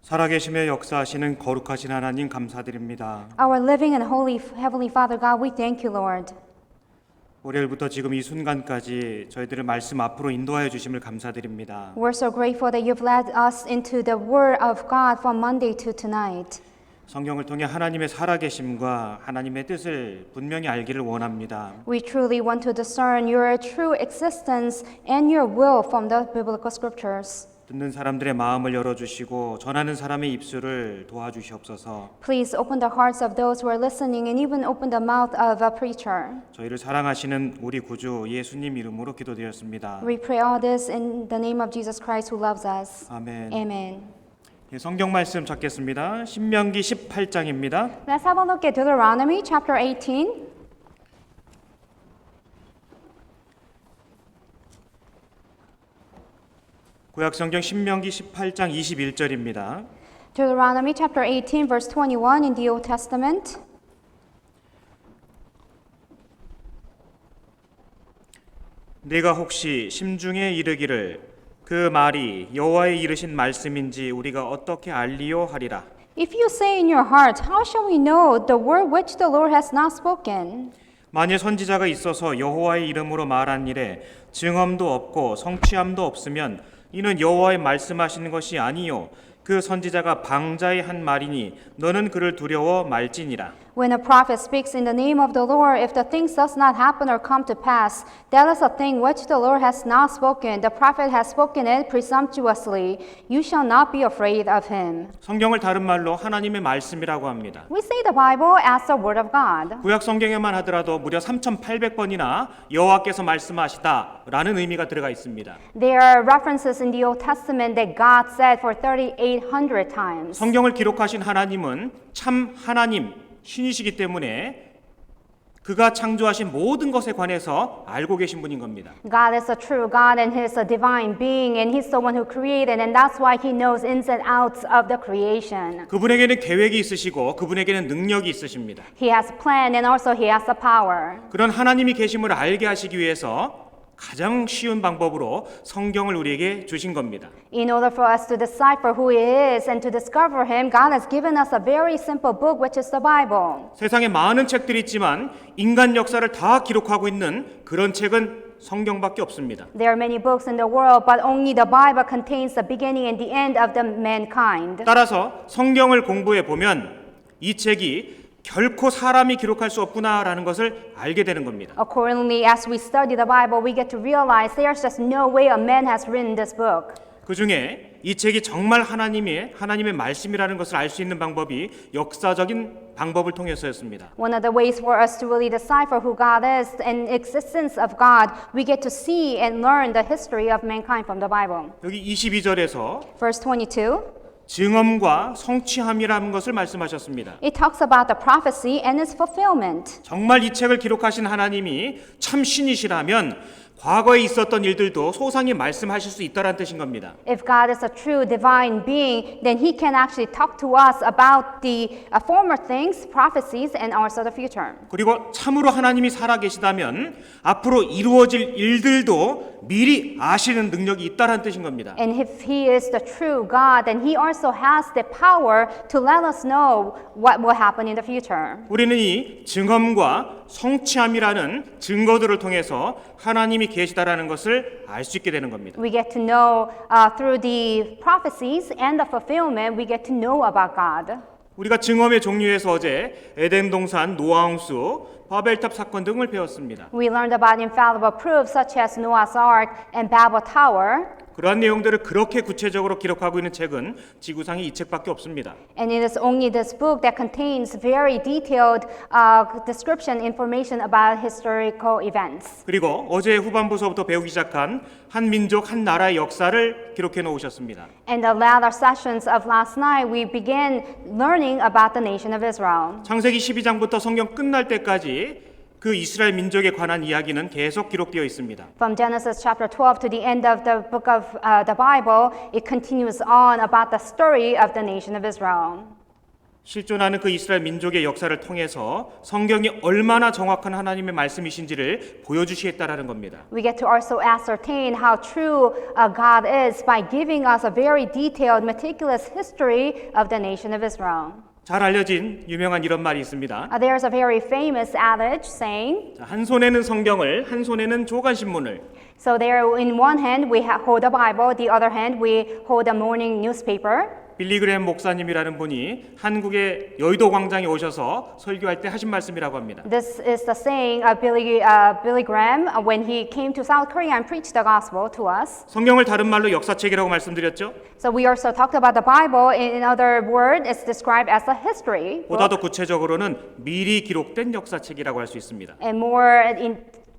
살아계심의 역사하시는 거룩하신 하나님 감사드립니다. Our living and holy Heavenly Father God, we thank you, Lord. 월요일부터 지금 이 순간까지 저희들을 말씀 앞으로 인도하여 주심을 감사드립니다. We're so grateful that you've led us into the Word of God from Monday to tonight. 성경을 통해 하나님의 살아계심과 하나님의 뜻을 분명히 알기를 원합니다. We truly want to discern your true existence and your will from the biblical scriptures. 듣는 사람들의 마음을 열어주시고 전하는 사람의 입술을 도와주시옵소서. Please open the hearts of those who are listening and even open the mouth of a preacher. 저희를 사랑하시는 우리 구주 예수님 이름으로 기도드렸습니다. We pray all this in the name of Jesus Christ who loves us. 아멘. Amen. 예, 성경 말씀 찾겠습니다. 신명기 18장입니다. Let's have a look at Deuteronomy chapter 18. 구약 성경 신명기 18장 21절입니다. Deuteronomy chapter 18 verse 21 in the Old Testament. 네가 혹시 심중에 이르기를 그 말이 여호와의 이르신 말씀인지 우리가 어떻게 알리요 하리라. If you say in your heart, how shall we know the word which the Lord has not spoken? 만일 선지자가 있어서 여호와의 이름으로 말한 일에 증언도 없고 성취함도 없으면 이는 여호와의 말씀하시는 것이 아니요 그 선지자가 방자의 한 말이니 너는 그를 두려워 말지니라. When a prophet speaks in the name of the Lord, if the thing does not happen or come to pass, that is a thing which the Lord has not spoken. The prophet has spoken it presumptuously. You shall not be afraid of him. 성경을 다른 말로 하나님의 말씀이라고 합니다. We say the Bible as the Word of God. 구약 성경에만 하더라도 무려 3,800번이나 여호와께서 말씀하시다라는 의미가 들어가 있습니다. There are references in the Old Testament that God said for 3,800 times. 성경을 기록하신 하나님은 참 하나님, 신이시기 때문에 그가 창조하신 모든 것에 관해서 알고 계신 분인 겁니다. God is a true God and He is a divine being and He's the one who created and that's why He knows ins and outs of the creation. 그분에게는 계획이 있으시고 그분에게는 능력이 있으십니다. He has a plan and also He has the power. 그런 하나님이 계심을 알게 하시기 위해서 가장 쉬운 방법으로 성경을 우리에게 주신 겁니다. In order for us to decipher who He is and to discover Him, God has given us a very simple book which is the Bible. 세상에 많은 책들이 있지만 인간 역사를 다 기록하고 있는 그런 책은 성경밖에 없습니다. There are many books in the world, but only the Bible contains the beginning and the end of the mankind. 따라서 성경을 공부해 보면 이 책이 결코 사람이 기록할 수 없구나라는 것을 알게 되는 겁니다. Accordingly, as we study the Bible, we get to realize there's just no way a man has written this book. 그 중에 이 책이 정말 하나님의 말씀이라는 것을 알 수 있는 방법이 역사적인 방법을 통해서였습니다. One of the ways for us to really decipher who God is and existence of God, we get to see and learn the history of mankind from the Bible. 여기 22절에서 Verse 22, 증언과 성취함이라는 것을 말씀하셨습니다. it talks about the prophecy and its fulfillment. 정말 이 책을 기록하신 하나님이 참 신이시라면 과거에 있었던 일들도 소상히 말씀하실 수 있다는 뜻인 겁니다. If God is a true divine being, then He can actually talk to us about the former things, prophecies, and also the future. 그리고 참으로 하나님이 살아계시다면 앞으로 이루어질 일들도 미리 아시는 능력이 있다는 뜻인 겁니다. And if He is the true God, then He also has the power to let us know what will happen in the future. 우리는 이 증언과 성취함이라는 증거들을 통해서 하나님이 계시다라는 것을 알 수 있게 되는 겁니다. We get to know through the prophecies and the fulfillment, we get to know about God. 우리가 증언의 종류에서 어제 에덴 동산, 노아홍수, 바벨탑 사건 등을 배웠습니다. We learned about infallible proofs such as Noah's Ark and Babel Tower. 그러한 내용들을 그렇게 구체적으로 기록하고 있는 책은 지구상에 이 책밖에 없습니다. And it is only this book that contains very detailed description information about historical events. 그리고 어제 후반부서부터 배우기 시작한 한 민족, 한 나라의 역사를 기록해 놓으셨습니다. In the latter sessions of last night, we began learning about the nation of Israel. 창세기 12장부터 성경 끝날 때까지 그 이스라엘 민족에 관한 이야기는 계속 기록되어 있습니다. From Genesis chapter 12 to the end of the book of the Bible, it continues on about the story of the nation of Israel. 실존하는 그 이스라엘 민족의 역사를 통해서 성경이 얼마나 정확한 하나님의 말씀이신지를 보여주시겠다라는 겁니다. We get to also ascertain how true God is by giving us a very detailed, meticulous history of the nation of Israel. 잘 알려진 유명한 이런 말이 있습니다. There's a very famous adage saying, 자, 한 손에는 성경을, 한 손에는 조간신문을. so there in one hand we hold the Bible, the other hand we hold the morning newspaper. 빌리 그레햄 목사님이라는 분이 한국의 여의도 광장에 오셔서 설교할 때 하신 말씀이라고 합니다. This is the saying of Billy Graham when he came to South Korea and preached the gospel to us. 성경을 다른 말로 역사책이라고 말씀드렸죠. So we also talked about the Bible. In other words, it's described as a history 보다 더 book. 구체적으로는 미리 기록된 역사책이라고 할 수 있습니다. And more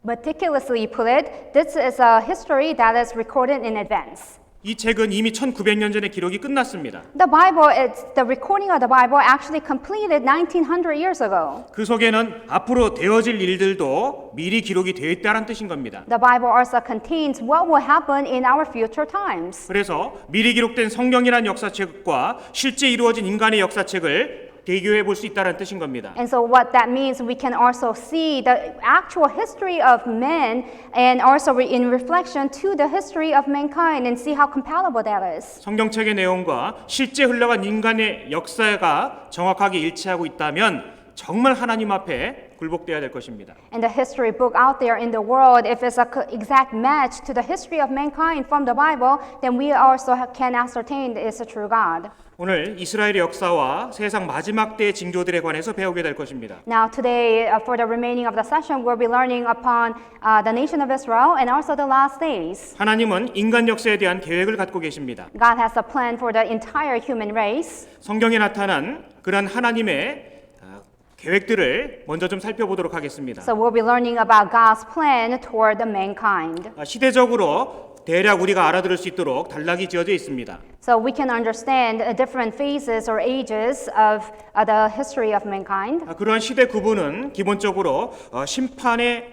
meticulously put it, this is a history that is recorded in advance. 이 책은 이미 1900년 전에 기록이 끝났습니다. The Bible, the recording of the Bible actually completed 1900 years ago. 그 속에는 앞으로 되어질 일들도 미리 기록이 되어 있다는 뜻인 겁니다. The Bible also contains what will happen in our future times. 그래서 미리 기록된 성경이라는 역사책과 실제 이루어진 인간의 역사책을 비교해 볼 수 있다는 뜻인 겁니다. And so what that means, we can also see the actual history of men and also in reflection to the history of mankind and see how compatible that is. 성경책의 내용과 실제 흘러간 인간의 역사가 정확하게 일치하고 있다면 정말 하나님 앞에 굴복돼야 될 것입니다. And the history book out there in the world, if it's an exact match to the history of mankind from the Bible, then we also can ascertain it's a true God. 오늘 이스라엘의 역사와 세상 마지막 때의 징조들에 관해서 배우게 될 것입니다. Now today, for the remaining of the session, we'll be learning upon the nation of Israel and also the last days. 하나님은 인간 역사에 대한 계획을 갖고 계십니다. God has a plan for the entire human race. 성경에 나타난 그런 하나님의 계획들을 먼저 좀 살펴보도록 하겠습니다. So we'll be learning about God's plan toward the mankind. 시대적으로 대략 우리가 알아들을 수 있도록 단락이 지어져 있습니다. So we can understand different phases or ages of the history of mankind. 그러한 시대 구분은 기본적으로 심판에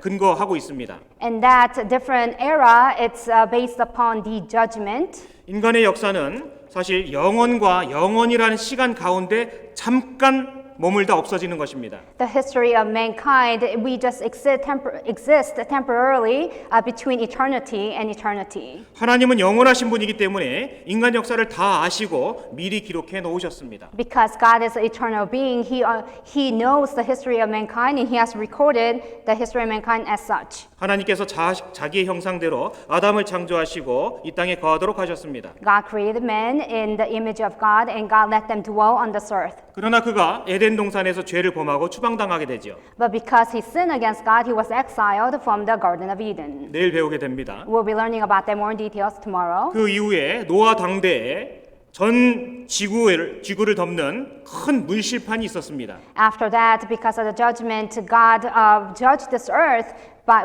근거하고 있습니다. And that different era, it's based upon the judgment. 인간의 역사는 사실 영원과 영원이라는 시간 가운데 잠깐 머물다 없어지는 것입니다. The history of mankind, we just exist temporarily between eternity and eternity. 하나님은 영원하신 분이기 때문에 인간 역사를 다 아시고 미리 기록해 놓으셨습니다. Because God is an eternal being, He knows the history of mankind and He has recorded the history of mankind as such. 하나님께서 자기의 형상대로 아담을 창조하시고 이 땅에 거하도록 하셨습니다. God created man in the image of God and God let them dwell on this earth. 그러나 그가 에덴 동산에서 죄를 범하고 추방당하게 되죠. But because he sinned against God, he was exiled from the Garden of Eden. 내일 배우게 됩니다. We'll be learning about that more in details tomorrow. 그 이후에 노아 당대에 전 지구를 덮는 큰 물실판이 있었습니다. After that, because of the judgment, God judged this earth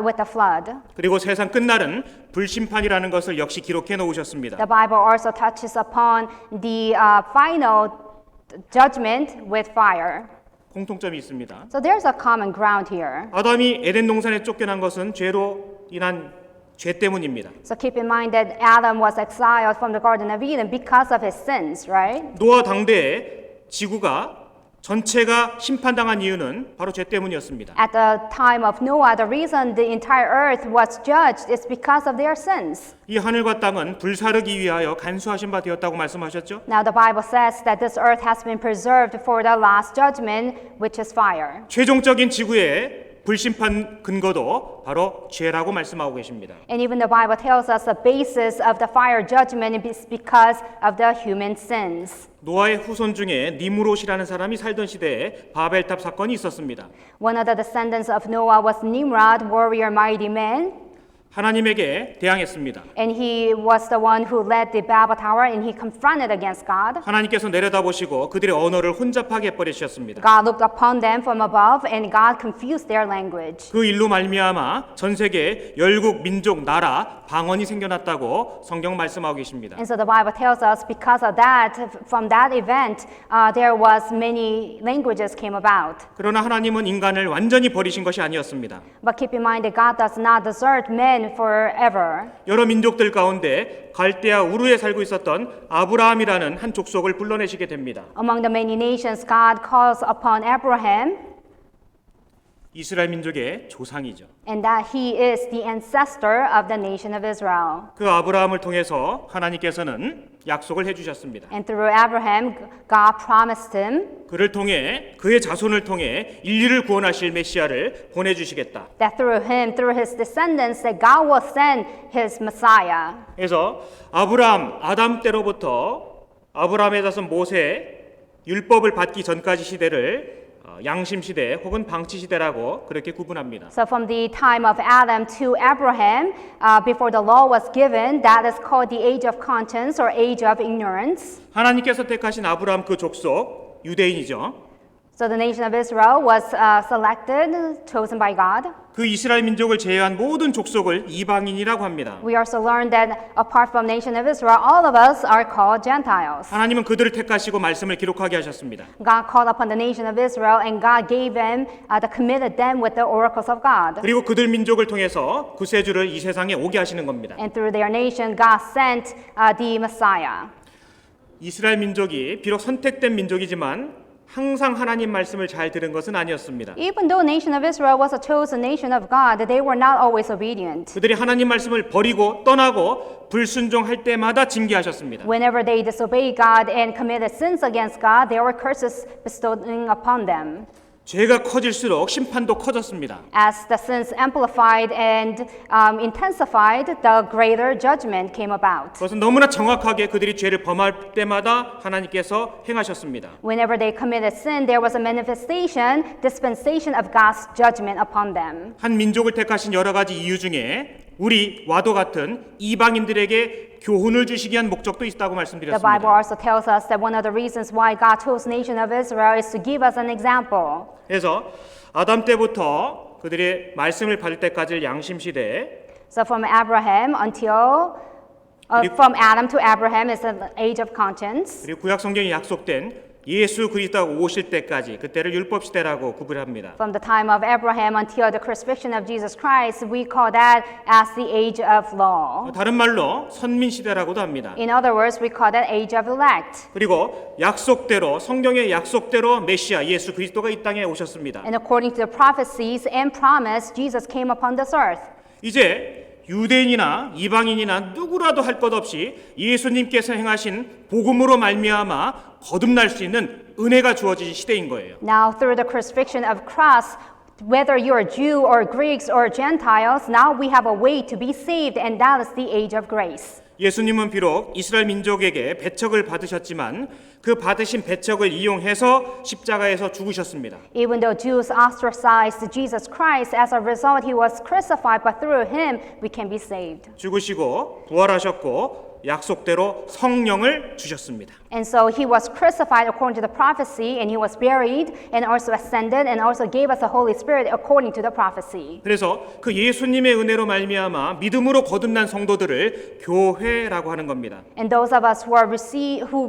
with the flood. 그리고 세상 끝날은 불심판이라는 것을 역시 기록해 놓으셨습니다. The Bible also touches upon the final judgment with fire. 공통점이 있습니다. So there's a common ground here. 아담이 에덴 동산에 쫓겨난 것은 죄로 인한 죄 때문입니다. So keep in mind that Adam was exiled from the Garden of Eden because of his sins, right? 노아 당대에 지구가 전체가 심판당한 이유는 바로 죄 때문이었습니다. At the time of Noah, the reason the entire earth was judged is because of their sins. 이 하늘과 땅은 불사르기 위하여 간수하신 바 되었다고 말씀하셨죠? Now the Bible says that this earth has been preserved for the last judgment, which is fire. 최종적인 지구의 불심판 근거도 바로 죄라고 말씀하고 계십니다. And even the Bible tells us the basis of the fire judgment is because of the human sins. 노아의 후손 중에 니므롯이라는 사람이 살던 시대에 바벨탑 사건이 있었습니다. One of the descendants of Noah was Nimrod, warrior, mighty man. 하나님에게 대항했습니다. And he was the one who led the Babel Tower and he confronted against God. 하나님께서 내려다보시고 그들의 언어를 혼잡하게 해버리셨습니다. God looked upon them from above and God confused their language. 그 일로 말미암아 전 세계에 열국, 민족, 나라, 방언이 생겨났다고 성경 말씀하고 계십니다. And so the Bible tells us because of that, from that event, there was many languages came about. 그러나 하나님은 인간을 완전히 버리신 것이 아니었습니다. But keep in mind that God does not desert men and forever. 여러 민족들 가운데 갈대아 우르에 살고 있었던 아브라함이라는 한 족속을 불러내시게 됩니다. Among the many nations, God calls upon Abraham, 이스라엘 민족의 조상이죠. and that he is the ancestor of the nation of Israel. 그 아브라함을 통해서 하나님께서는 약속을 해주셨습니다. And through Abraham, God promised him 그를 통해 그의 자손을 통해 인류를 구원하실 메시아를 보내주시겠다. that through him, through his descendants, that God will send his Messiah. 그래서 아브라함, 아담 때로부터 아브라함에 자손 모세 율법을 받기 전까지 시대를 양심 시대 혹은 방치 시대라고 그렇게 구분합니다. So from the time of Adam to Abraham, before the law was given, that is called the age of conscience or age of ignorance. 하나님께서 택하신 아브라함 그 족속 유대인이죠. So the nation of Israel was selected, chosen by God. 그 이스라엘 민족을 제외한 모든 족속을 이방인이라고 합니다. We also learned that apart from nation of Israel, all of us are called Gentiles. 하나님은 그들을 택하시고 말씀을 기록하게 하셨습니다. God called upon the nation of Israel, and God gave them, committed them with the oracles of God. 그리고 그들 민족을 통해서 구세주를 이 세상에 오게 하시는 겁니다. And through their nation, God sent the Messiah. 이스라엘 민족이 비록 선택된 민족이지만 항상 하나님 말씀을 잘 들은 것은 아니었습니다. Even though the nation of Israel was a chosen nation of God, they were not always obedient. 그들이 하나님 말씀을 버리고 떠나고 불순종할 때마다 징계하셨습니다. Whenever they disobeyed God and committed sins against God, there were curses bestowed upon them. 죄가 커질수록 심판도 커졌습니다. As the sins amplified and intensified, the greater judgment came about. 그것은 너무나 정확하게 그들이 죄를 범할 때마다 하나님께서 행하셨습니다. Whenever they committed sin, there was a manifestation, dispensation of God's judgment upon them. 한 민족을 택하신 여러 가지 이유 중에 우리와도 같은 이방인들에게 교훈을 주시기 위한 목적도 있다고 The Bible 말씀드렸습니다. also tells us that one of the reasons why God chose the nation of Israel is to give us an example. 그래서 아담 때부터 그들의 말씀을 받을 때까지 양심 시대, So from Abraham until from Adam to Abraham is the age of conscience. 그리고 구약 성경에 약속된 예수 그리스도가 오실 때까지 그때를 율법 시대라고 구분합니다. From the time of Abraham until the crucifixion of Jesus Christ, we call that as the age of law. 다른 말로 선민 시대라고도 합니다. In other words, we call that age of elect. 그리고 약속대로 성경의 약속대로 메시아 예수 그리스도가 이 땅에 오셨습니다. And according to the prophecies and promise, Jesus came upon this earth. 이제 유대인이나 이방인이나 누구라도 할 것 없이 예수님께서 행하신 복음으로 말미암아 거듭날 수 있는 은혜가 주어진 시대인 거예요. Now, through the crucifixion of Christ, whether you are Jew or Greeks or Gentiles, now we have a way to be saved, and that is the age of grace. 예수님은 비록 이스라엘 민족에게 배척을 받으셨지만 그 받으신 배척을 이용해서 십자가에서 죽으셨습니다. Even though Jews ostracized Jesus Christ, as a result, he was crucified, but through him we can be saved. 죽으시고 부활하셨고 약속대로 성령을 주셨습니다. And so he was crucified according to the prophecy, and he was buried, and also ascended, and also gave us the Holy Spirit according to the prophecy. 그래서 그 예수님의 은혜로 말미암아 믿음으로 거듭난 성도들을 교회라고 하는 겁니다. And those of us who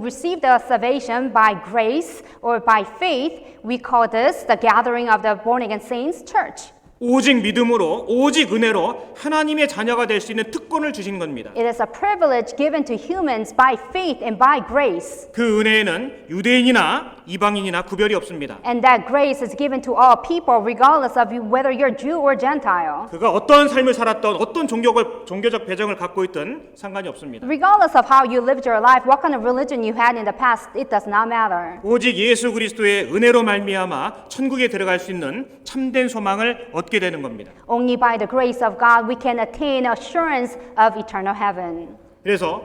received the salvation by grace or by faith, we call this the gathering of the born again saints church. 오직 믿음으로 오직 은혜로 하나님의 자녀가 될 수 있는 특권을 주신 겁니다. It is a privilege given to humans by faith and by grace. 그 은혜에는 유대인이나 이방인이나 구별이 없습니다. And that grace is given to all people regardless of whether you're Jew or Gentile. 그가 어떤 삶을 살았던 어떤 종교적 배경을 갖고 있든 상관이 없습니다. Regardless of how you lived your life, what kind of religion you had in the past, it does not matter. 오직 예수 그리스도의 은혜로 말미암아 천국에 들어갈 수 있는 참된 소망을 얻게 되는 겁니다. Only by the grace of God we can attain assurance of eternal heaven. 그래서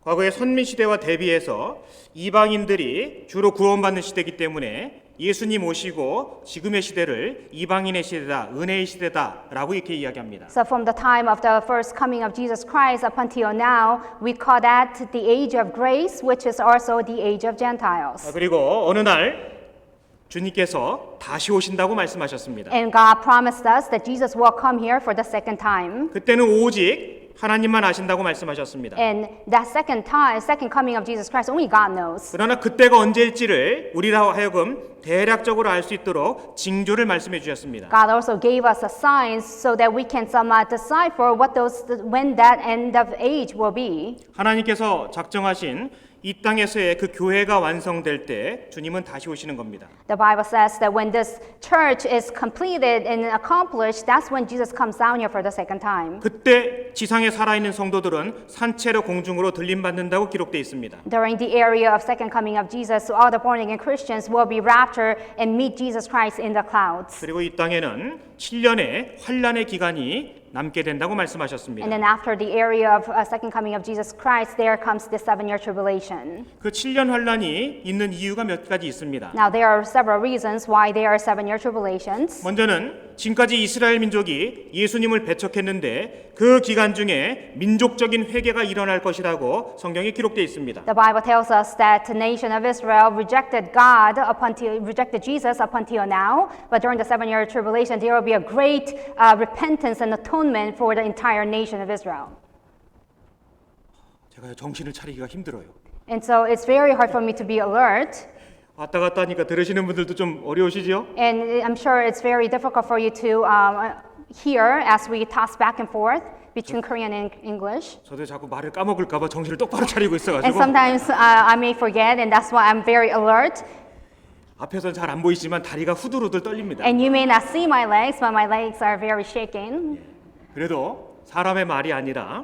과거의 선민 시대와 대비해서 이방인들이 주로 구원받는 시대이기 때문에 예수님 오시고 지금의 시대를 이방인의 시대다, 은혜의 시대다라고 이렇게 이야기합니다. So from the time of the first coming of Jesus Christ up until now, we call that the age of grace, which is also the age of Gentiles. 그리고 어느 날 주님께서 다시 오신다고 말씀하셨습니다. And God promised us that Jesus will come here for the second time. 그때는 오직 하나님만 아신다고 말씀하셨습니다. And that second coming of Jesus Christ, only God knows. 그러나 그때가 언제일지를 우리라 하여금 대략적으로 알 수 있도록 징조를 말씀해 주셨습니다. God also gave us a signs so that we can somewhat decipher when that end of age will be. 하나님께서 작정하신 이 땅에서의 그 교회가 완성될 때 주님은 다시 오시는 겁니다. The Bible says that when this church is completed and accomplished, that's when Jesus comes down here for the second time. 그때 지상에 살아있는 성도들은 산채로 공중으로 들림받는다고 기록되어 있습니다. During the area of second coming of Jesus, all the born again Christians will be raptured and meet Jesus Christ in the clouds. 그리고 이 땅에는 7년의 환란의 기간이 남게 된다고 말씀하셨습니다. And then after the area of second coming of Jesus Christ, there comes the 7-year tribulation. 그 7년 환란이 있는 이유가 몇 가지 있습니다. Now there are several reasons why there are 7-year tribulations. 먼저는 지금까지 이스라엘 민족이 예수님을 배척했는데 그 기간 중에 민족적인 회개가 일어날 것이라고 성경에 기록되어 있습니다. The Bible tells us that the nation of Israel rejected Jesus up until now, but during the 7-year tribulation, there will be a great repentance and atonement for the entire nation of Israel. 제가 정신을 차리기가 힘들어요. And so it's very hard for me to be alert. 왔다 갔다 하니까 들으시는 분들도 좀 어려우시죠? And I'm sure it's very difficult for you to hear as we toss back and forth between Korean and English. 저도 자꾸 말을 까먹을까 봐 정신을 똑바로 차리고 And 있어가지고 sometimes I may forget, and that's why I'm very alert. 앞에서는 잘 안 보이지만 다리가 후들후들 떨립니다. And you may not see my legs, but my legs are very shaking. 그래도 사람의 말이 아니라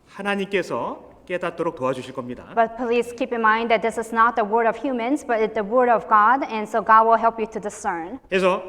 하나님께서 깨닫도록 도와주실 겁니다. But please keep in mind that this is not the word of humans, but it's the word of God, and so God will help you to discern. 그래서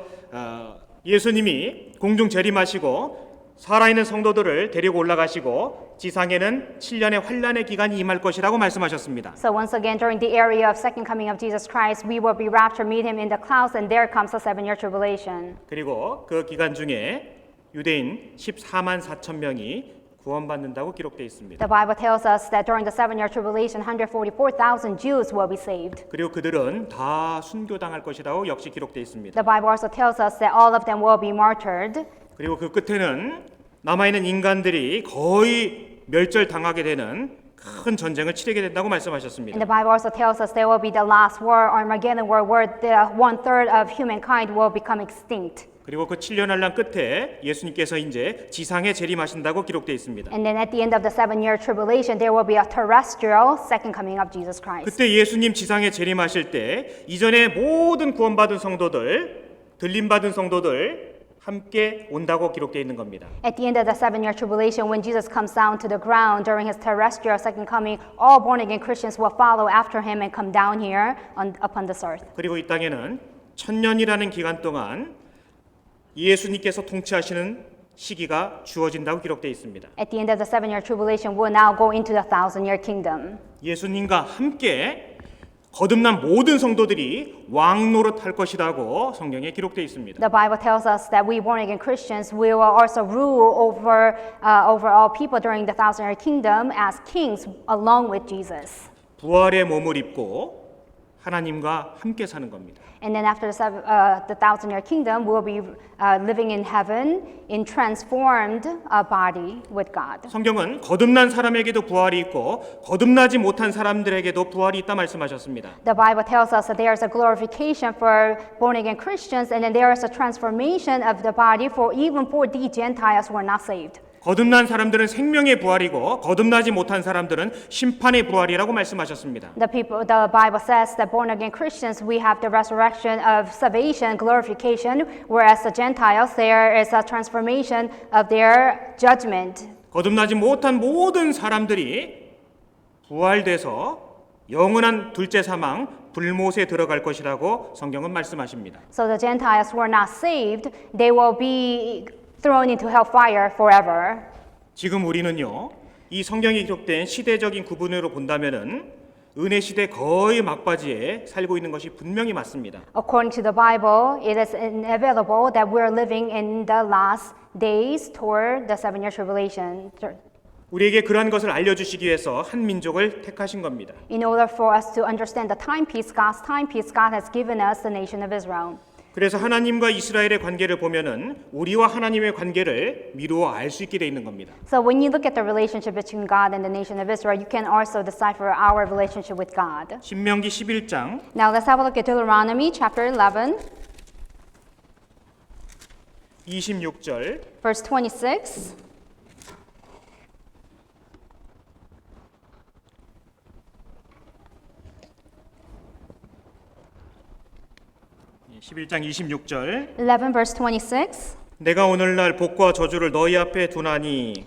예수님이 공중 재림하시고 살아있는 성도들을 데리고 올라가시고 지상에는 7년의 환란의 기간이 임할 것이라고 말씀하셨습니다. So once again, during the area of second coming of Jesus Christ, we will be raptured, meet him in the clouds, and there comes the 7-year tribulation. 그리고 그 기간 중에 유대인 14만 4천 명이 구원받는다고 기록되어 있습니다. The Bible tells us that during the 7-year tribulation, 144,000 Jews will be saved. 그리고 그들은 다 순교당할 것이라고 역시 기록되어 있습니다. The Bible also tells us that all of them will be martyred. 그리고 그 끝에는 남아있는 인간들이 거의 멸절당하게 되는 큰 전쟁을 치르게 된다고 말씀하셨습니다. And the Bible also tells us there will be the last war, Armageddon war, where the 1/3 of humankind will become extinct. 그리고 그 7년 환란 끝에 예수님께서 이제 지상에 재림하신다고 기록되어 있습니다. And then at the end of the 7-year tribulation, there will be a terrestrial second coming of Jesus Christ. 그때 예수님 지상에 재림하실 때 이전에 모든 구원받은 성도들, 들림받은 성도들 함께 온다고 기록되어 있는 겁니다. At the end of the 7-year tribulation, when Jesus comes down to the ground during his terrestrial second coming, all born-again Christians will follow after him and come down here upon this earth. 그리고 이 땅에는 1000년이라는 기간 동안 예수님께서 통치하시는 시기가 주어진다고 기록되어 있습니다. At the end of the 7-year tribulation, we'll now go into the 1,000-year kingdom. 예수님과 함께 거듭난 모든 성도들이 왕 노릇할 것이라고 성경에 기록되어 있습니다. The Bible tells us that we born-again Christians will also rule over all people during the 1,000-year kingdom as kings along with Jesus. 부활의 몸을 입고 하나님과 함께 사는 겁니다. And then after the 1,000-year kingdom, we'll be living in heaven in transformed body with God. 성경은 거듭난 사람에게도 부활이 있고 거듭나지 못한 사람들에게도 부활이 있다 말씀하셨습니다. The Bible tells us that there is a glorification for born-again Christians, and then there is a transformation of the body even for the Gentiles who are not saved. 거듭난 사람들은 생명의 부활이고 거듭나지 못한 사람들은 심판의 부활이라고 말씀하셨습니다. The Bible says that born-again Christians, we have the resurrection of salvation, glorification, whereas the Gentiles, there is a transformation of their judgment. 거듭나지 못한 모든 사람들이 부활돼서 영원한 둘째 사망 불못에 들어갈 것이라고 성경은 말씀하십니다. So the Gentiles who are not saved, they will be thrown into hellfire forever. 지금 우리는요, 이 성경에 기록된 시대적인 구분으로 본다면은 은혜 시대 거의 막바지에 살고 있는 것이 분명히 맞습니다. According to the Bible, it is inevitable that we're living in the last days toward the 7-year tribulation. 우리에게 그러한 것을 알려주시기 위해서 한 민족을 택하신 겁니다. In order for us to understand the timepiece, God's timepiece, God has given us the nation of Israel. 그래서 하나님과 이스라엘의 관계를 보면은 우리와 하나님의 관계를 미루어 알 수 있게 돼 있는 겁니다. So when you look at the relationship between God and the nation of Israel, you can also decipher our relationship with God. 신명기 11장 Now let's have a look at Deuteronomy chapter 11, 26절 verse 26. 11장 26절 11 verse 26. 내가 오늘날 복과 저주를 너희 앞에 두나니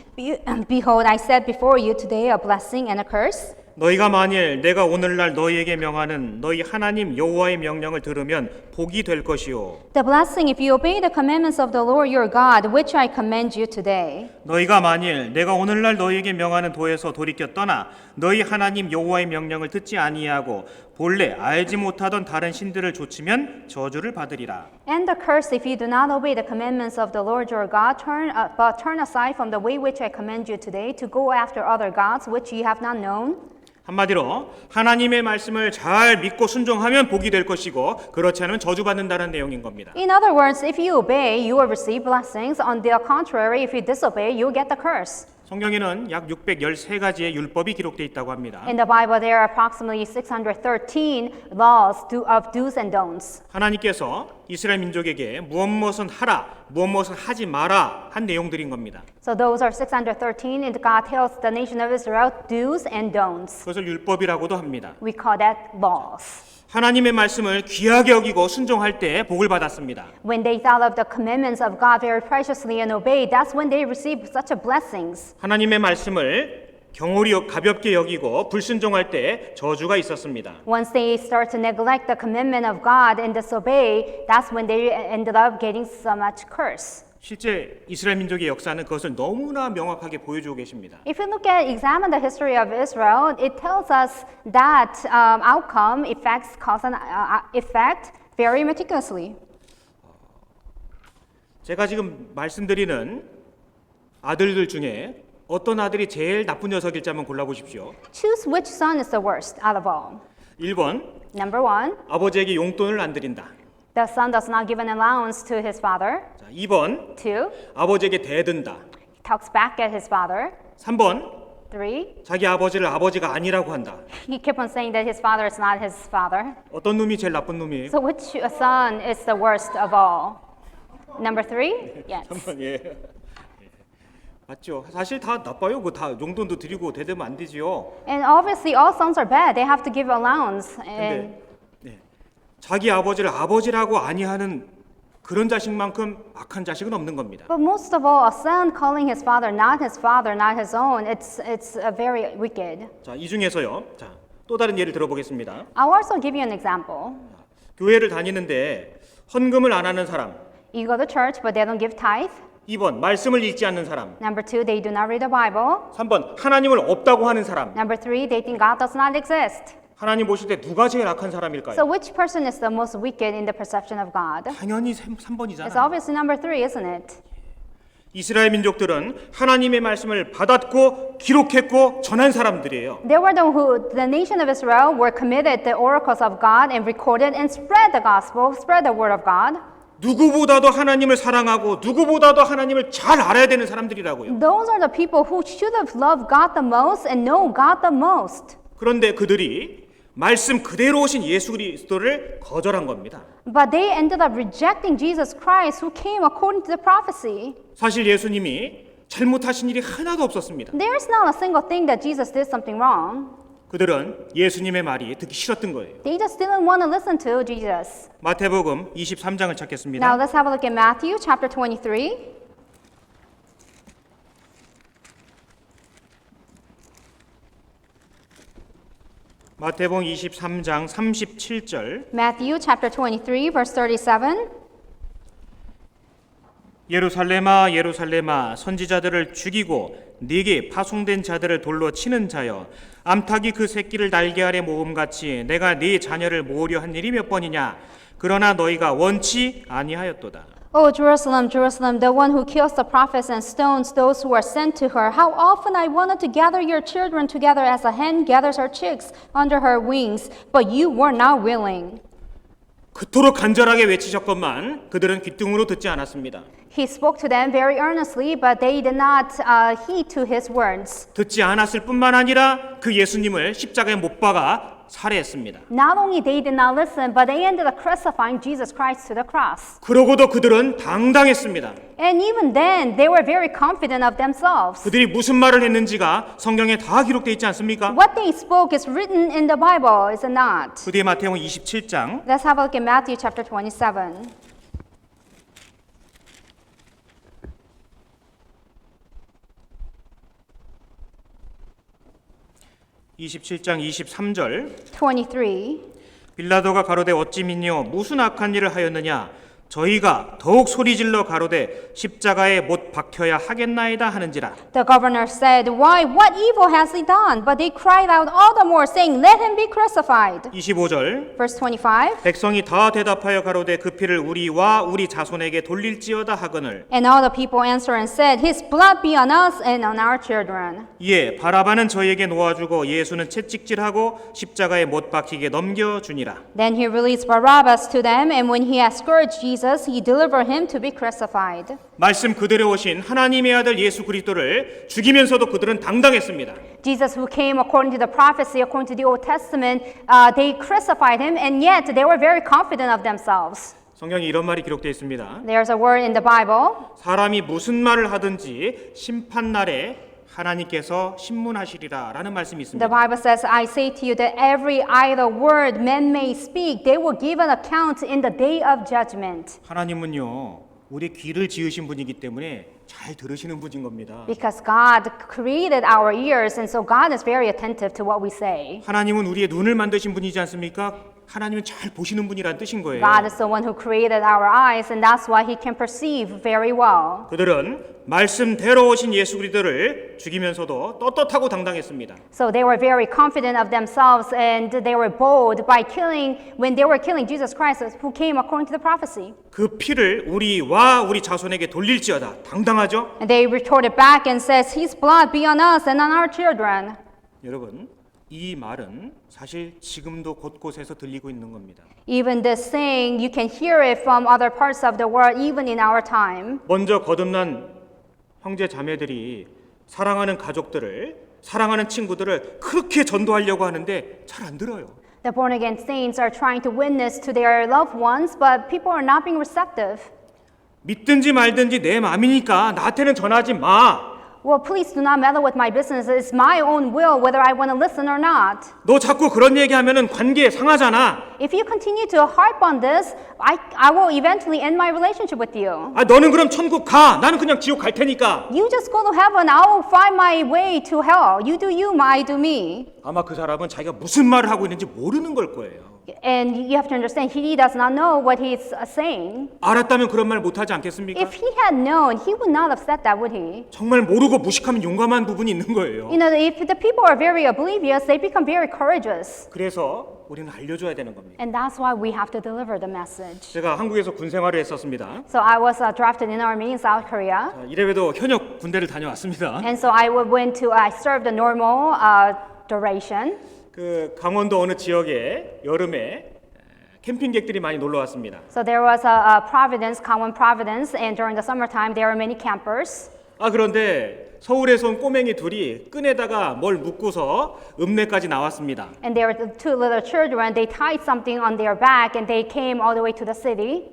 Behold, I set before you today a blessing and a curse. 너희가 만일 내가 오늘날 너희에게 명하는 너희 하나님 여호와의 명령을 들으면 복이 될 것이요 The blessing if you obey the commandments of the Lord your God, which I command you today. 너희가 만일 내가 오늘날 너희에게 명하는 도에서 돌이켜 떠나 너희 하나님 여호와의 명령을 듣지 아니하고 본래 알지 못하던 다른 신들을 좇으면 저주를 받으리라. And the curse if you do not obey the commandments of the Lord your God, but turn aside from the way which I command you today to go after other gods which ye have not known. 한마디로 하나님의 말씀을 잘 믿고 순종하면 복이 될 것이고 그렇지 않으면 저주받는다는 내용인 겁니다. In other words, if you obey, you will receive blessings. On the contrary, if you disobey, you will get the curse. 성경에는 약 613가지의 율법이 기록되어 있다고 합니다. In the Bible, there are approximately 613 laws of do's and don'ts. 하나님께서 이스라엘 민족에게 무엇무엇은 하라, 무엇무엇은 하지 마라 한 내용들인 겁니다. So those are 613, and God tells the nation of Israel do's and don'ts. 그것을 율법이라고도 합니다. We call that laws. 하나님의 말씀을 귀하게 여기고 순종할 때 복을 받았습니다. When they thought of the commandments of God very preciously and obeyed, that's when they received such a blessings. 하나님의 말씀을 경홀히 가볍게 여기고 불순종할 때 저주가 있었습니다. Once they start to neglect the commandment of God and disobey, that's when they ended up getting so much curse. 실제 이스라엘 민족의 역사는 그것을 너무나 명확하게 보여주고 계십니다. If you look at examine the history of Israel, it tells us that outcome effects cause an effect very meticulously. 제가 지금 말씀드리는 아들들 중에 어떤 아들이 제일 나쁜 녀석일지 한번 골라보십시오. Choose which son is the worst out of all. 1번 Number 1, 아버지에게 용돈을 안 드린다. the son does not give an allowance to his father. 자, 2번 2, 아버지에게 대든다. talks back at his father. 3번 3, 자기 아버지를 아버지가 아니라고 한다. he kept on saying that his father is not his father. 어떤 놈이 제일 나쁜 놈이에요? So which son is the worst of all? Number 3? Yes. 3번 예. 맞죠. 사실 다 나빠요. 그 다 용돈도 드리고 대대면 안 되지요. And obviously all sons are bad. They have to give allowance. And 근데 네. 자기 아버지를 아버지라고 아니하는 그런 자식만큼 악한 자식은 없는 겁니다. but most of all, a son calling his father, not his own, it's very wicked. 자, 이 중에서요. 자, 또 다른 예를 들어보겠습니다. I'll also give you an example. 교회를 다니는데 헌금을 안 하는 사람. You go to church, but they don't give tithe. 2번 말씀을 읽지 않는 사람. Number 2, they do not read the Bible. 3번 하나님을 없다고 하는 사람. Number 3, they think God does not exist. 하나님 보실 때 누가 제일 악한 사람일까요? So which person is the most wicked in the perception of God? 당연히 It's 3번이잖아요. obviously number 3, isn't it? 이스라엘 민족들은 하나님의 말씀을 받았고 기록했고 전한 사람들이에요. They were the nation of Israel were committed the oracles of God and recorded and spread the gospel, spread the word of God. 누구보다도 하나님을 사랑하고 누구보다도 하나님을 잘 알아야 되는 사람들이라고요. Those are the people who should have loved God the most and know God the most. 그런데 그들이 말씀 그대로 오신 예수 그리스도를 거절한 겁니다. But they ended up rejecting Jesus Christ who came according to the prophecy. 사실 예수님이 잘못하신 일이 하나도 없었습니다. There's not a single thing that Jesus did something wrong. 그들은 예수님의 말이 듣기 싫었던 거예요. They just didn't want to listen to Jesus. 마태복음 23장을 Now 찾겠습니다. let's have a look at Matthew chapter 23. 마태복음 23장 37절 Matthew chapter 23 verse 37. 예루살렘아 예루살렘아 선지자들을 죽이고 네게 파송된 자들을 돌로 치는 자여 암탉이 그 새끼를 날개 아래 모음같이 내가 네 자녀를 모으려 한 일이 몇 번이냐 그러나 너희가 원치 아니하였도다. O Jerusalem, Jerusalem, the one who kills the prophets and stones those who are sent to her, how often I wanted to gather your children together as a hen gathers her chicks under her wings, but you were not willing. 그토록 간절하게 외치셨건만 그들은 귀등으로 듣지 않았습니다. He spoke to them very earnestly, but they did not heed to his words. 듣지 않았을 뿐만 아니라 그 예수님을 십자가에 못 박아 살해했습니다. Not only they did not listen, but they ended up crucifying Jesus Christ to the cross. 그러고도 그들은 당당했습니다. And even then, they were very confident of themselves. 그들이 무슨 말을 했는지가 성경에 다 기록되어 있지 않습니까? What they spoke is written in the Bible, is it not? 그 뒤에 마태복음 27장 Let's have a look at Matthew chapter 27. 27장 23절 23. 빌라도가 가로되 어찌 믿뇨 무슨 악한 일을 하였느냐 저희가 더욱 소리질러 가로되 십자가에 못 박혀야 하겠나이다 하는지라. The governor said, Why, what evil has he done? But they cried out all the more, saying, Let him be crucified. 25절 Verse 25. 백성이 다 대답하여 가로되 그 피를 우리와 우리 자손에게 돌릴지어다 하거늘 And all the people answered and said, His blood be on us and on our children. 이에 바라바는 저희에게 놓아주고 예수는 채찍질하고 십자가에 못 박히게 넘겨주니라. Then he released Barabbas to them, and when he had scourged Jesus, he delivered him to be crucified. 말씀 그대로 오신 하나님의 아들 예수 그리스도를 죽이면서도 그들은 당당했습니다. Jesus, who came according to the prophecy, according to the Old Testament, they crucified him, and yet they were very confident of themselves. 성경에 이런 말이 기록되어 있습니다. There's a word in the Bible. 사람이 무슨 말을 하든지 심판날에 하나님께서 신문하시리라 라는 말씀이 The 있습니다. Bible says, I say to you that every idle word men may speak, they will give an account in the day of judgment. 하나님은요 우리 귀를 지으신 분이기 때문에 잘 들으시는 분인 겁니다. Because God created our ears, and so God is very attentive to what we say. 하나님은 우리의 눈을 만드신 분이지 않습니까? 하나님은 잘 보시는 분이란 뜻인 거예요. God is the one who created our eyes, and that's why He can perceive very well. 그들은 말씀대로 오신 예수 그리스도를 죽이면서도 떳떳하고 당당했습니다. So they were very confident of themselves, and they were bold by when they were killing Jesus Christ, who came according to the prophecy. 그 피를 우리와 우리 자손에게 돌릴지어다. 당당하죠? And they retorted back and says, His blood be on us and on our children. 여러분, 이 말은 사실 지금도 곳곳에서 들리고 있는 겁니다. Even this saying, you can hear it from other parts of the world, even in our time. 먼저 거듭난 형제 자매들이 사랑하는 가족들을, 사랑하는 친구들을 그렇게 전도하려고 하는데 잘 안 들어요. The born again saints are trying to witness to their loved ones, but people are not being receptive. 믿든지 말든지 내 마음이니까 나한테는 전하지 마. Well, please do not meddle with my business. It's my own will whether I want to listen or not. 너 자꾸 그런 얘기하면은 관계 상하잖아. If you continue to harp on this, I will eventually end my relationship with you. 아, 너는 그럼 천국 가. 나는 그냥 지옥 갈 테니까. You just go to heaven. I will find my way to hell. You do you, I do me. 아마 그 사람은 자기가 무슨 말을 하고 있는지 모르는 걸 거예요. And you have to understand, he does not know what he's saying. 알았다면 그런 말 못하지 않겠습니까? If he had known, he would not have said that, would he? 정말 모르고 무식하면 용감한 부분이 있는 거예요. You know, if the people are very oblivious, they become very courageous. 그래서 우리는 알려줘야 되는 겁니다. And that's why we have to deliver the message. 제가 한국에서 군 생활을 했었습니다. So I was drafted in Army in South Korea. 자, 이래봬도 현역 군대를 다녀왔습니다. And so I served a normal duration. 그 강원도 어느 지역에 여름에 캠핑객들이 많이 놀러 왔습니다. So there was a Providence, Gangwon Providence, and during the summertime there were many campers. 아 그런데 서울에서 온 꼬맹이 둘이 끈에다가 뭘 묶고서 읍내까지 나왔습니다. And there were the two little children. They tied something on their back and they came all the way to the city.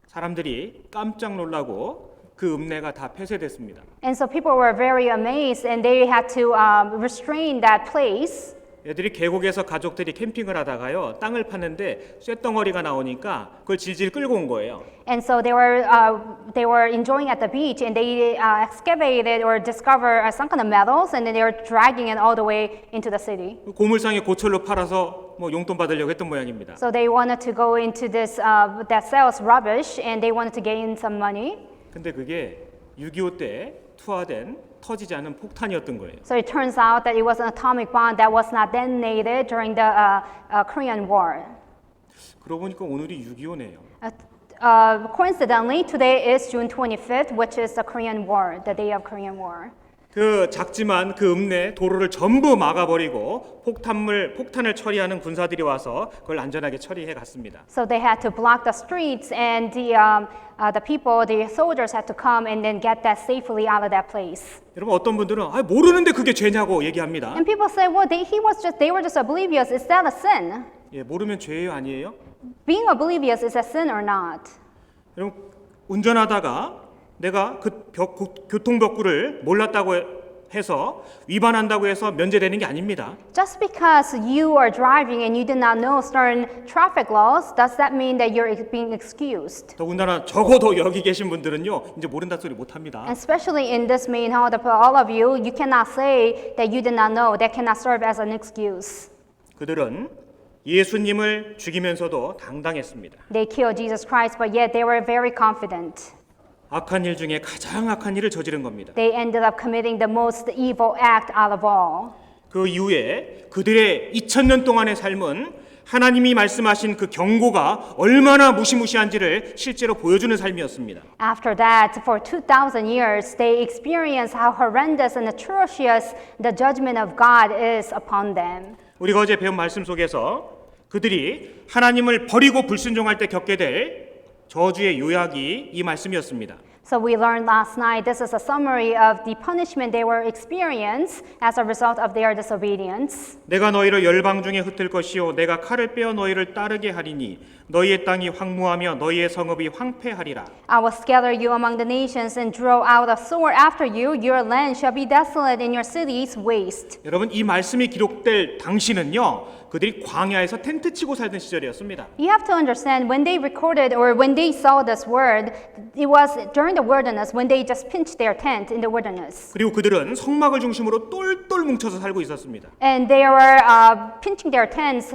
사람들이 깜짝 놀라고 그 읍내가 다 폐쇄됐습니다. And so people were very amazed and they had to restrain that place. 애들이 계곡에서 가족들이 캠핑을 하다가요 땅을 팠는데 쇳덩어리가 나오니까 그걸 질질 끌고 온 거예요. And so they were enjoying at the beach and they excavated or discovered some kind of metals and then they were dragging it all the way into the city. 고물상에 고철로 팔아서 뭐 용돈 받으려고 했던 모양입니다. So they wanted to go into this that sells rubbish and they wanted to gain some money. 근데 그게 6.25 때 투하된 터지지 않은 폭탄이었던 거예요. So it turns out that it was an atomic bomb that was not detonated during the Korean War. 그러고 보니까 오늘이 6.25네요. Coincidentally, today is June 25th, which is the Korean War, the day of Korean War. 그 작지만 그 읍내 도로를 전부 막아버리고 폭탄을 처리하는 군사들이 와서 그걸 안전하게 처리해 갔습니다. So they had to block the streets, and the people, the soldiers, had to come and then get that safely out of that place. 여러분 어떤 분들은 모르는데 그게 죄냐고 얘기합니다. And people say, well, they were just oblivious. Is that a sin? 예, 모르면 죄예요, 아니에요? Being oblivious is a sin or not? 여러분 운전하다가 내가 그 교통법규를 몰랐다고 해서 위반한다고 해서 면제되는 게 아닙니다. Just because you are driving and you did not know certain traffic laws, does that mean that you're being excused? 더군다나 적어도 여기 계신 분들은요 이제 모른다 소리 못합니다. And especially in this main hall, all of you, you cannot say that you did not know. That cannot serve as an excuse. 그들은 예수님을 죽이면서도 당당했습니다. They killed Jesus Christ, but yet they were very confident. 악한 일 중에 가장 악한 일을 저지른 겁니다. They ended up committing the most evil act out of all. 그 이후에 그들의 2000년 동안의 삶은 하나님이 말씀하신 그 경고가 얼마나 무시무시한지를 실제로 보여주는 삶이었습니다. After that, for 2,000 years, they experienced how horrendous and atrocious the judgment of God is upon them. 우리가 어제 배운 말씀 속에서 그들이 하나님을 버리고 불순종할 때 겪게 될 저주의 요약이 이 말씀이었습니다. So we learned last night, this is a summary of the punishment they were experienced as a result of their disobedience. 내가 너희를 열방 중에 흩을 것이요 내가 칼을 빼어 너희를 따르게 하리니 너희의 땅이 황무하며 너희의 성읍이 황폐하리라. I will scatter you among the nations and draw out a sword after you. Your land shall be desolate and your cities waste. 여러분 이 말씀이 기록될 당시는요 그들이 광야에서 텐트 치고 살던 시절이었습니다. You have to understand, when they recorded or when they saw this word, it was during the wilderness, when they just pinched their tent in the wilderness. 그리고 그들은 성막을 중심으로 똘똘 뭉쳐서 살고 있었습니다. And they were pinching their tents,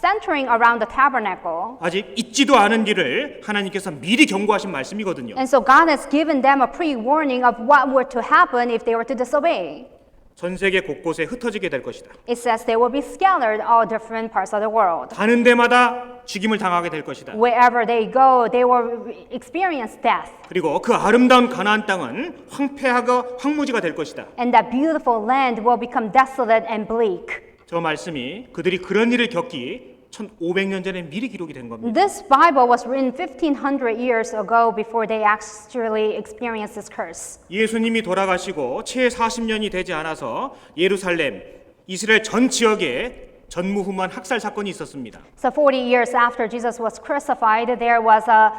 centering around the tabernacle. 아직 있지도 않은 일을 하나님께서 미리 경고하신 말씀이거든요. And so God has given them a pre-warning of what were to happen if they were to disobey. 전 세계 곳곳에 흩어지게 될 것이다. It says they will be scattered all different parts of the world. 가는 데마다 죽임을 당하게 될 것이다. Wherever they go, they will experience death. 그리고 그 아름다운 가나안 땅은 황폐하고 황무지가 될 것이다. And that beautiful land will become desolate and bleak. 저 말씀이 그들이 그런 일을 겪기 1500년 전에 미리 기록이 된 겁니다. This Bible was written 1500 years ago before they actually experienced this curse. 예수님이 돌아가시고 채 40년이 되지 않아서 예루살렘, 이스라엘 전 지역에 전무후무한 학살 사건이 있었습니다. So 40 years after Jesus was crucified, there was a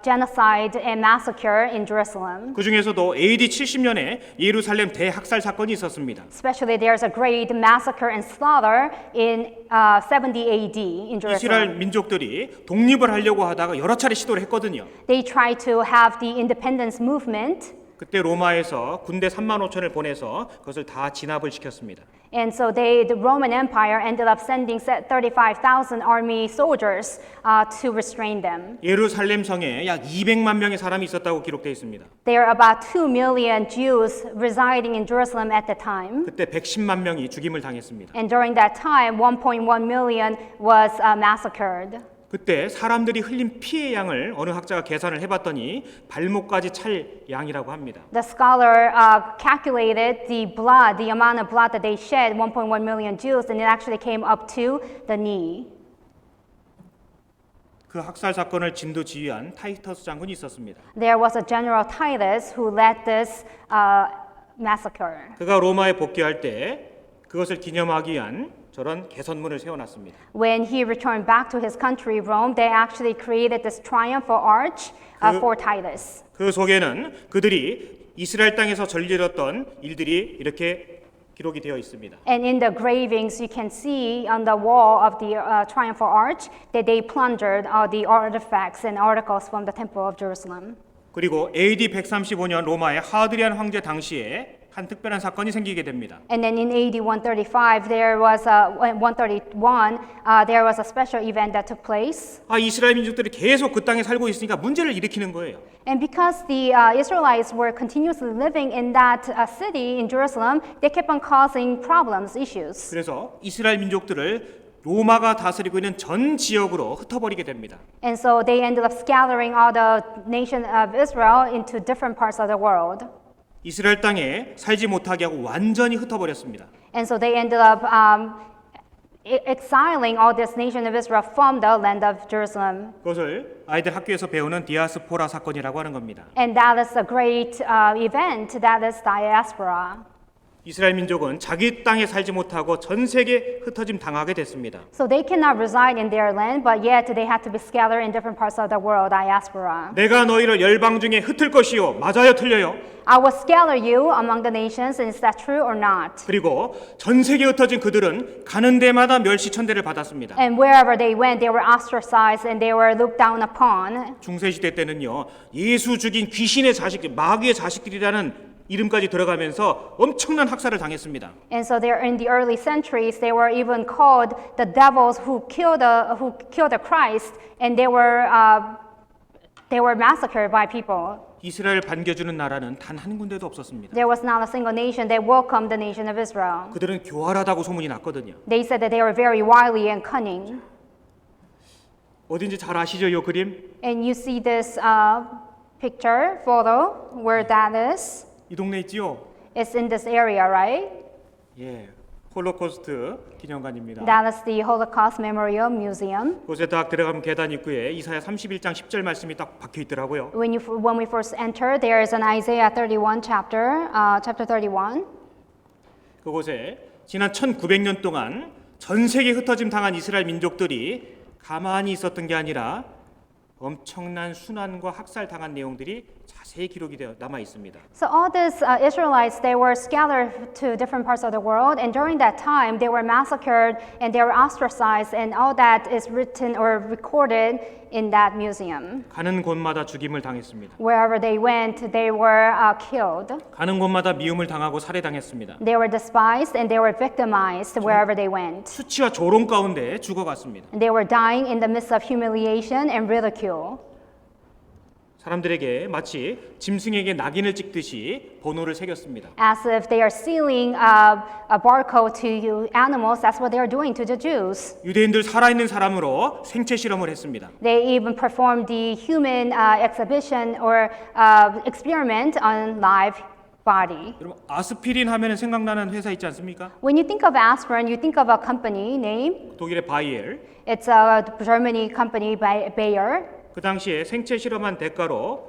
genocide and massacre in Jerusalem. 그 중에서도 AD 70년에 예루살렘 대학살 사건이 있었습니다. Especially there's a great massacre and slaughter in 70 AD in 이스라엘 Jerusalem. 민족들이 독립을 하려고 하다가 여러 차례 시도를 했거든요. They tried to have the independence movement. 그때 로마에서 군대 3만 5천을 보내서 그것을 다 진압을 시켰습니다. And so the Roman Empire ended up sending 35,000 army soldiers to restrain them. 예루살렘 성에 약 200만 명의 사람이 있었다고 기록되어 있습니다. There are about 2 million Jews residing in Jerusalem at the time. 그때 110만 명이 죽임을 당했습니다. And during that time, 1.1 million was massacred. 그때 사람들이 흘린 피의 양을 어느 학자가 계산을 해봤더니 발목까지 찰 양이라고 합니다. The scholar calculated the blood, the amount of blood that they shed, 1.1 million Jews, and it actually came up to the knee. 그 학살 사건을 진두지휘한 타이터스 장군이 있었습니다. There was a General Titus who led this massacre. 그가 로마에 복귀할 때 그것을 기념하기 위한 저런 개선문을 세워놨습니다. When he returned back to his country, Rome, they actually created this triumphal arch for Titus. 그 속에는 그들이 이스라엘 땅에서 저질렀던 일들이 이렇게 기록이 되어 있습니다. And in the gravings, you can see on the wall of the triumphal arch that they plundered the artifacts and articles from the Temple of Jerusalem. 그리고 AD 135년 로마의 하드리안 황제 당시에 한 특별한 사건이 생기게 됩니다. And then in AD 135, there was 131, there was a special event that took place. 이스라엘 민족들이 계속 그 땅에 살고 있으니까 문제를 일으키는 거예요. And because the Israelites were continuously living in that city in Jerusalem, they kept on causing problems, issues. 그래서 이스라엘 민족들을 로마가 다스리고 있는 전 지역으로 흩어버리게 됩니다. And so they ended up scattering all the nation of Israel into different parts of the world. 이스라엘 땅에 살지 못하게 하고 완전히 흩어버렸습니다. And so they ended up exiling all this nation of Israel from the land of Jerusalem. 그것을 아이들 학교에서 배우는 디아스포라 사건이라고 하는 겁니다. And that is a great event, that is diaspora. 이스라엘 민족은 자기 땅에 살지 못하고 전 세계에 흩어짐 당하게 됐습니다. So they cannot reside in their land, but yet they had to be scattered in different parts of the world, diaspora. 내가 너희를 열방 중에 흩을 것이요. 맞아요, 틀려요? I will scatter you among the nations, and is that true or not? 그리고 전 세계에 흩어진 그들은 가는 데마다 멸시천대를 받았습니다. And wherever they went, they were ostracized and they were looked down upon. 중세시대 때는요. 예수 죽인 귀신의 자식들, 마귀의 자식들이라는 이름까지 들어가면서 엄청난 학살을 당했습니다. And so there, in the early centuries, they were even called the devils who killed the Christ, and they were massacred by people. 이스라엘 반겨주는 나라는 단 한 군데도 없었습니다. There was not a single nation that welcomed the nation of Israel. 그들은 교활하다고 소문이 났거든요. They said that they were very wily and cunning. 어딘지 잘 아시죠, 이 그림? And you see this picture, photo, where that is. 이 동네 있지요? It's in this area, right? 예, 홀로코스트 기념관입니다. That is the Holocaust Memorial Museum. 그곳에 딱 들어가면 계단 입구에 이사야 31장 10절 말씀이 딱 박혀 있더라고요. When we first enter, there is an Isaiah 31 chapter 31. 그곳에 지난 1900년 동안 전 세계 흩어짐 당한 이스라엘 민족들이 가만히 있었던 게 아니라 엄청난 순환과 학살 당한 내용들이 자세히 기록이 되어 남아 있습니다. So all these Israelites, they were scattered to different parts of the world, and during that time, they were massacred and they were ostracized, and all that is written or recorded in that museum. 가는 곳마다 죽임을 당했습니다. Wherever they went, they were killed. 가는 곳마다 미움을 당하고 살해당했습니다. They were despised and they were victimized wherever they went. 수치와 조롱 가운데 죽어갔습니다. And they were dying in the midst of humiliation and ridicule. 사람들에게 마치 짐승에게 낙인을 찍듯이 번호를 새겼습니다. As if they are sealing a barcode to animals, that's what they are doing to the Jews. 유대인들 살아있는 사람으로 생체 실험을 했습니다. They even performed the human exhibition or experiment on live body. 여러분 아스피린 하면 생각나는 회사 있지 않습니까? When you think of aspirin, you think of a company name. 독일의 바이엘. It's a Germany company by Bayer. 그 당시에 생체 실험한 대가로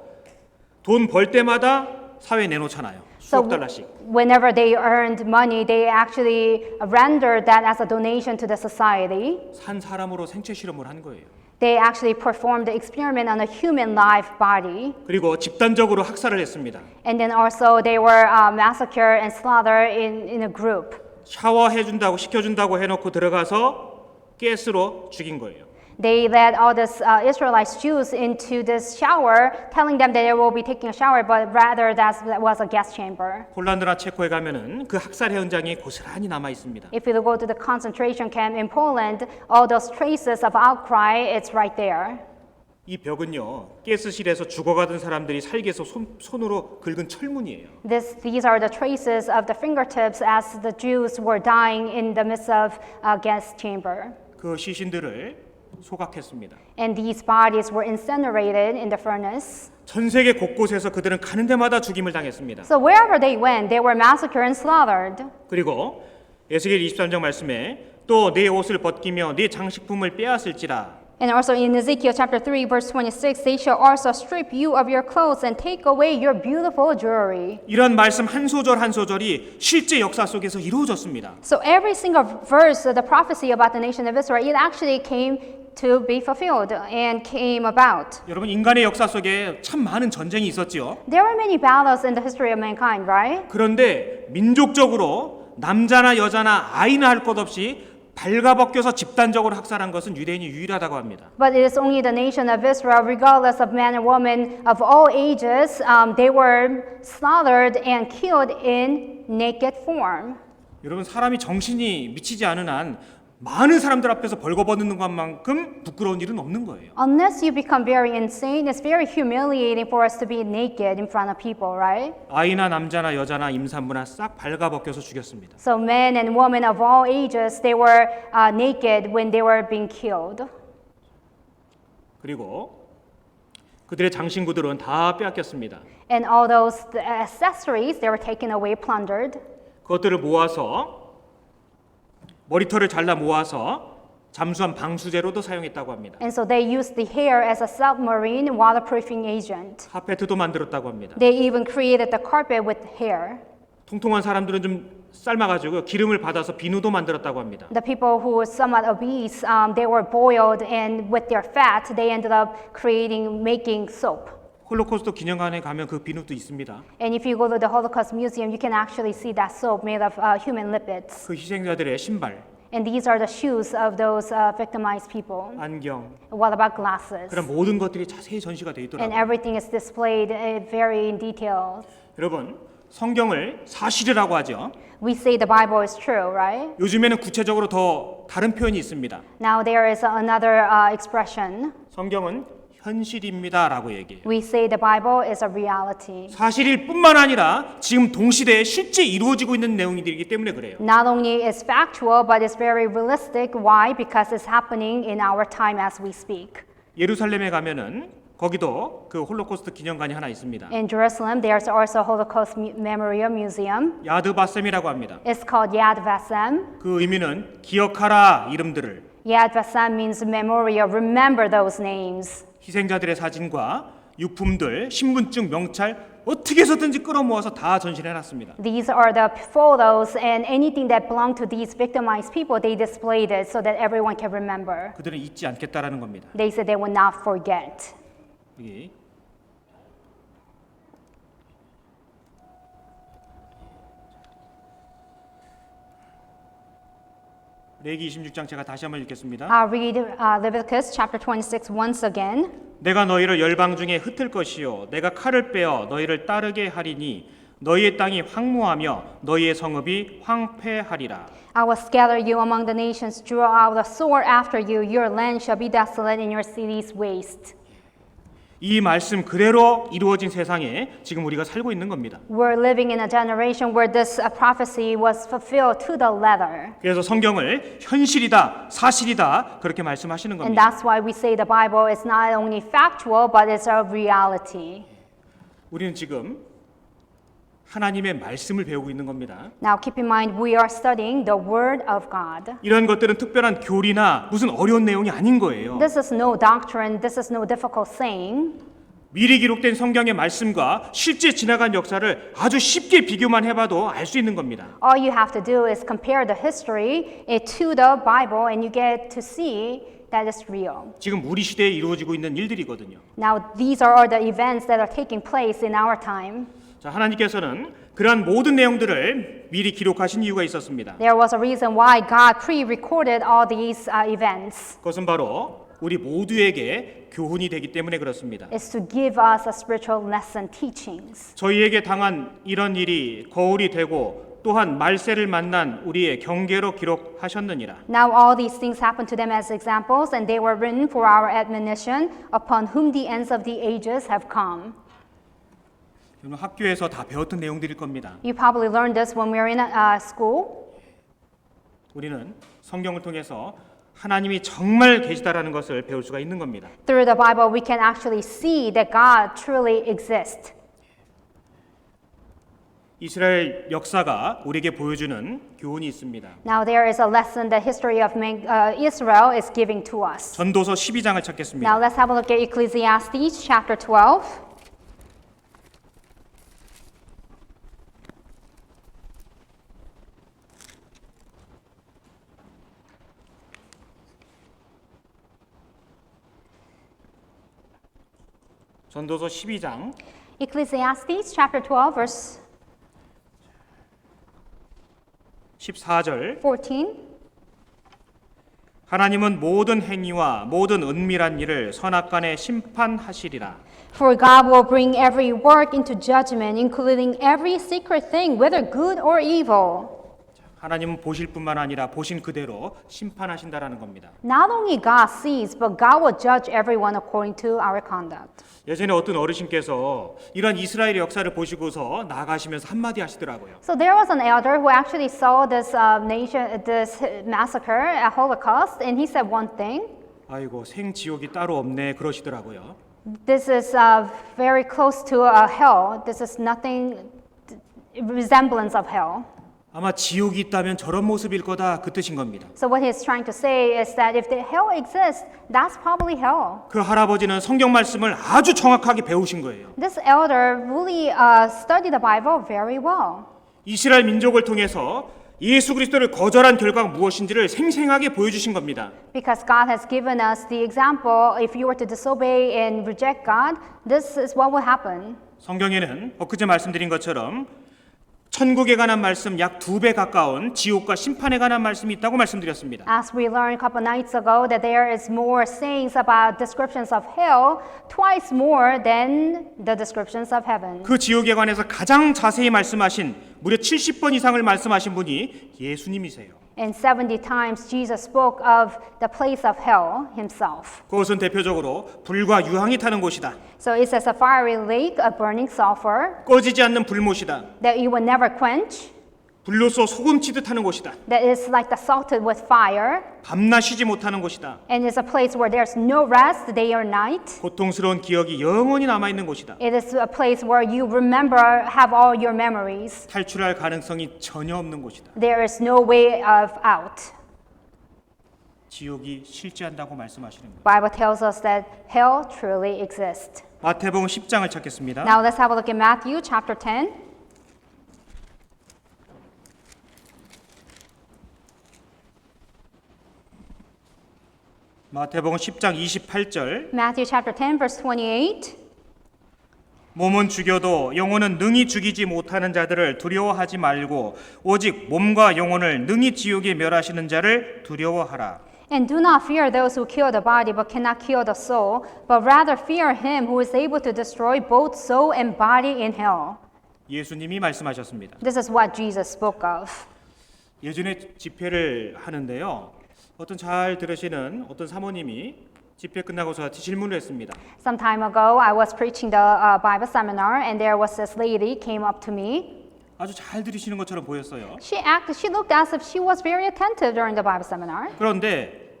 돈 벌 때마다 사회에 내놓잖아요. 수억 달러씩. Whenever they earned money, they actually rendered that as a donation to the society. 산 사람으로 생체 실험을 한 거예요. They actually performed the experiment on a human live body. 그리고 집단적으로 학살을 했습니다. And then also they were massacred and slaughtered in a group. 샤워해 준다고 시켜 준다고 해 놓고 들어가서 가스로 죽인 거예요. They led all these Israelite Jews into this shower, telling them that they will be taking a shower, but rather that was a gas chamber. 폴란드나 체코에 가면은 그 학살 현장이 고스란히 남아 있습니다. If you go to the concentration camp in Poland, all those traces of outcry, it's right there. 이 벽은요 가스실에서 죽어가던 사람들이 살기에서 손으로 긁은 철문이에요. These are the traces of the fingertips as the Jews were dying in the midst of a gas chamber. 그 시신들을 소각했습니다. And these bodies were incinerated in the furnace. 전 세계 곳곳에서 그들은 가는 데마다 죽임을 당했습니다. So wherever they went, they were massacred and slaughtered. 그리고 에스겔 23장 말씀에 또 내 옷을 벗기며 네 장식품을 빼앗을지라. And also in Ezekiel chapter 3 verse 26, they shall also strip you of your clothes and take away your beautiful jewelry. 이런 말씀 한 소절 한 소절이 실제 역사 속에서 이루어졌습니다. So every single verse of the prophecy about the nation of Israel, it actually came to be fulfilled and came about. 여러분 인간의 역사 속에 참 많은 전쟁이 있었지요. There were many battles in the history of mankind, right? 그런데 민족적으로 남자나 여자나 아이나 할 것 없이 발가벗겨서 집단적으로 학살한 것은 유대인이 유일하다고 합니다. But it is only the nation of Israel, regardless of man and woman of all ages, they were slaughtered and killed in naked form. 여러분 사람이 정신이 미치지 않은 한 많은 사람들 앞에서 벌거벗는 것만큼 부끄러운 일은 없는 거예요. Unless you become very insane, it's very humiliating for us to be naked in front of people, right? 아이나 남자나 여자나 임산부나 싹 발가벗겨서 죽였습니다. So men and women of all ages, they were naked when they were being killed. 그리고 그들의 장신구들은 다 빼앗겼습니다. And all those accessories, they were taken away, plundered. 그것들을 모아서 머리털을 잘라 모아서 잠수함 방수제로도 사용했다고 합니다. And so they used the hair as a submarine waterproofing agent. 카페트도 만들었다고 합니다. They even created the carpet with hair. 통통한 사람들은 좀 삶아가지고 기름을 받아서 비누도 만들었다고 합니다. The people who were somewhat obese, they were boiled, and with their fat, they ended up making soap. 홀로코스트 기념관에 가면 그 비누도 있습니다. And if you go to the Holocaust Museum, you can actually see that soap made of human lipids. 그 희생자들의 신발, And these are the shoes of those victimized people. 안경, What about glasses? 그런 모든 것들이 자세히 전시가 돼 And 있더라고요. everything is displayed very in detail. 여러분, 성경을 사실이라고 하죠. We say the Bible is true, right? 요즘에는 구체적으로 더 다른 표현이 있습니다. Now there is another expression. 성경은 현실입니다라고 얘기해요. We say the Bible is a reality. 사실일 뿐만 아니라 지금 동시대에 실제 이루어지고 있는 내용들이기 때문에 그래요. Not only is factual, but it's very realistic. Why? Because it's happening in our time as we speak. 예루살렘에 가면은 거기도 그 홀로코스트 기념관이 하나 있습니다. In Jerusalem, there's also Holocaust Memorial Museum. 야드바셈이라고 합니다. It's called Yad Vashem. 그 의미는 기억하라 이름들을, Yad Vashem means memorial. Remember those names. 희생자들의 사진과 유품들, 신분증, 명찰 어떻게 해서든지 끌어모아서 다 전시를 해놨습니다. These are the photos and anything that belonged to these victimized people, they displayed it so that everyone can remember. 그들은 잊지 않겠다라는 겁니다. They said they would not forget. 여기 레위기 26장 제가 다시 한번 읽겠습니다. I'll read Leviticus chapter 26 once again. 내가 너희를 열방 중에 흩을 것이요 내가 칼을 빼어 너희를 따르게 하리니 너희의 땅이 황무하며 너희의 성읍이 황폐하리라. I will scatter you among the nations, draw out the sword after you. Your land shall be desolate and your cities waste. 이 말씀 그대로 이루어진 세상에 지금 우리가 살고 있는 겁니다. We're living in a generation where this prophecy was fulfilled to the letter. 그래서 성경을 현실이다, 사실이다 그렇게 말씀하시는 And 겁니다. that's why we say the Bible is not only factual, but it's a reality. 우리는 지금 하나님의 말씀을 배우고 있는 겁니다. Now keep in mind, we are studying the Word of God. 이런 것들은 특별한 교리나 무슨 어려운 내용이 아닌 거예요. This is no doctrine, this is no difficult saying. 미리 기록된 성경의 말씀과 실제 지나간 역사를 아주 쉽게 비교만 해봐도 알 수 있는 겁니다. All you have to do is compare the history to the Bible and you get to see that it's real. 지금 우리 시대에 이루어지고 있는 일들이거든요. Now these are all the events that are taking place in our time. 자, 하나님께서는 그러한 모든 내용들을 미리 기록하신 이유가 있었습니다. There was a reason why God pre-recorded all these events. 그것은 바로 우리 모두에게 교훈이 되기 때문에 그렇습니다. It's to give us a spiritual lesson teachings. 저희에게 당한 이런 일이 거울이 되고 또한 말세를 만난 우리의 경계로 기록하셨느니라. Now all these things happened to them as examples, and they were written for our admonition, upon whom the ends of the ages have come. 여러분 학교에서 다 배웠던 내용들일 겁니다. You probably learned this when we were in school. 우리는 성경을 통해서 하나님이 정말 계시다라는 것을 배울 수가 있는 겁니다. Through the Bible, we can actually see that God truly exists. 이스라엘 역사가 우리에게 보여주는 교훈이 있습니다. Now there is a lesson that history of Israel is giving to us. 전도서 12장을 찾겠습니다. Now let's have a look at Ecclesiastes chapter 12. 전도서 12장 Ecclesiastes chapter 12 verse 14절 14. 하나님은 모든 행위와 모든 은밀한 일을 선악간에 심판하시리라. For God will bring every work into judgment, including every secret thing, whether good or evil. 하나님은 보실 뿐만 아니라 보신 그대로 심판하신다라는 겁니다. Not only God sees, but God will judge everyone according to our conduct. 예전에 어떤 어르신께서 이런 이스라엘의 역사를 보시고서 나가시면서 한마디 하시더라고요. So there was an elder who actually saw this this massacre at Holocaust, and he said one thing. 아이고 생지옥이 따로 없네 그러시더라고요. This is very close to hell. This is nothing resemblance of hell. 아마 지옥이 있다면 저런 모습일 거다 그 뜻인 겁니다. So what he's trying to say is that if the hell exists, that's probably hell. 그 할아버지는 성경 말씀을 아주 정확하게 배우신 거예요. This elder really studied the Bible very well. 이스라엘 민족을 통해서 예수 그리스도를 거절한 결과가 무엇인지를 생생하게 보여주신 겁니다. Because God has given us the example, if you were to disobey and reject God, this is what will happen. 성경에는 엊그제 말씀드린 것처럼 천국에 관한 말씀 약 2배 가까운 지옥과 심판에 관한 말씀이 있다고 말씀드렸습니다. As we learned a couple nights ago that there is more sayings about descriptions of hell, twice more than the descriptions of heaven. 그 지옥에 관해서 가장 자세히 말씀하신 무려 70번 이상을 말씀하신 분이 예수님이세요. And 70 times Jesus spoke of the place of hell himself. 그것은 대표적으로 불과 유황이 타는 곳이다. So it says a fiery lake of burning sulfur 꺼지지 않는 불못이다. that you will never quench, 불로써 소금 치듯 하는 곳이다. that is like the salted with fire, 밤낮 쉬지 못하는 곳이다. and it's a place where there's no rest day or night. 고통스러운 기억이 영원히 남아 있는 곳이다. It is a place where you remember, have all your memories. 탈출할 가능성이 전혀 없는 곳이다. There is no way of out. 지옥이 실제한다고 말씀하시는 거예요. Bible tells us that hell truly exists. 마태복음 10장을 찾겠습니다. Now let's have a look at Matthew chapter 10. 마태복음 10장 28절 Matthew chapter 10 verse 28. 몸은 죽여도 영혼은 능히 죽이지 못하는 자들을 두려워하지 말고 오직 몸과 영혼을 능히 지옥에 멸하시는 자를 두려워하라. And do not fear those who kill the body but cannot kill the soul, but rather fear him who is able to destroy both soul and body in hell. 예수님이 말씀하셨습니다. This is what Jesus spoke of. 예전에 집회를 하는데요. 어떤 잘 들으시는 어떤 사모님이 집회 끝나고서 질문을 했습니다. Some time ago, I was preaching the Bible seminar, and there was this lady came up to me. 아주 잘 들으시는 것처럼 보였어요. She looked as if she was very attentive during the Bible seminar. 그런데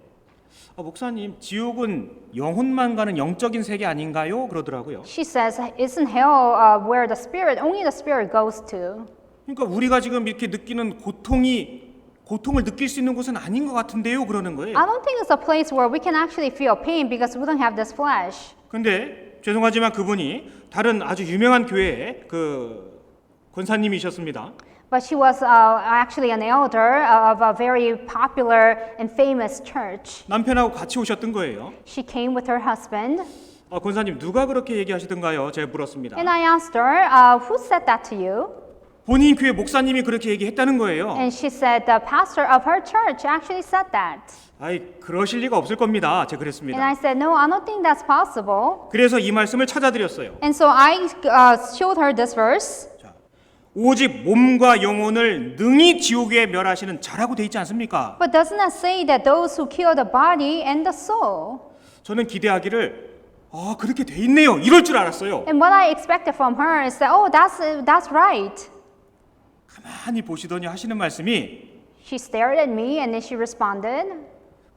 목사님, 지옥은 영혼만 가는 영적인 세계 아닌가요? 그러더라고요. She says, "Isn't hell where the spirit, only the spirit goes to?" 그러니까 우리가 지금 이렇게 느끼는 고통을 느낄 수 있는 곳은 아닌 것 같은데요, 그러는 거예요. I don't think it's a place where we can actually feel pain because we don't have this flesh. 근데 죄송하지만 그분이 다른 아주 유명한 교회의 그 권사님이셨습니다. But she was actually an elder of a very popular and famous church. 남편하고 같이 오셨던 거예요. She came with her husband, 권사님 누가 그렇게 얘기하시던가요? 제가 물었습니다. and I asked her, "Who said that to you?" 본인 교회 목사님이 그렇게 얘기했다는 거예요. And she said the pastor of her church actually said that. 아이, 그러실 리가 없을 겁니다. 제가 And 그랬습니다. I said, "No, I don't think that's possible." 그래서 이 말씀을 찾아드렸어요. And so I showed her this verse. 자, 오직 몸과 영혼을 능히 지옥에 멸하시는 자라고 돼 있지 않습니까? But doesn't that say that those who kill the body and the soul? 저는 기대하기를 그렇게 돼 있네요. 이럴 줄 알았어요. And what I expected from her is that, oh, that's right. 가만히 보시더니 하시는 말씀이 She stared at me and then she responded,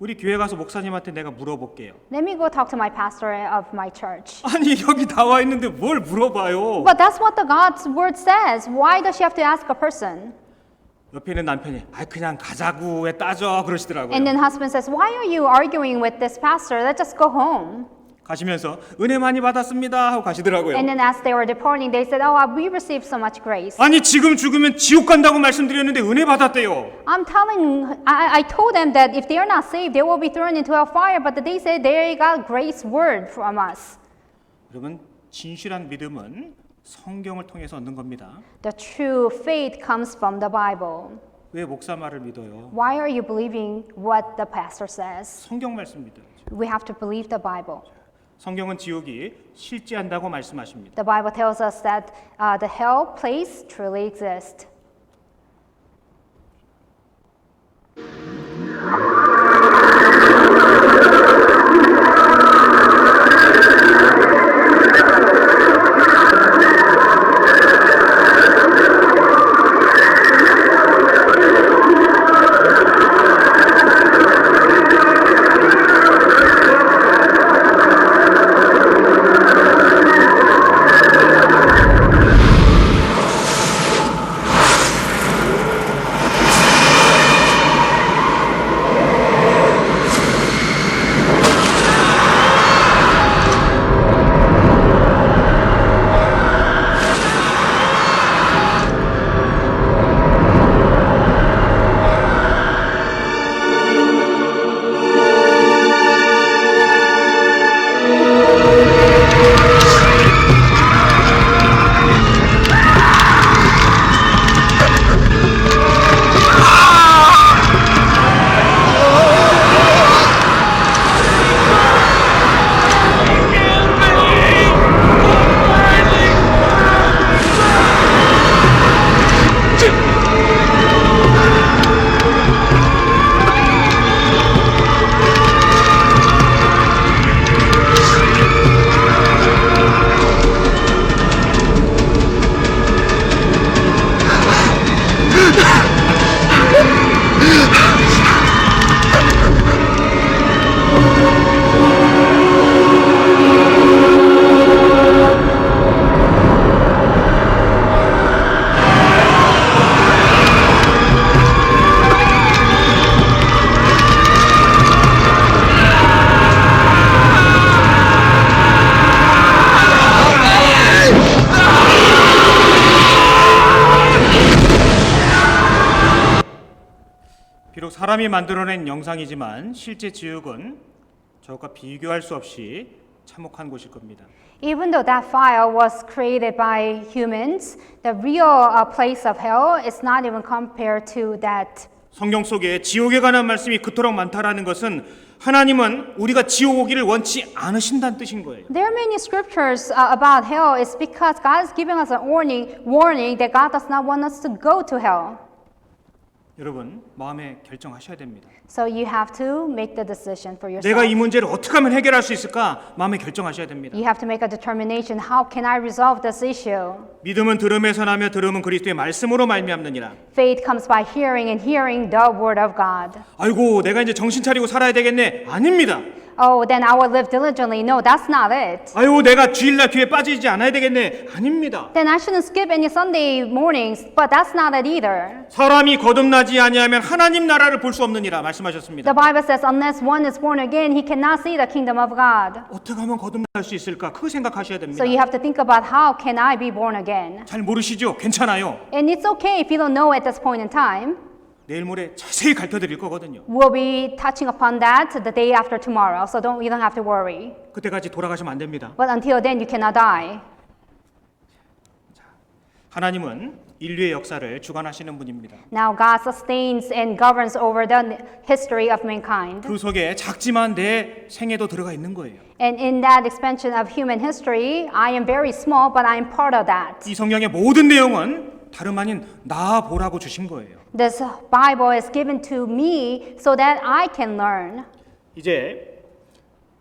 우리 교회 가서 목사님한테 내가 물어볼게요. "Let me go talk to my pastor of my church." 아니 여기 나와 있는데 뭘 물어봐요? But that's what the God's word says. Why does she have to ask a person? 옆에 있는 남편이 그냥 가자고 왜 따져 그러시더라고요. And then husband says, "Why are you arguing with this pastor? Let's just go home." 가시면서 은혜 많이 받았습니다 하고 가시더라고요. And then as they were departing, they said, "Oh, we received so much grace." 아니 지금 죽으면 지옥 간다고 말씀드렸는데 은혜 받았대요. I told them that if they are not saved, they will be thrown into hellfire. But they said they got grace word from us. 여러분 진실한 믿음은 성경을 통해서 얻는 겁니다. The true faith comes from the Bible. 왜 목사 말을 믿어요? Why are you believing what the pastor says? 성경 말씀 믿어야죠. We have to believe the Bible. 성경은 지옥이 실제한다고 말씀하십니다. The Bible tells us that the hell place truly exists. 비록 사람이 만들어낸 영상이지만 실제 지옥은 저것과 비교할 수 없이 참혹한 곳일 겁니다. Even though that fire was created by humans, the real place of hell is not even compared to that. 성경 속에 지옥에 관한 말씀이 그토록 많다라는 것은 하나님은 우리가 지옥 오기를 원치 않으신다는 뜻인 거예요. There are many scriptures about hell. It's because God is giving us a warning that God does not want us to go to hell. 여러분 마음에 결정하셔야 됩니다. So you have to make the decision for yourself. 내가 이 문제를 어떻게 하면 해결할 수 있을까 마음에 결정하셔야 됩니다. You have to make a determination. How can I resolve this issue? 믿음은 들음에서 나며 들음은 그리스도의 말씀으로 말미암느니라. Faith comes by hearing and hearing the word of God. 아이고 내가 이제 정신 차리고 살아야 되겠네. 아닙니다. Oh, then I will live diligently. No, that's not it. 아이고 내가 주일날 교회 빠지지 않아야 되겠네. 아닙니다. Then I shouldn't skip any Sunday mornings. But that's not it either. 사람이 거듭나지 아니하면 하나님 나라를 볼 수 없느니라 말씀하셨습니다. The Bible says, unless one is born again, he cannot see the kingdom of God. 어떻게 하면 거듭날 수 있을까? 그거 생각하셔야 됩니다. So you have to think about how can I be born again? 잘 모르시죠? 괜찮아요. And it's okay if you don't know at this point in time. 내일 모레 자세히 가르쳐드릴 거거든요. We'll be touching upon that the day after tomorrow. So you don't have to worry. 그때까지 돌아가시면 안 됩니다. But until then, you cannot die. 하나님은 인류의 역사를 주관하시는 분입니다. Now God sustains and governs over the history of mankind. 그 속에 작지만 내 생애도 들어가 있는 거예요. And in that expansion of human history, I am very small, but I am part of that. 이 성경의 모든 내용은 다름 아닌 나 보라고 주신 거예요. This Bible is given to me so that I can learn. 이제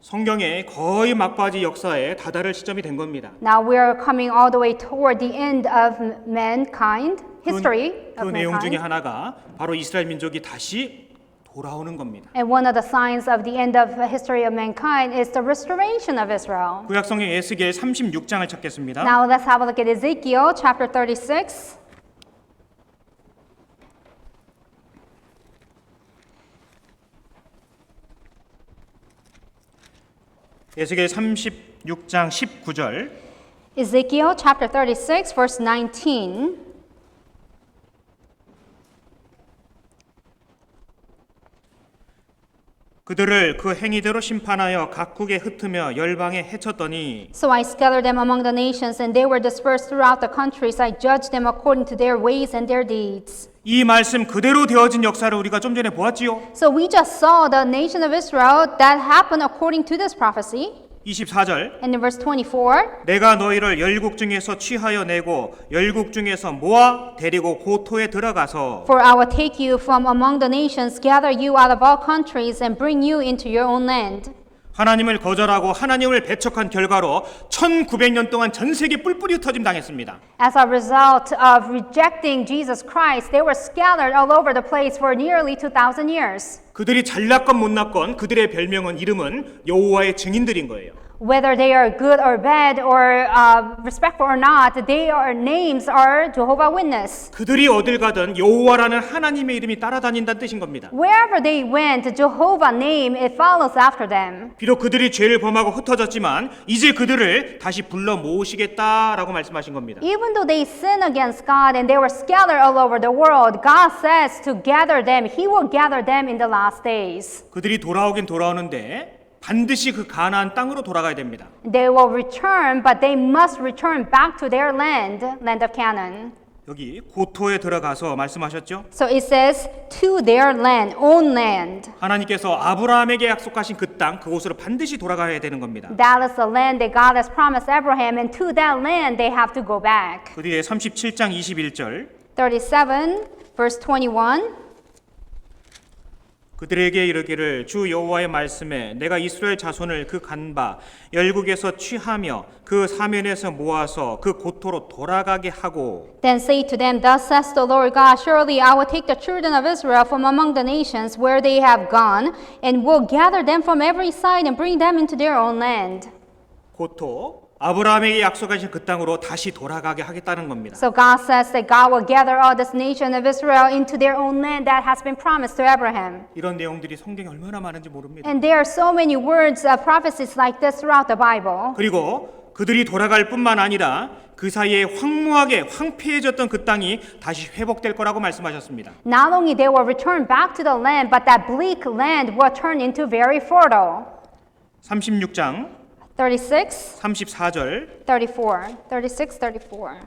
성경의 거의 막바지 역사에 다다를 시점이 된 겁니다. Now we are coming all the way toward the end of mankind, history 그 of 내용 중에 mankind. 하나가 바로 이스라엘 민족이 다시 돌아오는 겁니다. And one of the signs of the end of the history of mankind is the restoration of Israel. 구약성경 에스겔 36장을 찾겠습니다. Now let's have a look at Ezekiel chapter 36. 에스겔 36장 19절 Ezekiel chapter 36 verse 19. 그들을 그 행위대로 심판하여 각국에 흩으며 열방에 해쳤더니 So I scattered them among the nations, and they were dispersed throughout the countries. I judged them according to their ways and their deeds. 이 말씀 그대로 되어진 역사를 우리가 좀 전에 보았지요. So we just saw the nation of Israel that happened according to this prophecy. 24절 And in verse 24, 내가 너희를 열국 중에서 취하여 내고 열국 중에서 모아 데리고 고토에 들어가서 For I will take you from among the nations, gather you out of all countries, and bring you into your own land. 하나님을 거절하고 하나님을 배척한 결과로 1900년 동안 전 세계 뿔뿔이 흩어짐 당했습니다. As a result of rejecting Jesus Christ, they were scattered all over the place for nearly 2,000 years. 그들이 잘났건 못났건 그들의 별명은 이름은 여호와의 증인들인 거예요. Whether they are good or bad or respectful or not, their names are Jehovah Witness. 그들이 어딜 가든 여호와라는 하나님의 이름이 따라다닌다는 뜻인 겁니다. Wherever they went, Jehovah name, it follows after them. 비록 그들이 죄를 범하고 흩어졌지만 이제 그들을 다시 불러 모으시겠다라고 말씀하신 겁니다. Even though they sin against God and they were scattered all over the world, God says to gather them. He will gather them in the last days. 그들이 돌아오긴 돌아오는데 반드시 그 가나안 땅으로 돌아가야 됩니다. They will return, but they must return back to their land, land of Canaan. 여기 고토에 들어가서 말씀하셨죠? So it says to their land, own land. 하나님께서 아브라함에게 약속하신 그 땅, 그곳으로 반드시 돌아가야 되는 겁니다. That is the land that God has promised Abraham, and to that land they have to go back. 그 뒤에 37장 21절 37, verse 21. 그들에게 이르기를 주 여호와의 말씀에 내가 이스라엘 자손을 그 간바 열국에서 취하며 그 사면에서 모아서 그 고토로 돌아가게 하고 Then say to them, Thus says the Lord God, Surely I will take the children of Israel from among the nations where they have gone, and will gather them from every side and bring them into their own land. 고토 아브라함에게 약속하신 그 땅으로 다시 돌아가게 하겠다는 겁니다. So God says that God will gather all this nation of Israel into their own land that has been promised to Abraham. 이런 내용들이 성경에 얼마나 많은지 모릅니다. And there are so many words, prophecies like this throughout the Bible. 그리고 그들이 돌아갈 뿐만 아니라 그 사이에 황무하게 황폐해졌던 그 땅이 다시 회복될 거라고 말씀하셨습니다. Not only they will return back to the land, but that bleak land will turn into very fertile. 36장 36, 34절 34, 36, 34.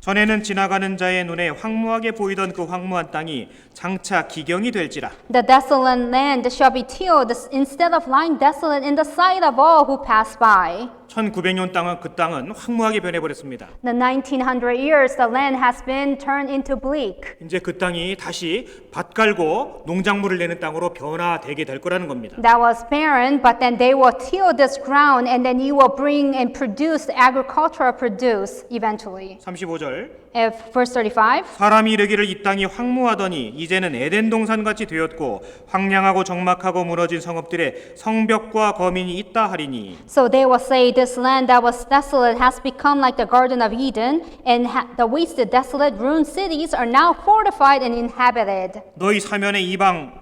전에는 지나가는 자의 눈에 황무하게 보이던 그 황무한 땅이 장차 기경이 될지라. The desolate land shall be tilled instead of lying desolate in the sight of all who pass by. 1900년 땅은 그 땅은 황무하게 변해버렸습니다. The 1900 years, the land has been turned into bleak. 이제 그 땅이 다시 밭 갈고 농작물을 내는 땅으로 변화되게 될 거라는 겁니다. That was barren, but then they will till this ground, and then you will bring and produce agricultural produce eventually. 35절 Verse 35. 사람이 이르기를 이 땅이 황무하더니 이제는 에덴 동산같이 되었고 황량하고 적막하고 무너진 성읍들의 성벽과 거민이 있다 하리니. So they will say, this land that was desolate has become like the Garden of Eden, and the wasted, desolate, ruined cities are now fortified and inhabited. 너희 사면의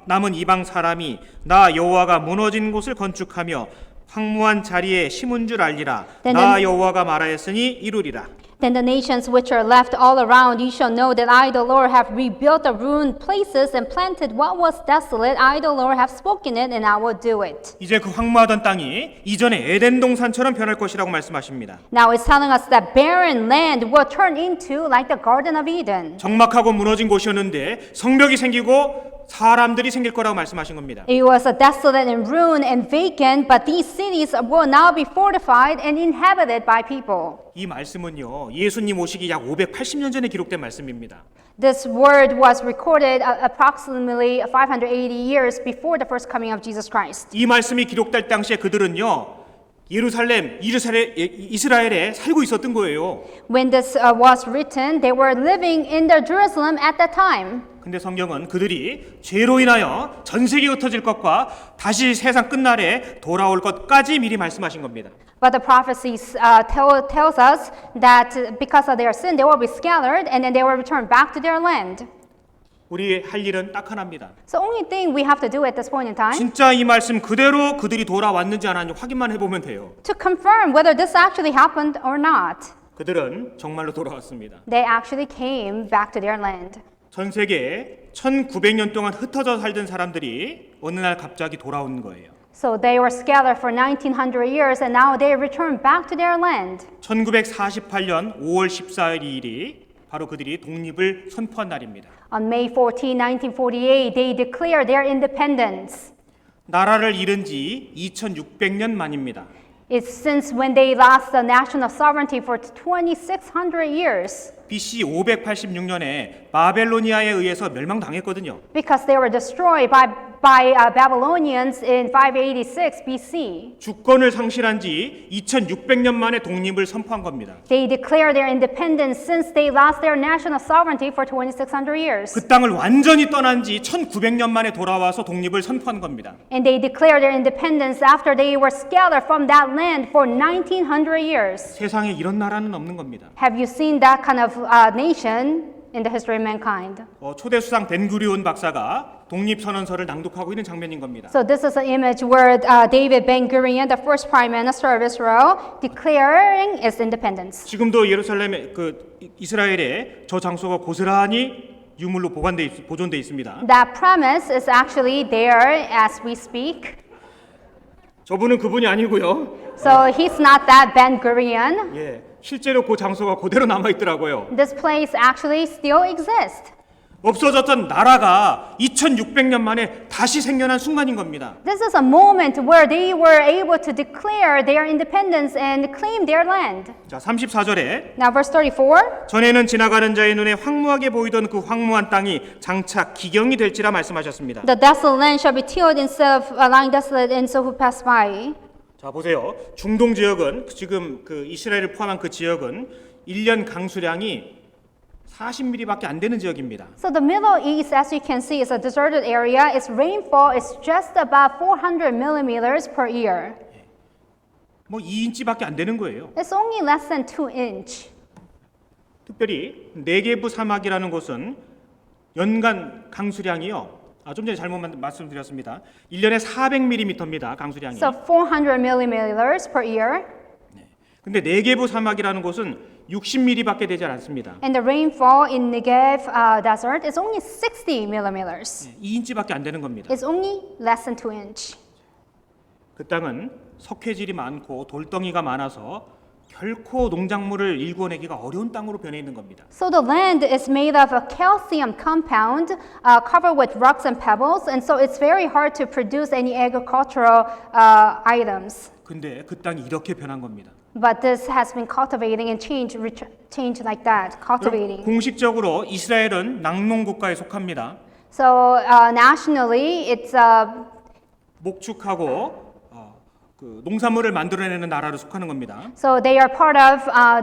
남은 이방 사람이 나 여호와가 무너진 곳을 건축하며 황무한 자리에 심은 줄 알리라. 나 여호와가 말하였으니 이루리라. Then the nations which are left all around, you shall know that I, the Lord, have rebuilt the ruined places and planted what was desolate. I, the Lord, have spoken it, and I will do it. 이제 그 황무하던 땅이 이전에 에덴 동산처럼 변할 것이라고 말씀하십니다. Now it's telling us that barren land will turn into like the Garden of Eden. 적막하고 무너진 곳이었는데 성벽이 생기고 사람들이 생길 거라고 말씀하신 겁니다. It was a desolate and ruined and vacant, but these cities will now be fortified and inhabited by people. 이 말씀은요, 예수님 오시기 약 580년 전에 기록된 말씀입니다. This word was recorded approximately 580 years before the first coming of Jesus Christ. 이 말씀이 기록될 당시에 그들은요, 이스라엘에 살고 있었던 거예요. When this was written, they were living in the Jerusalem at that time. 근데 성경은 그들이 죄로 인하여 전 세계가 흩어질 것과 다시 세상 끝날에 돌아올 것까지 미리 말씀하신 겁니다. But the prophecies tells us that because of their sin, they will be scattered and then they will return back to their land. 우리 할 일은 딱 하나입니다. So only thing we have to do at this point in time 진짜 이 말씀 그대로 그들이 돌아왔는지 안 왔는지 확인만 해보면 돼요. to confirm whether this actually happened or not. 그들은 정말로 돌아왔습니다. They actually came back to their land. 전 세계에 1900년 동안 흩어져 살던 사람들이 어느 날 갑자기 돌아온 거예요. So they were scattered for 1900 years and now they return back to their land. 1948년 5월 14일 일이 바로 그들이 독립을 선포한 날입니다. On May 14, 1948, they declared their independence. 나라를 잃은 지 2600년 만입니다. It's since when they lost the national sovereignty for 2600 years. BC 586년에 바벨로니아에 의해서 멸망당했거든요. Because they were destroyed by Babylonians in 586 BC. 주권을 상실한 지 2600년 만에 독립을 선포한 겁니다. They declared their independence since they lost their national sovereignty for 2600 years. 그 땅을 완전히 떠난 지 1900년 만에 돌아와서 독립을 선포한 겁니다. And they declared their independence after they were scattered from that land for 1900 years. 세상에 이런 나라는 없는 겁니다. Have you seen that kind of nation in the history of mankind? 초대 수상 벤구리온 박사가 독립선언서를 낭독하고 있는 장면인 겁니다. So this is an image where David Ben-Gurion, the first prime minister of Israel, declaring its independence. 지금도 예루살렘의 이스라엘에 저 장소가 고스란히 유물로 보존돼 있습니다. That premise is actually there as we speak. 저분은 그분이 아니고요. So he's not that Ben-Gurion. 예, 실제로 그 장소가 그대로 남아 있더라고요. This place actually still exists. 없어졌던 나라가 2600년 만에 다시 생겨난 순간인 겁니다. This is a moment where they were able to declare their independence and claim their land. 자, 34절에 Now verse 34. 전에는 지나가는 자의 눈에 황무하게 보이던 그 황무한 땅이 장차 기경이 될지라 말씀하셨습니다. The desolate land shall be tilled instead of lying desolate and so who pass by. 자, 보세요. 중동 지역은 지금 이스라엘을 포함한 그 지역은 1년 강수량이 40mm밖에 안 되는 지역입니다. So the Middle East, as you can see, is a deserted area. Its rainfall is just about 400 millimeters per year. 뭐 2인치밖에 안 되는 거예요. It's only less than 2 inch. 특별히 네게부 사막이라는 곳은 연간 강수량이요. 좀 전에 잘못 말씀드렸습니다. 1년에 400mm입니다. 강수량이. So 400 millimeters per year. 근데 네게부 사막이라는 곳은 60mm밖에 되지 않습니다. And the rainfall in Negev desert is only 60 millimeters. 2인치밖에 안 되는 겁니다. It's only less than 2 inch. 그 땅은 석회질이 많고 돌덩이가 많아서 결코 농작물을 일궈내기가 어려운 땅으로 변해 있는 겁니다. So the land is made of a calcium compound covered with rocks and pebbles, and so it's very hard to produce any agricultural items. 근데 그 땅이 이렇게 변한 겁니다. But this has been cultivating and change like that, cultivating. 공식적으로 이스라엘은 낙농 국가에 속합니다. So nationally, it's 목축하고 그 농산물을 만들어내는 나라로 속하는 겁니다. so they are part of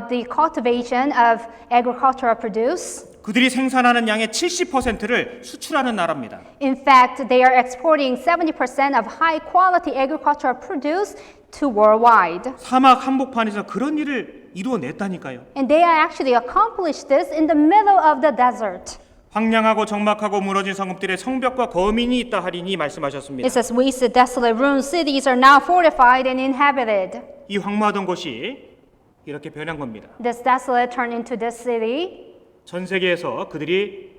the cultivation of agricultural produce. 그들이 생산하는 양의 70%를 수출하는 나라입니다. In fact, they are exporting 70% of high quality agricultural produce to worldwide. 사막 한복판에서 그런 일을 이루어냈다니까요. And they actually accomplished this in the middle of the desert. 황량하고 적막하고 무너진 성읍들의 성벽과 거민이 있다 하리니 말씀하셨습니다. It says, wasted, desolate, ruined cities are now fortified and inhabited. 이 황무하던 곳이 이렇게 변한 겁니다. This desolate turned into this city. 전 세계에서 그들이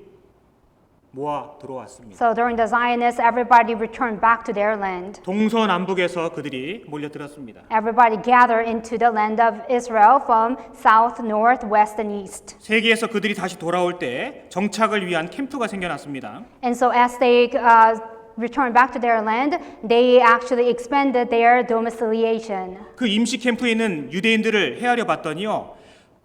모아 들어왔습니다. So during the Zionists, everybody returned back to their land. 동서남북에서 그들이 몰려들었습니다. Everybody gathered into the land of Israel from south, north, west, and east. 세계에서 그들이 다시 돌아올 때 정착을 위한 캠프가 생겨났습니다. And so as they returned back to their land, they actually expanded their domiciliation. 그 임시 캠프에 있는 유대인들을 헤아려 봤더니요,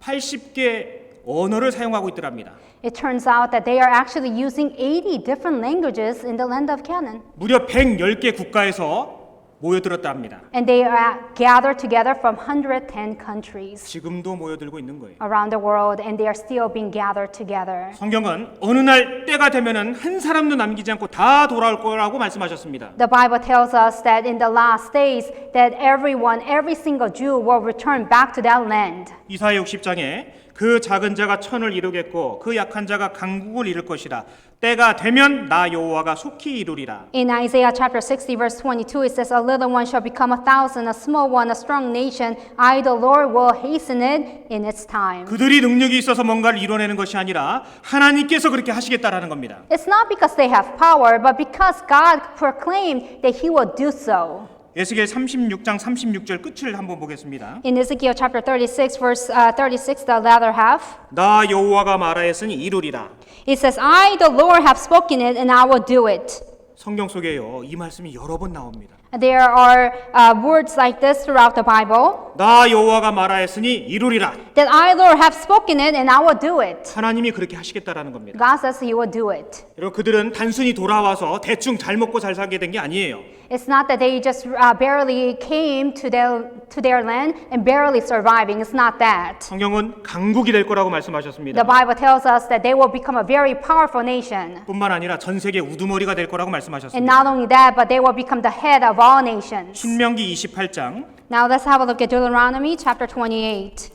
80개 언어를 사용하고 있더랍니다. It turns out that they are actually using 80 different languages in the land of Canaan. 무려 110개 국가에서 모여들었다 합니다. And they are gathered together from 110 countries 지금도 모여들고 있는 거예요. around the world, and they are still being gathered together. 성경은 어느 날 때가 되면은 한 사람도 남기지 않고 다 돌아올 거라고 말씀하셨습니다. The Bible tells us that in the last days that everyone, every single Jew will return back to that land. 이사야 60장에 그 작은 자가 천을 이루겠고 그 약한 자가 강국을 이룰 것이라. 때가 되면 나 여호와가 속히 이루리라. In Isaiah chapter 60 verse 22 it says, a little one shall become 1,000, a small one a strong nation. I the Lord will hasten it in its time. 그들이 능력이 있어서 뭔가를 이뤄내는 것이 아니라 하나님께서 그렇게 하시겠다라는 겁니다. It's not because they have power, but because God proclaimed that He will do so. 에스겔 36장 36절 끝을 한번 보겠습니다. In Ezekiel chapter 36 verse 36, the latter half, 나 여호와가 말하였으니 이루리라. it says, I the Lord have spoken it and I will do it. 성경 속에요, 이 말씀이 여러 번 나옵니다. There are words like this throughout the Bible. 나 여호와가 말하였으니 이루리라. That I, Lord, have spoken it and I will do it. 하나님이 그렇게 하시겠다라는 겁니다. God says He will do it. 여러분, 그들은 단순히 돌아와서 대충 잘 먹고 잘 살게 된 게 아니에요. It's not that they just barely came to their land and barely surviving. It's not that. 성경은 강국이 될 거라고 The 말씀하셨습니다. Bible tells us that they will become a very powerful nation. 뿐만 아니라 전 세계 우두머리가 될 거라고 And 말씀하셨습니다. not only that, but they will become the head of all nations. 신명기 28장 Now let's have a look at Deuteronomy chapter 28.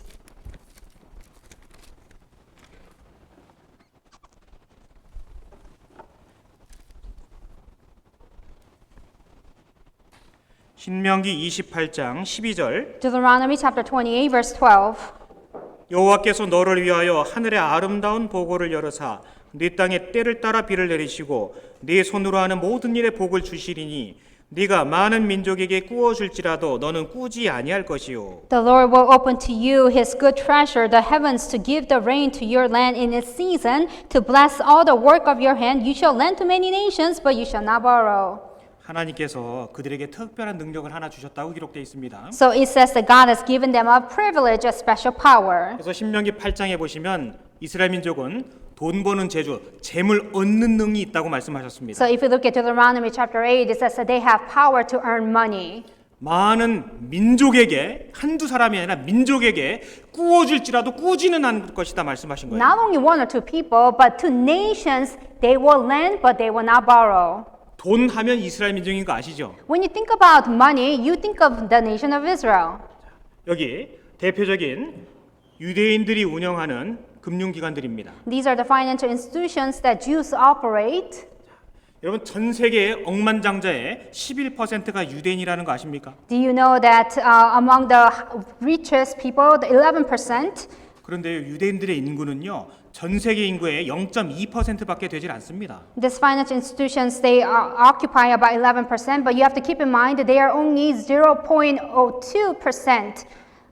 신명기 28장 12절 Deuteronomy chapter 28 verse 12. 여호와께서 너를 위하여 하늘의 아름다운 보고를 열으사 네 땅에 때를 따라 비를 내리시고 네 손으로 하는 모든 일에 복을 주시리니 네가 많은 민족에게 꾸어 줄지라도 너는 꾸지 아니할 것이요. The Lord will open to you His good treasure, the heavens, to give the rain to your land in its season, to bless all the work of your hand. You shall lend to many nations, but you shall not borrow. 하나님께서 그들에게 특별한 능력을 하나 주셨다고 기록되어 있습니다. So it says that God has given them a privilege, a special power. 그래서 신명기 8장에 보시면 이스라엘 민족은 돈 버는 재주, 재물 얻는 능이 있다고 말씀하셨습니다. So if you look at Deuteronomy chapter 8, it says that they have power to earn money. 많은 민족에게 한두 사람이 아니라 민족에게 꾸어줄지라도 꾸지는 않을 것이다 말씀하신 거예요. Not only one or two people, but to nations they will lend, but they will not borrow. 돈 하면 이스라엘 민족인 거 아시죠? When you think about money, you think of the nation of Israel. 여기 대표적인 유대인들이 운영하는 금융기관들입니다. These are the financial institutions that Jews operate. 여러분 전 세계 억만장자의 11%가 유대인이라는 거 아십니까? Do you know that among the richest people, the 11%, 그런데 유대인들의 인구는요. 전 세계 인구의 0.2%밖에 되질 않습니다. these financial institutions, they occupy about 11%, but you have to keep in mind that they are only 0.02%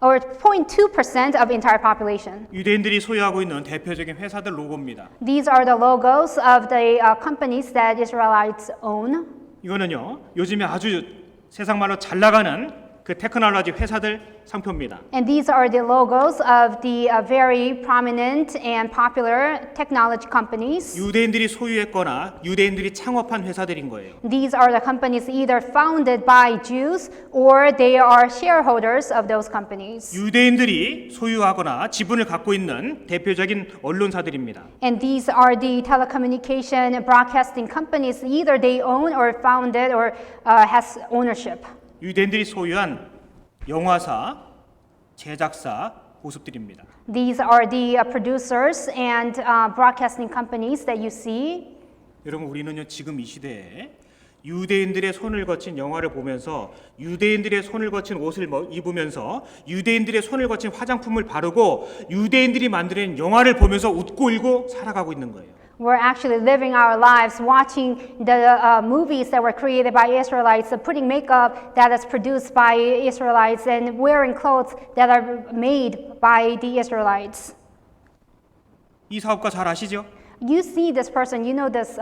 or 0.2% of entire population. 유대인들이 소유하고 있는 대표적인 회사들 로고입니다. These are the logos of the companies that Israelites own. 이거는요. 요즘에 아주 세상 말로 잘 나가는 그 테크놀로지 회사들 상표입니다. And these are the logos of the very prominent and popular technology companies. 유대인들이 소유했거나 유대인들이 창업한 회사들인 거예요. These are the companies either founded by Jews or they are shareholders of those companies. 유대인들이 소유하거나 지분을 갖고 있는 대표적인 언론사들입니다. And these are the telecommunication and broadcasting companies either they own or founded or has ownership. 유대인들이 소유한 영화사, 제작사, 보습들입니다. These are the producers and broadcasting companies that you see. 여러분 우리는요 지금 이 시대에 유대인들의 손을 거친 영화를 보면서 유대인들의 손을 거친 옷을 입으면서 유대인들의 손을 거친 화장품을 바르고 유대인들이 만드는 영화를 보면서 웃고 울고 살아가고 있는 거예요. We're actually living our lives watching the movies that were created by Israelites, putting makeup that is produced by Israelites, and wearing clothes that are made by the Israelites. 이 사업가 잘 아시죠? You see this person, you know this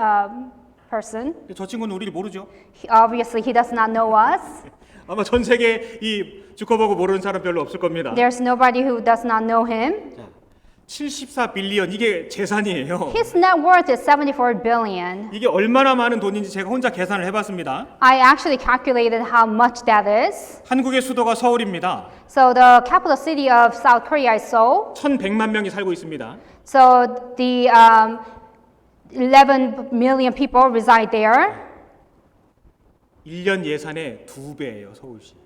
person. 저 친구는 우리를 모르죠. Obviously, he does not know us. 아마 전 세계 이 주커버그 모르는 사람 별로 없을 겁니다. There's nobody who does not know him. 74 빌리언 이게 재산이에요. His net worth is 74 billion. 이게 얼마나 많은 돈인지 제가 혼자 계산을 해봤습니다. I actually calculated how much that is. 한국의 수도가 서울입니다. So the capital city of South Korea is Seoul. 1,100만 명이 살고 있습니다. So the 11 million people reside there. 1년 예산의 2배예요, 서울시.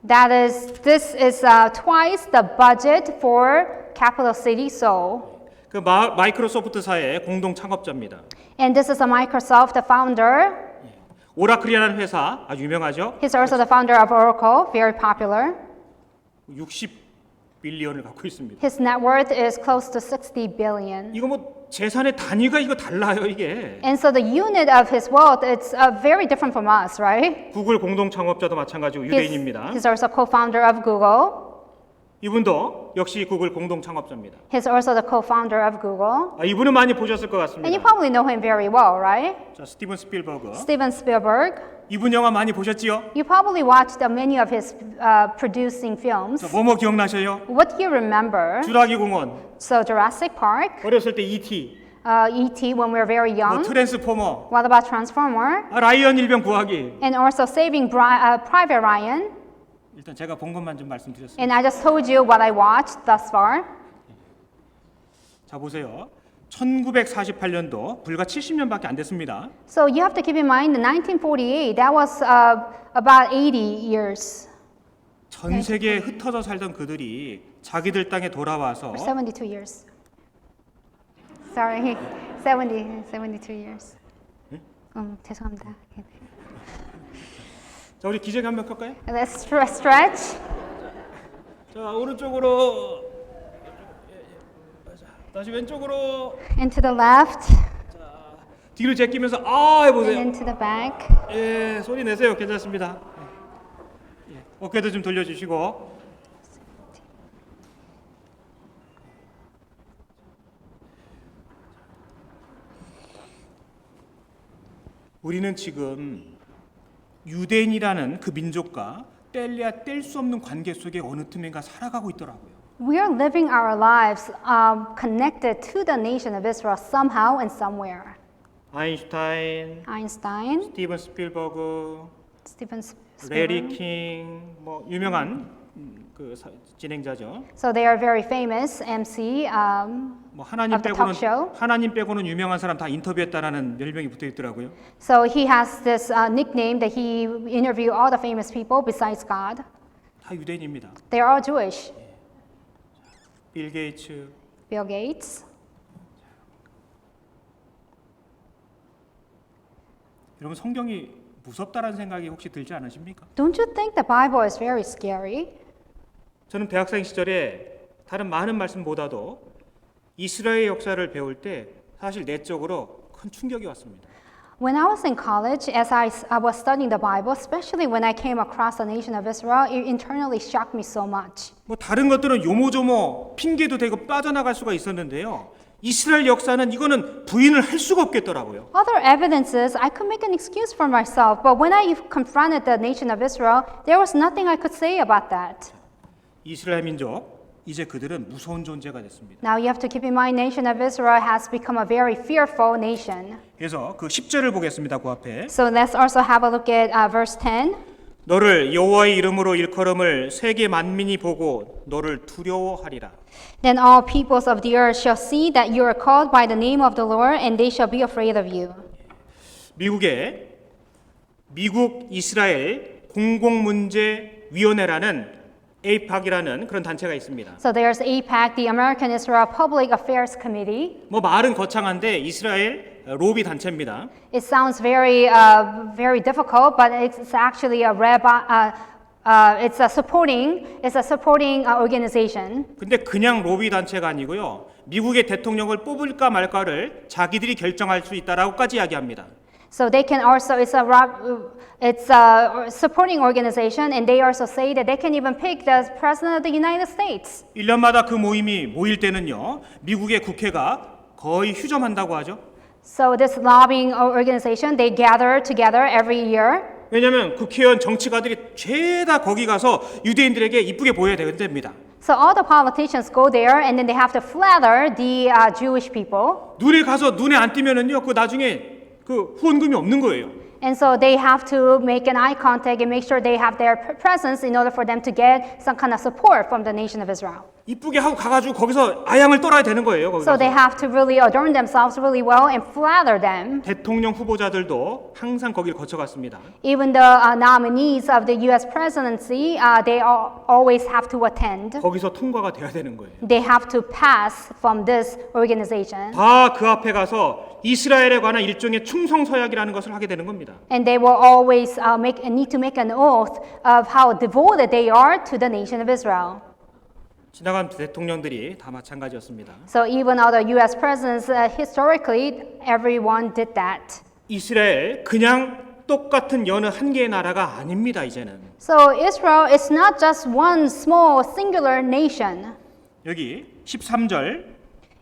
This is twice the budget for capital city Seoul. 그 마이크로소프트사의 공동 창업자입니다. And this is a Microsoft founder. 오라클이라는 회사 아주 유명하죠. He's also the founder of Oracle, very popular. 60 빌리언을 갖고 있습니다. His net worth is close to 60 billion. 이거 뭐 재산의 단위가 이거 달라요, 이게. And so the unit of his wealth, it's very different from us, right? 구글 공동 창업자도 마찬가지고 유대인입니다. He's also co-founder of Google. 이분도 역시 구글 공동 창업자입니다. He's also the co-founder of Google. 이분은 많이 보셨을 것 And you 같습니다. probably know him very well, right? 자, 스티븐 스필버그. Steven Spielberg. 이분 영화 많이 보셨지요? You probably watched many of his producing films. 자, 뭐뭐 기억나셔요? What do you remember? 주라기 공원, So Jurassic Park, 어렸을 때 E.T., E.T. when we were very 뭐 young. 트랜스포머, What about Transformer? 라이언 일병 구하기. And also Saving Private Ryan. 일단 제가 본 것만 좀 말씀드렸습니다. And I just told you what I watched thus far. 자, 보세요. 1948년도 불과 70년밖에 안 됐습니다. So you have to keep in mind, 1948, that was about 80 years, 전 세계에 흩어져 살던 그들이 자기들 땅에 돌아와서 or 72 years. Sorry, 72 years. 죄송합니다. 자, 우리 기저귀 한번 켤까요? Let's stretch. 자, 오른쪽으로 다시 왼쪽으로 Into the left 뒤로 제끼면서 아 and 해보세요. into the back. 예, 소리 내세요. 괜찮습니다. 예, 어깨도 좀 돌려주시고. 우리는 지금 유대인이라는 그 민족과 뗄래야 뗄 수 없는 관계 속에 어느 틈엔가 살아가고 있더라고요. We are living our lives connected to the nation of Israel somehow and somewhere. 아인슈타인, Einstein, 스티븐 스필버그, Steven 레리 Spielberg. 킹, 뭐 유명한 진행자죠. So they are very famous MC. 뭐 하나님 Of the 빼고는 talk show. 하나님 빼고는 유명한 사람 다 인터뷰했다라는 별명이 붙어 있더라고요. So he has this nickname that he interviewed all the famous people besides God. 다 유대인입니다. They are all Jewish. 빌 게이츠, Bill Gates. 여러분 성경이 무섭다라는 생각이 혹시 들지 않으십니까? Don't you think the Bible is very scary? 저는 대학생 시절에 다른 많은 말씀보다도 이스라엘 역사를 배울 때 사실 내적으로 큰 충격이 왔습니다. When I was in college, as I was studying the Bible, especially when I came across the nation of Israel, it internally shocked me so much. 뭐 다른 것들은 요모조모 핑계도 대고 빠져나갈 수가 있었는데요. 이스라엘 역사는 이거는 부인을 할 수가 없겠더라고요. Other evidences, I could make an excuse for myself, but when I confronted the nation of Israel, there was nothing I could say about that. 이스라엘 민족 이제 그들은 무서운 존재가 됐습니다. Now you have to keep in mind, nation of Israel has become a very fearful nation. 그래서 그 10절을 보겠습니다. 그 앞에 So let's also have a look at verse 10. 너를 여호와의 이름으로 일컬음을 세계 만민이 보고 너를 두려워하리라. Then all peoples of the earth shall see that you are called by the name of the Lord, and they shall be afraid of you. 미국에 미국 이스라엘 공공문제위원회라는 에이팍이라는 그런 단체가 있습니다. So there's AIPAC, the American Israel Public Affairs Committee. 뭐 말은 거창한데 이스라엘 로비 단체입니다. It sounds very, very difficult, but it's actually it's a supporting organization. 근데 그냥 로비 단체가 아니고요. 미국의 대통령을 뽑을까 말까를 자기들이 결정할 수 있다라고까지 이야기합니다. So they can also, it's a supporting organization, and they also say that they can even pick the president of the United States. 1년마다 그 모임이 모일 때는요. 미국의 국회가 거의 휴점한다고 하죠. So this lobbying organization, they gather together every year. 왜냐하면 국회의원 정치가들이 죄다 거기 가서 유대인들에게 이쁘게 보여야 됩니다. So all the politicians go there, and then they have to flatter the Jewish people. 눈에 가서 눈에 안 띄면은요. 그 나중에 그 후원금이 없는 거예요. And so they have to make an eye contact and make sure they have their presence in order for them to get some kind of support from the nation of Israel. 이쁘게 하고 가가지고 거기서 아양을 떨어야 되는 거예요. 거기서. So they have to really adorn themselves really well and flatter them. 대통령 후보자들도 항상 거기를 거쳐갔습니다. Even the nominees of the U.S. presidency, they always have to attend. 거기서 통과가 돼야 되는 거예요. They have to pass from this organization. 다 그 앞에 가서 이스라엘에 관한 일종의 충성 서약이라는 것을 하게 되는 겁니다. And they will always need to make an oath of how devoted they are to the nation of Israel. 지나간 대통령들이 다 마찬가지였습니다. So even other U.S. presidents, historically, everyone did that. 이스라엘 그냥 똑같은 여느 한 개의 나라가 아닙니다. 이제는. So Israel is not just one small singular nation. 여기 13절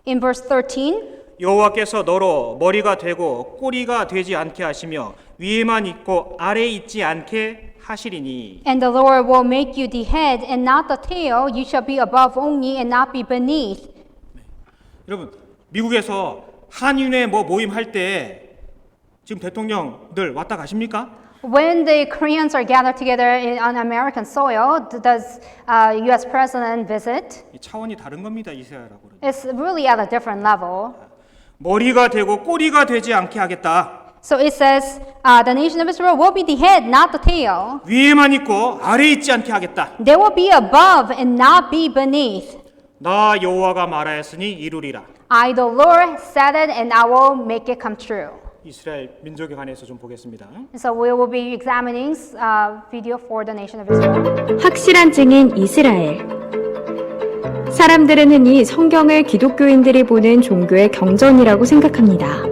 In verse 13, 여호와께서 너로 머리가 되고 꼬리가 되지 않게 하시며 위에만 있고 아래에 있지 않게 하시리니. and the Lord will make you the head and not the tail. You shall be above only and not be beneath. 여러분 미국에서 한인회 뭐 모임 할 때 지금 대통령들 왔다 가십니까? When the Koreans are gathered together on American soil, does U.S. president visit? 이 차원이 다른 겁니다. 이스라엘하고는. It's really at a different level. 머리가 되고 꼬리가 되지 않게 하겠다. So it says, the nation of Israel will be the head, not the tail. 위에만 있고 아래에 있지 않게 하겠다. They will be above and not be beneath. 나 여호와가 말하였으니 이루리라. I, the Lord, said it, and I will make it come true. 이스라엘 민족에 관해서 좀 보겠습니다. So we will be examining video for the nation of Israel. 확실한 증인 이스라엘. 사람들은 흔히 성경을 기독교인들이 보는 종교의 경전이라고 생각합니다.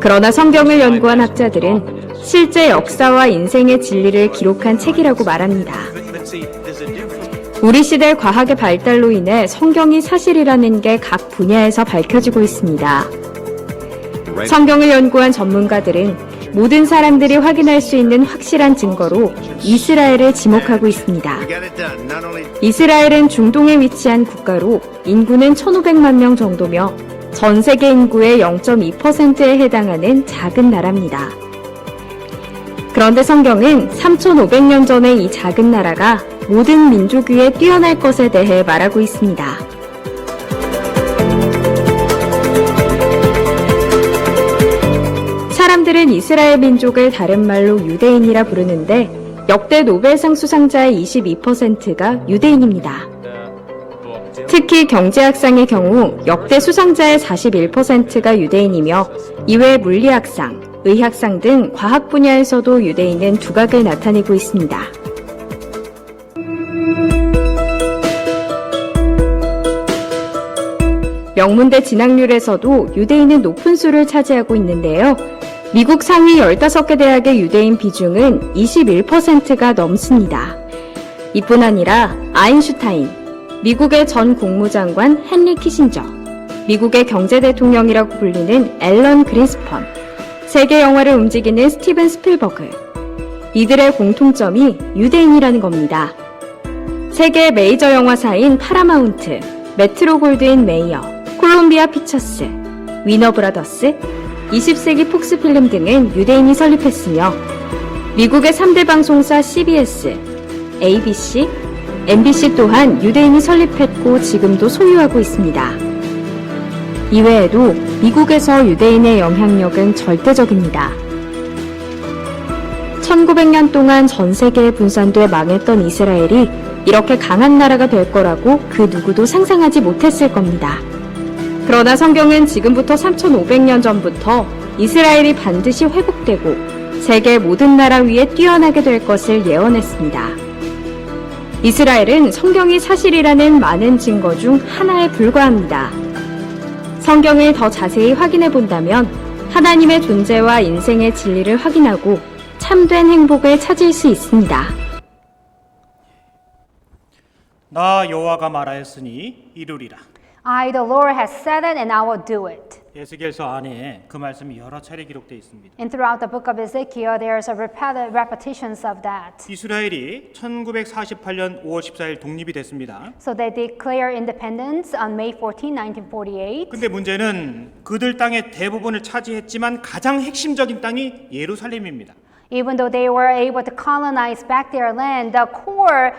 그러나 성경을 연구한 학자들은 실제 역사와 인생의 진리를 기록한 책이라고 말합니다. 우리 시대 과학의 발달로 인해 성경이 사실이라는 게 각 분야에서 밝혀지고 있습니다. 성경을 연구한 전문가들은 모든 사람들이 확인할 수 있는 확실한 증거로 이스라엘을 지목하고 있습니다. 이스라엘은 중동에 위치한 국가로 인구는 1,500만 명 정도며 전 세계 인구의 0.2%에 해당하는 작은 나라입니다. 그런데 성경은 3,500년 전에 이 작은 나라가 모든 민족 위에 뛰어날 것에 대해 말하고 있습니다. 사람들은 이스라엘 민족을 다른 말로 유대인이라 부르는데 역대 노벨상 수상자의 22%가 유대인입니다. 특히 경제학상의 경우 역대 수상자의 41%가 유대인이며 이외 물리학상, 의학상 등 과학 분야에서도 유대인은 두각을 나타내고 있습니다. 명문대 진학률에서도 유대인은 높은 수를 차지하고 있는데요. 미국 상위 15개 대학의 유대인 비중은 21%가 넘습니다. 이뿐 아니라 아인슈타인, 미국의 전 국무장관 헨리 키신저, 미국의 경제대통령이라고 불리는 앨런 그린스펀, 세계 영화를 움직이는 스티븐 스필버그, 이들의 공통점이 유대인이라는 겁니다. 세계 메이저 영화사인 파라마운트, 메트로 골드윈 메이어, 콜롬비아 피처스, 위너 브라더스, 20세기 폭스필름 등은 유대인이 설립했으며 미국의 3대 방송사 CBS, ABC, MBC 또한 유대인이 설립했고 지금도 소유하고 있습니다. 이외에도 미국에서 유대인의 영향력은 절대적입니다. 1900년 동안 전 세계에 분산돼 망했던 이스라엘이 이렇게 강한 나라가 될 거라고 그 누구도 상상하지 못했을 겁니다. 그러나 성경은 지금부터 3500년 전부터 이스라엘이 반드시 회복되고 세계 모든 나라 위에 뛰어나게 될 것을 예언했습니다. 이스라엘은 성경이 사실이라는 많은 증거 중 하나에 불과합니다. 성경을 더 자세히 확인해 본다면 하나님의 존재와 인생의 진리를 확인하고 참된 행복을 찾을 수 있습니다. 나 여호와가 말하였으니 이루리라. I, the Lord, has said it and I will do it. 에스겔서 안에 그 말씀이 여러 차례 기록되어 있습니다. And throughout the book of Ezekiel, there's a repetitions of that. 이스라엘이 1948년 5월 14일 독립이 됐습니다. So they declare independence on May 14, 1948. 근데 문제는 그들 땅의 대부분을 차지했지만 가장 핵심적인 땅이 예루살렘입니다. Even though they were able to colonize back their land, the core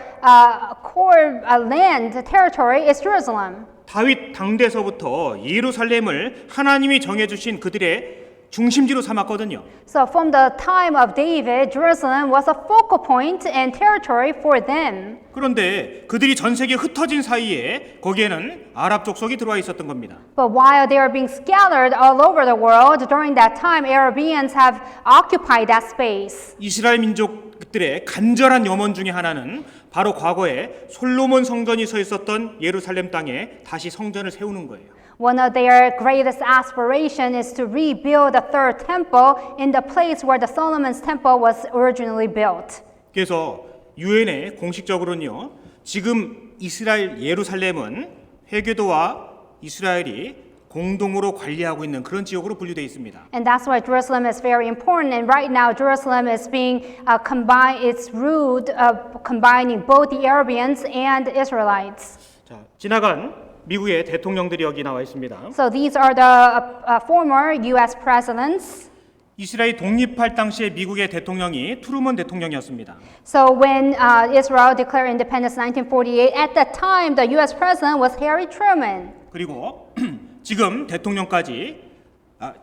land territory is Jerusalem. 다윗 당대서부터 예루살렘을 하나님이 정해주신 그들의 중심지로 삼았거든요. So from the time of David, Jerusalem was a focal point and territory for them. 그런데 그들이 전 세계에 흩어진 사이에 거기에는 아랍 족속이 들어와 있었던 겁니다. But while they are being scattered all over the world, during that time, Arabians have occupied that space. 이스라엘 민족들의 간절한 염원 중에 하나는 바로 과거에 솔로몬 성전이 서 있었던 예루살렘 땅에 다시 성전을 세우는 거예요. One of their greatest aspiration is to rebuild the third temple in the place where the Solomon's temple was originally built. 그래서 유엔에 공식적으로는요, 지금 이스라엘 예루살렘은 회교도와 이스라엘이 공동으로 관리하고 있는 그런 지역으로 분류되어 있습니다. And that's why Jerusalem is very important. And right now, Jerusalem is being combined. It's ruled combining both the Arabians and Israelites. 자, 지나간 미국의 대통령들이 여기 나와 있습니다. So these are the former U.S. presidents. 이스라엘 독립할 당시에 미국의 대통령이 트루먼 대통령이었습니다. So when Israel declared independence in 1948, at that time, the U.S. president was Harry Truman. 그리고 지금 대통령까지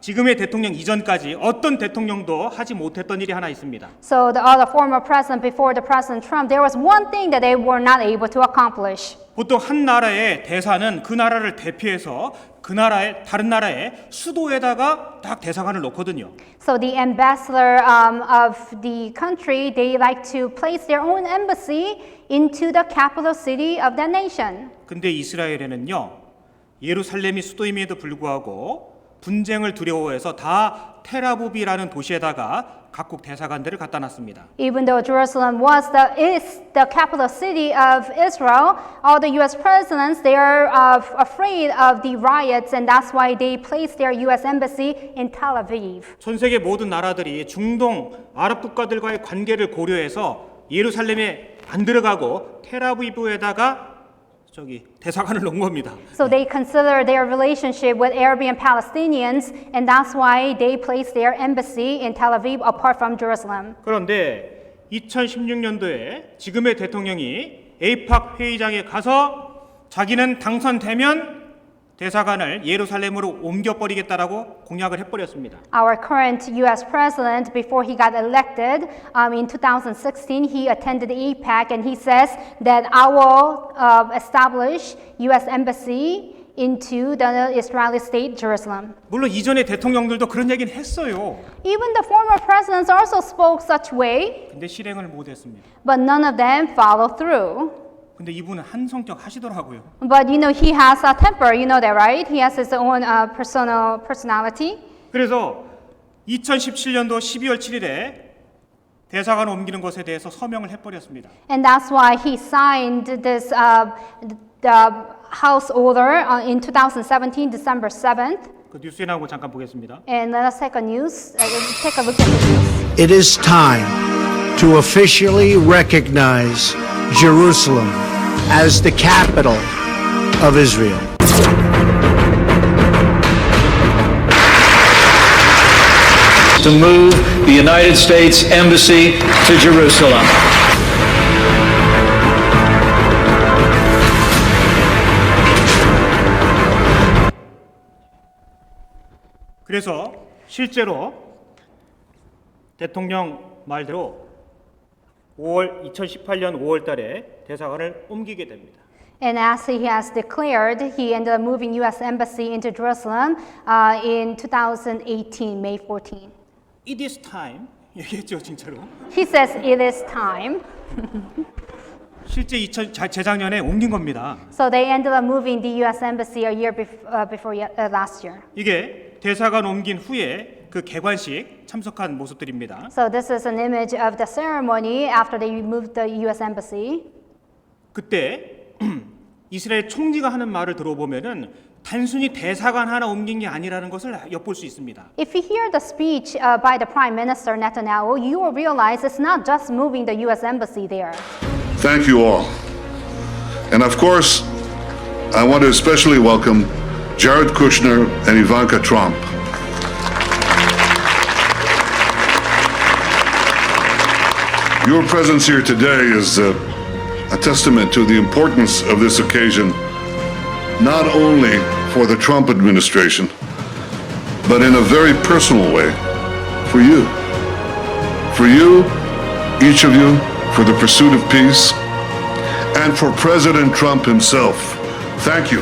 지금의 대통령 이전까지 어떤 대통령도 하지 못했던 일이 하나 있습니다. So the other former president before the President Trump, there was one thing that they were not able to accomplish. 보통 한 나라의 대사는 그 나라를 대표해서 그 나라의 다른 나라의 수도에다가 딱 대사관을 놓거든요. So the ambassador of the country, they like to place their own embassy into the capital city of that nation. 근데 이스라엘에는요, 예루살렘이 수도임에도 불구하고 분쟁을 두려워해서 다 텔아비브라는 도시에다가 각국 대사관들을 갖다 놨습니다. Even though Jerusalem is the capital city of Israel, all the U.S. presidents, they are afraid of the riots, and that's why they placed their U.S. embassy in Tel Aviv. 전 세계 모든 나라들이 중동 아랍 국가들과의 관계를 고려해서 예루살렘에 안 들어가고 텔아비브에다가 대사관을 놓은 겁니다. So they consider their relationship with Arabian Palestinians, and that's why they placed their embassy in Tel Aviv apart from Jerusalem. 그런데 2016년도에 지금의 대통령이 에이팍 회의장에 가서 자기는 당선되면 대사관을 예루살렘으로 옮겨버리겠다라고 공약을 해버렸습니다. Our current U.S. president, before he got elected in 2016, he attended APEC and he says that I will establish U.S. embassy into the Israeli state, Jerusalem. 물론 이전의 대통령들도 그런 얘기는 했어요. Even the former presidents also spoke such way, 근데 실행을 못했습니다. but none of them followed through. 근데 이분은 한성격 하시더라고요. But he has a temper, you know that, right? He has his own personality. 그래서 2017년도 12월 7일에 대사관 옮기는 것에 대해서 서명을 해버렸습니다. And that's why he signed this the House order in 2017, December 7th. 그 뉴스에 나온 거 잠깐 보겠습니다. And let us take a look at the news. It is time to officially recognize Jerusalem as the capital of Israel. To move the United States Embassy to Jerusalem. 그래서 실제로 대통령 말대로 2018년 5월 달에 대사관을 옮기게 됩니다. And as he has declared, he ended up moving U.S. embassy into Jerusalem in 2018, May 14. It is time 얘기했죠 진짜로. He says it is time. 실제 재작년에 옮긴 겁니다. So they ended up moving the U.S. embassy a year before last year. 이게 대사관 옮긴 후에 그 개관식 참석한 모습들입니다. So this is an image of the ceremony after they moved the U.S. embassy. 그때 이스라엘 총리가 하는 말을 들어보면은 단순히 대사관 하나 옮긴 게 아니라는 것을 엿볼 수 있습니다. If you hear the speech by the Prime Minister Netanyahu, you will realize it's not just moving the U.S. embassy there. Thank you all. And of course, I want to especially welcome Jared Kushner and Ivanka Trump. Your presence here today is a testament to the importance of this occasion, not only for the Trump administration, but in a very personal way, for you. For you, each of you, for the pursuit of peace, and for President Trump himself. Thank you.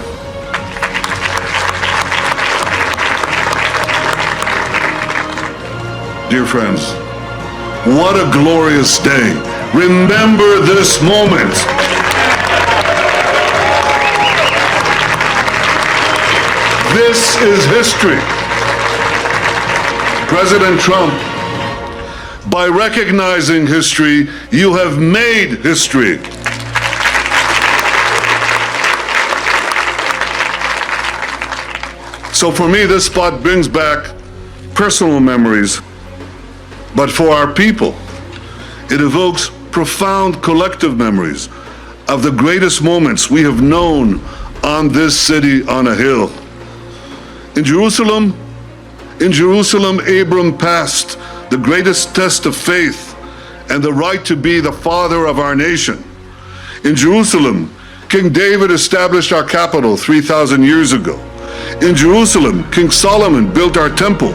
Dear friends, what a glorious day. Remember this moment. This is history. President Trump, by recognizing history, you have made history. So for me, this spot brings back personal memories, but for our people, it evokes profound collective memories of the greatest moments we have known on this city on a hill. In Jerusalem, Abram passed the greatest test of faith and the right to be the father of our nation. In Jerusalem, King David established our capital 3,000 years ago. In Jerusalem, King Solomon built our temple,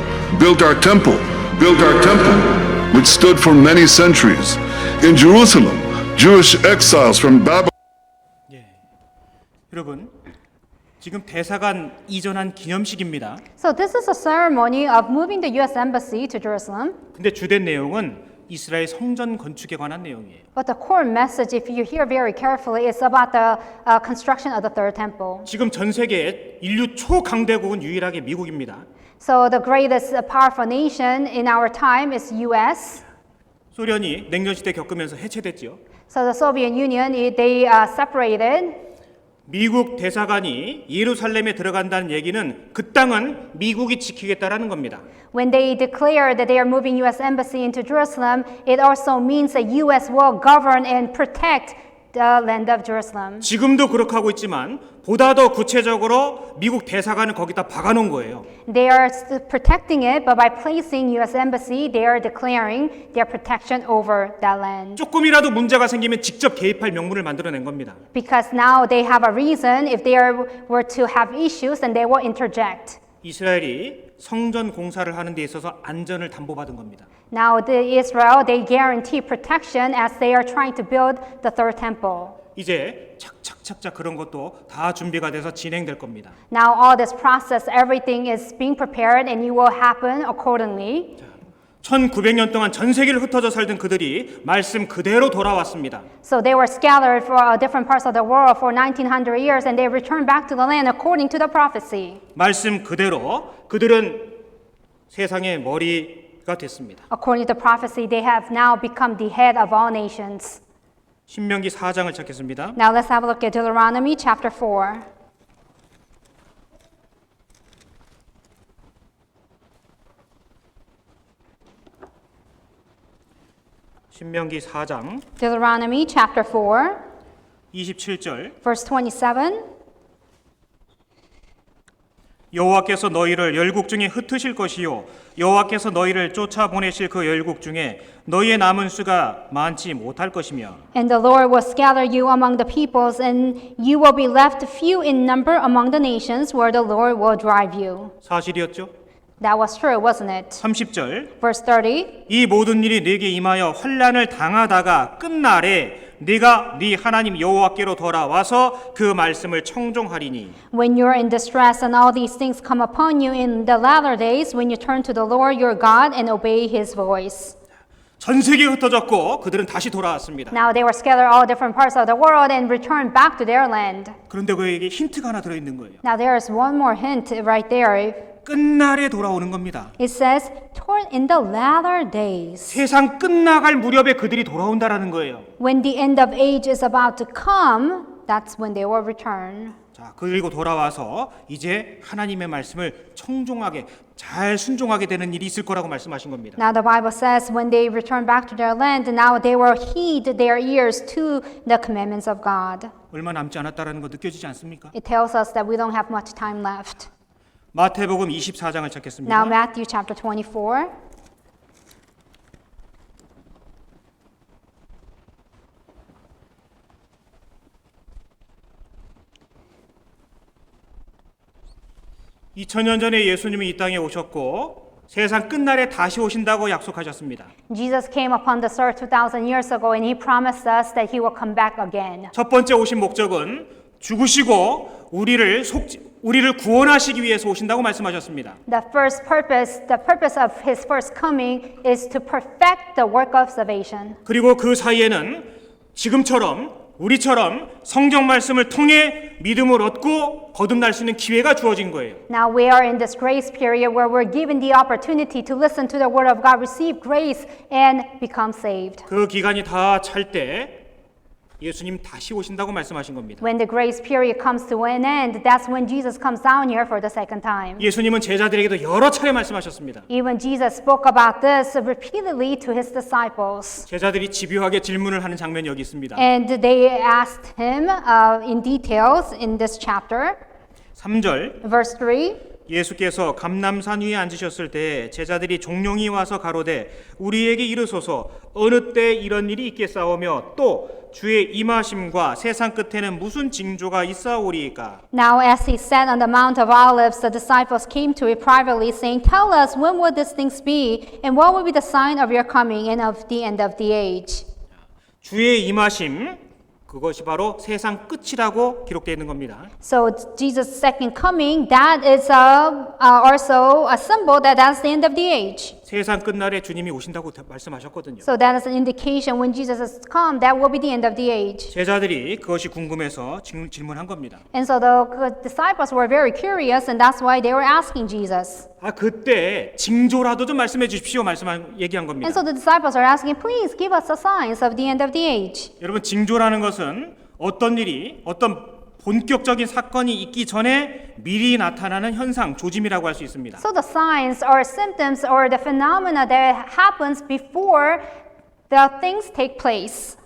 which stood for many centuries. In Jerusalem, Jewish exiles from Babylon. 여러분, 지금 대사관 이전한 기념식입니다. So this is a ceremony of moving the U.S. embassy to Jerusalem. 근데 주된 내용은 이스라엘 성전 건축에 관한 내용이에요. But the core message, if you hear very carefully, is about the construction of the third temple. 지금 전 세계의 인류 초강대국은 유일하게 미국입니다. So the greatest powerful nation in our time is U.S. 소련이 냉전 시대 겪으면서 해체됐지요. So the Soviet Union, they separated. 미국 대사관이 예루살렘에 들어간다는 얘기는 그 땅은 미국이 지키겠다라는 겁니다. When they declare that they are moving U.S. embassy into Jerusalem, it also means that U.S. will govern and protect the land of Jerusalem. 지금도 그렇게 하고 있지만 보다 더 구체적으로 미국 대사관을 거기다 박아놓은 거예요. They are protecting it, but by placing U.S. Embassy, they are declaring their protection over that land. 조금이라도 문제가 생기면 직접 개입할 명분을 만들어낸 겁니다. Because now they have a reason, if they were to have issues, then they will interject. 이스라엘이 성전 공사를 하는 데 있어서 안전을 담보받은 겁니다. Now the Israel, they guarantee protection as they are trying to build the third temple. 이제 착착착착 그런 것도 다 준비가 돼서 진행될 겁니다. Now all this process, everything is being prepared and it will happen accordingly. 1900년 동안 전 세계를 흩어져 살던 그들이 말씀 그대로 돌아왔습니다. So they were scattered for different parts of the world for 1900 years and they returned back to the land according to the prophecy. 말씀 그대로 그들은 세상의 머리가 됐습니다. According to the prophecy, they have now become the head of all nations. 신명기 4장을 찾겠습니다. Now let's have a look at Deuteronomy chapter 4. 신명기 4장 Deuteronomy chapter 4, 27절 verse 27. 여호와께서 너희를 열국 중에 흩으실 것이요 여호와께서 너희를 쫓아보내실 그 열국 중에 너희의 남은 수가 많지 못할 것이며 And the Lord will scatter you among the peoples, and you will be left few in number among the nations where the Lord will drive you. 사실이었죠? That was true, wasn't it? 30절 Verse 30. 이 모든 일이 네게 임하여 환난을 당하다가 끝날에 네가 네 하나님 여호와께로 돌아와서 그 말씀을 청종하리니 When you are in distress and all these things come upon you in the latter days, when you turn to the Lord your God and obey His voice. 전 세계에 흩어졌고 그들은 다시 돌아왔습니다. Now they were scattered all different parts of the world and returned back to their land. 그런데 그에게 힌트가 하나 들어있는 거예요. Now there is one more hint right there. 끝날에 돌아오는 겁니다. It says, toward in the latter days. 세상 끝나갈 무렵에 그들이 돌아온다라는 거예요. When the end of age is about to come, that's when they will return. 자, 그리고 돌아와서 이제 하나님의 말씀을 청종하게 잘 순종하게 되는 일이 있을 거라고 말씀하신 겁니다. Now the Bible says when they return back to their land, now they will heed their ears to the commandments of God. 얼마 남지 않았다라는 거 느껴지지 않습니까? It tells us that we don't have much time left. 마태복음 24장을 찾겠습니다. Now Matthew chapter 24. (2000년) 전에 예수님이 이 땅에 오셨고 세상 끝날에 다시 오신다고 약속하셨습니다. Jesus came upon this earth 2,000 years ago and he promised us that he will come back again. 첫 번째 오신 목적은 죽으시고 우리를 구원하시기 위해서 오신다고 말씀하셨습니다. The purpose of his first coming is to perfect the work of salvation. 그리고 그 사이에는 지금처럼 우리처럼 성경 말씀을 통해 믿음을 얻고 거듭날 수 있는 기회가 주어진 거예요. Now we are in this grace period where we're given the opportunity to listen to the word of God, receive grace, and become saved. 그 기간이 다 찰 때 예수님 다시 오신다고 말씀하신 겁니다. When the grace period comes to an end, that's when Jesus comes down here for the second time. 예수님은 제자들에게도 여러 차례 말씀하셨습니다. Even Jesus spoke about this repeatedly to his disciples. 제자들이 집요하게 질문을 하는 장면이 여기 있습니다. And they asked him in details in this chapter. 3절 Verse 3. 예수께서 감람산 위에 앉으셨을 때 제자들이 종용이 와서 가로되 우리에게 이르소서 어느 때 이런 일이 있겠사오며 또 주의 임하심과 세상 끝에는 무슨 징조가 있사오리이까. Now as he sat on the Mount of Olives, the disciples came to him privately, saying, Tell us, when will these things be, and what will be the sign of your coming and of the end of the age? 주의 임하심 그것이 바로 세상 끝이라고 기록되어 있는 겁니다. So Jesus' second coming, that is also a symbol that that's the end of the age. 세상 끝날에 주님이 오신다고 말씀하셨거든요. So that is an indication when Jesus has come, that will be the end of the age. 제자들이 그것이 궁금해서 질문한 겁니다. And so the disciples were very curious, and that's why they were asking Jesus. 그때 징조라도 좀 말씀해 주십시오 얘기한 겁니다. And so the disciples are asking, please give us the signs of the end of the age. 여러분 징조라는 것은 어떤 일이 어떤 본격적인 사건이 있기 전에 미리 나타나는 현상, 조짐이라고 할 수 있습니다. So the signs or symptoms or the phenomena that happens before the things take place.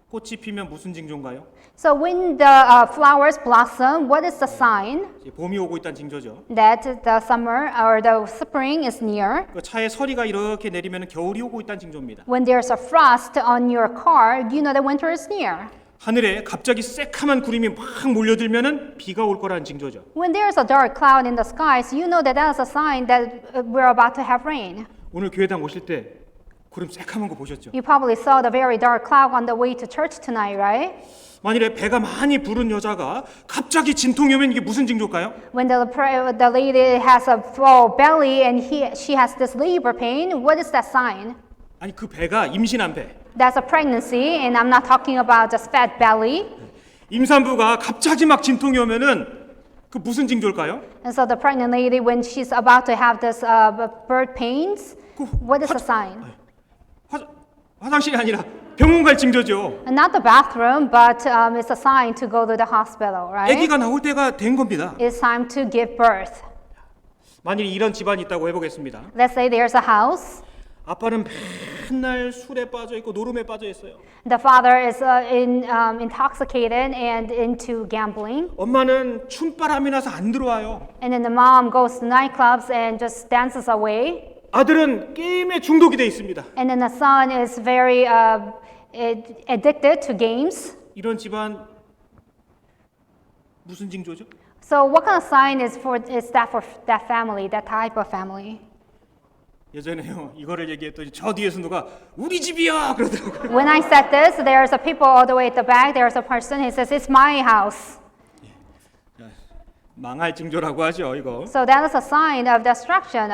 꽃이 피면 무슨 징조인가요? So when the flowers blossom, what is the sign 이제 봄이 오고 있다는 징조죠. that the summer or the spring is near? 그 차에 서리가 이렇게 내리면 겨울이 오고 있다는 징조입니다. When there's a frost on your car, you know that winter is near. 하늘에 갑자기 새카만 구름이 막 몰려들면은 비가 올 거라는 징조죠. When there's a dark cloud in the skies, you know that that's a sign that we're about to have rain. 오늘 교회당 오실 때 구름 새카만 거 보셨죠? You probably saw the very dark cloud on the way to church tonight, right? 만일에 배가 많이 부른 여자가 갑자기 진통이 오면 이게 무슨 징조일까요? When the lady has a full belly and she has this labor pain, what is that sign? 아니 그 배가 임신한 배. That's a pregnancy, and I'm not talking about just fat belly. 임산부가 갑자기 막 진통이 오면은 그 무슨 징조일까요? And so the pregnant lady, when she's about to have this birth pains, what is the sign? 화장실이 아니라 병원 갈 징조죠. And not the bathroom, but it's a sign to go to the hospital, right? 아기가 나올 때가 된 겁니다. It's time to give birth. 만일 이런 집안이 있다고 해보겠습니다. Let's say there's a house. 아빠는 맨날 술에 빠져 있고 노름에 빠져 있어요. The father is intoxicated and into gambling. 엄마는 춤바람이 나서 안 들어와요. And then the mom goes to nightclubs and just dances away. 아들은 게임에 중독이 돼 있습니다. And then the son is very addicted to games. 이런 집안 무슨 징조죠? So what kind of sign is that for that family, that type of family? 예전에요 이거를 얘기했더니 저 뒤에서 누가 우리 집이야 그러더라고요. When I said this, there's a people all the way at the back. There's a person who says, "It's my house." 망할 징조라고 하죠 이거. So that is a sign of destruction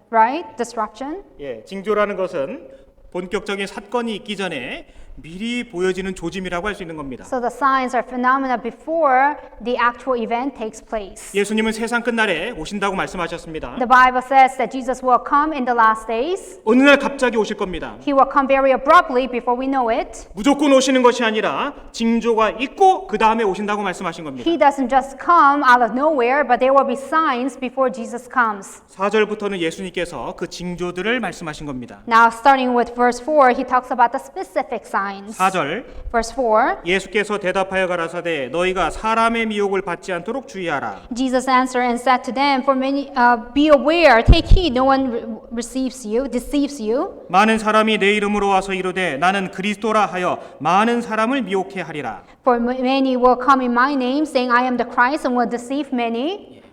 right? Destruction. 예, 징조라는 것은 본격적인 사건이 있기 전에 미리 보여지는 조짐이라고 할 수 있는 겁니다. So the signs are phenomena before the actual event takes place. 예수님은 세상 끝날에 오신다고 말씀하셨습니다. The Bible says that Jesus will come in the last days. 어느 날 갑자기 오실 겁니다. He will come very abruptly before we know it. 무조건 오시는 것이 아니라 징조가 있고 그 다음에 오신다고 말씀하신 겁니다. He doesn't just come out of nowhere, but there will be signs before Jesus comes. 4절부터는 예수님께서 그 징조들을 말씀하신 겁니다. Now, starting with verse 4, he talks about the specific signs. 4절 Verse 4, 예수께서 대답하여 가라사대 너희가 사람의 미혹을 받지 않도록 주의하라. Jesus answered and said to them, "For many, be aware, take heed, no one deceives you. 많은 사람이 내 이름으로 와서 이르되 나는 그리스도라 하여 많은 사람을 미혹해 하리라. For many will come in my name, saying, I am the Christ, and will deceive many."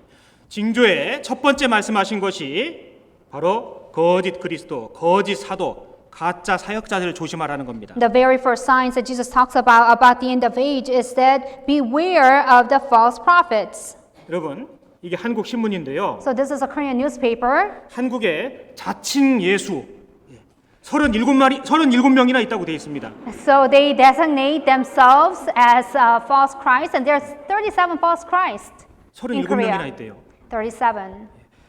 징조의 첫 번째 말씀하신 것이 바로 거짓 그리스도, 거짓 사도, 가짜 사역자들을 조심하라는 겁니다. The very first signs that Jesus talks about the end of age is that beware of the false prophets. 여러분, 이게 한국 신문인데요. So this is a Korean newspaper. 한국에 자칭 예수 37명이나 있다고 되어 있습니다. So they designate themselves as false Christ, and there's 37 false Christ in 37명이나 Korea. 있대요. 37.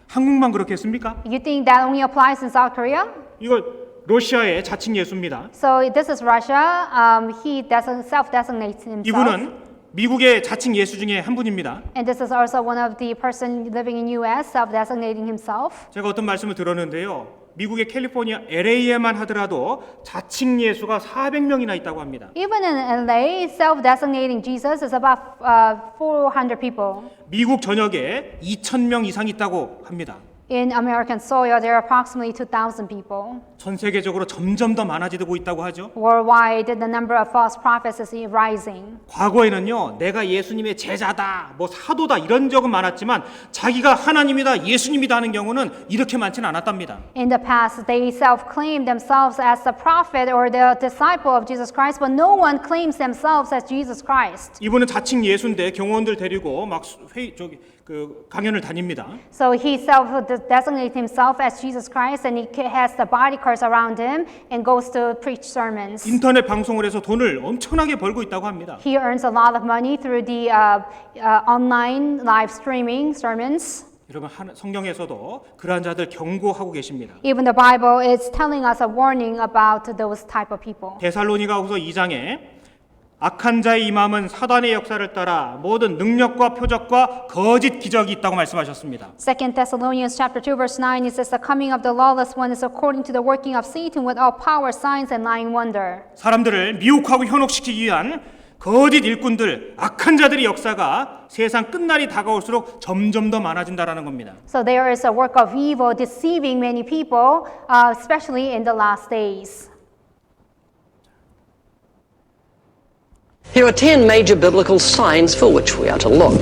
한국만 그렇게 했습니까? You think that only applies in South Korea? 이거 러시아의 자칭 예수입니다. So this is Russia. He self-designates himself. 이분은 미국의 자칭 예수 중에 한 분입니다. And this is also one of the person living in U.S. self-designating himself. 제가 어떤 말씀을 들었는데요. 미국의 캘리포니아 LA에만 하더라도 자칭 예수가 400명이나 있다고 합니다. Even in LA, self-designating Jesus is about 400 people. 미국 전역에 2,000명 이상 있다고 합니다. In American soil, there are approximately 2,000 people. 전 세계적으로 점점 더 많아지고 있다고 하죠. Worldwide, the number of false prophets is rising. 과거에는요, 내가 예수님의 제자다, 뭐 사도다 이런 적은 많았지만 자기가 하나님이다, 예수님이다 하는 경우는 이렇게 많지는 않았답니다. In the past, they self-claimed themselves as the prophet or the disciple of Jesus Christ, but no one claims themselves as Jesus Christ. 이분은 자칭 예수인데 경호원들 데리고 막 강연을 다닙니다. So he self-designates himself as Jesus Christ, and he has the bodyguards around him and goes to preach sermons. 인터넷 방송을 해서 돈을 엄청나게 벌고 있다고 합니다. He earns a lot of money through the online live streaming sermons. 여러분 성경에서도 그러한 자들 경고하고 계십니다. Even the Bible is telling us a warning about those type of people. 데살로니가후서 2장에 악한 자의 임함은 사단의 역사를 따라 모든 능력과 표적과 거짓 기적이 있다고 말씀하셨습니다. 2 Thessalonians chapter 2 verse 9 it says the coming of the lawless one is according to the working of Satan with all power, signs and lying wonder. 사람들을 미혹하고 현혹시키기 위한 거짓 일꾼들, 악한 자들의 역사가 세상 끝날이 다가올수록 점점 더 많아진다라는 겁니다. So there is a work of evil deceiving many people, especially in the last days. Here are 10 major biblical signs for which we are to look.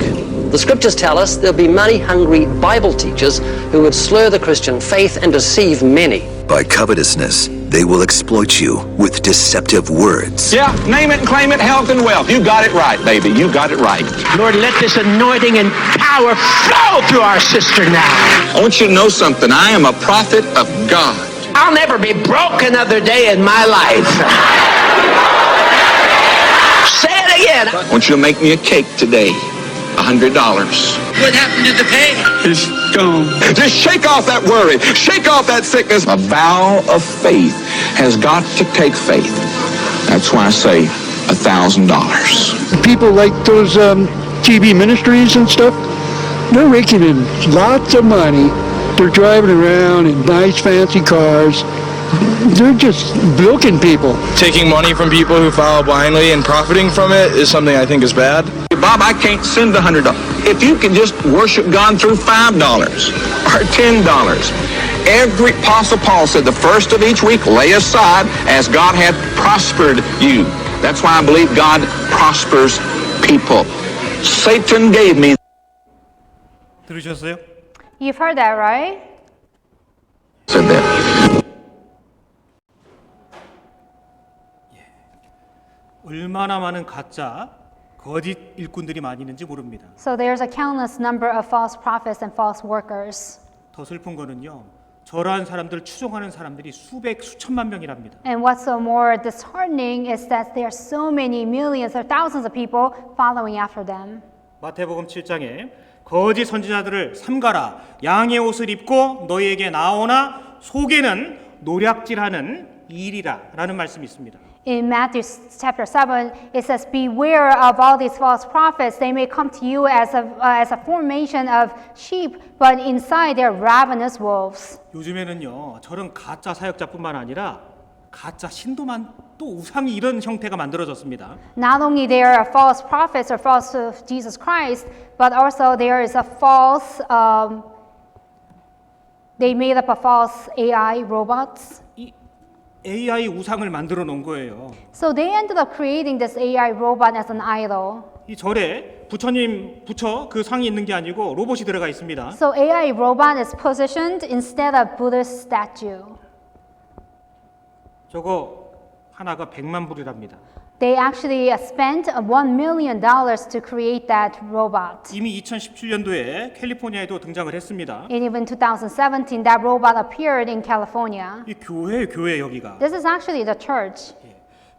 The scriptures tell us there'll be money-hungry Bible teachers who would slur the Christian faith and deceive many. By covetousness, they will exploit you with deceptive words. Yeah, name it and claim it, health and wealth. You got it right, baby. You got it right. Lord, let this anointing and power flow through our sister now. I want you to know something. I am a prophet of God. I'll never be broke another day in my life. Say it again. I want you to make me a cake today. $100. What happened to the pay? It's gone. Just shake off that worry. Shake off that sickness. A vow of faith has got to take faith. That's why I say $1,000. People like those TV ministries and stuff, they're raking in lots of money. They're driving around in nice fancy cars. They're just bilking people. Taking money from people who follow blindly and profiting from it is something I think is bad. Bob, I can't send $100. If you can just worship God through $5 or $10. Every Apostle Paul said the first of each week lay aside as God hath prospered you. That's why I believe God prospers people. Satan gave me. 들으셨어요? You've heard that, right? Said that. 얼마나 많은 가짜 거짓 일꾼들이 많이 있는지 모릅니다. So there's a countless number of false prophets and false workers. 더 슬픈 거는요. 저러한 사람들을 추종하는 사람들이 수백 수천만 명이랍니다. And what's so more disheartening is that there are so many millions or thousands of people following after them. 마태복음 7장에 거짓 선지자들을 삼가라. 양의 옷을 입고 너희에게 나오나 속에는 노략질하는 일이라라는 말씀이 있습니다. In Matthew chapter 7, it says, beware of all these false prophets. They may come to you as a formation of sheep, but inside they're ravenous wolves. 요즘에는요. 저런 가짜 사역자뿐만 아니라 가짜 신도만 또 우상이 이런 형태가 만들어졌습니다. Not only there are false prophets or false of Jesus Christ, but also there is a false, they made up a false AI robots. 이 AI 우상을 만들어 놓은 거예요. So they ended up creating this AI robot as an idol. 이 절에 부처님 부처 그 상이 있는 게 아니고 로봇이 들어가 있습니다. So AI robot is positioned instead of Buddha's statue. 저거 하나가 100만 불이랍니다. They actually spent $1 million to create that robot. 이미 2017년도에 캘리포니아에도 등장을 했습니다. And even 2017, that robot appeared in California. 이 교회 여기가. This is actually the church.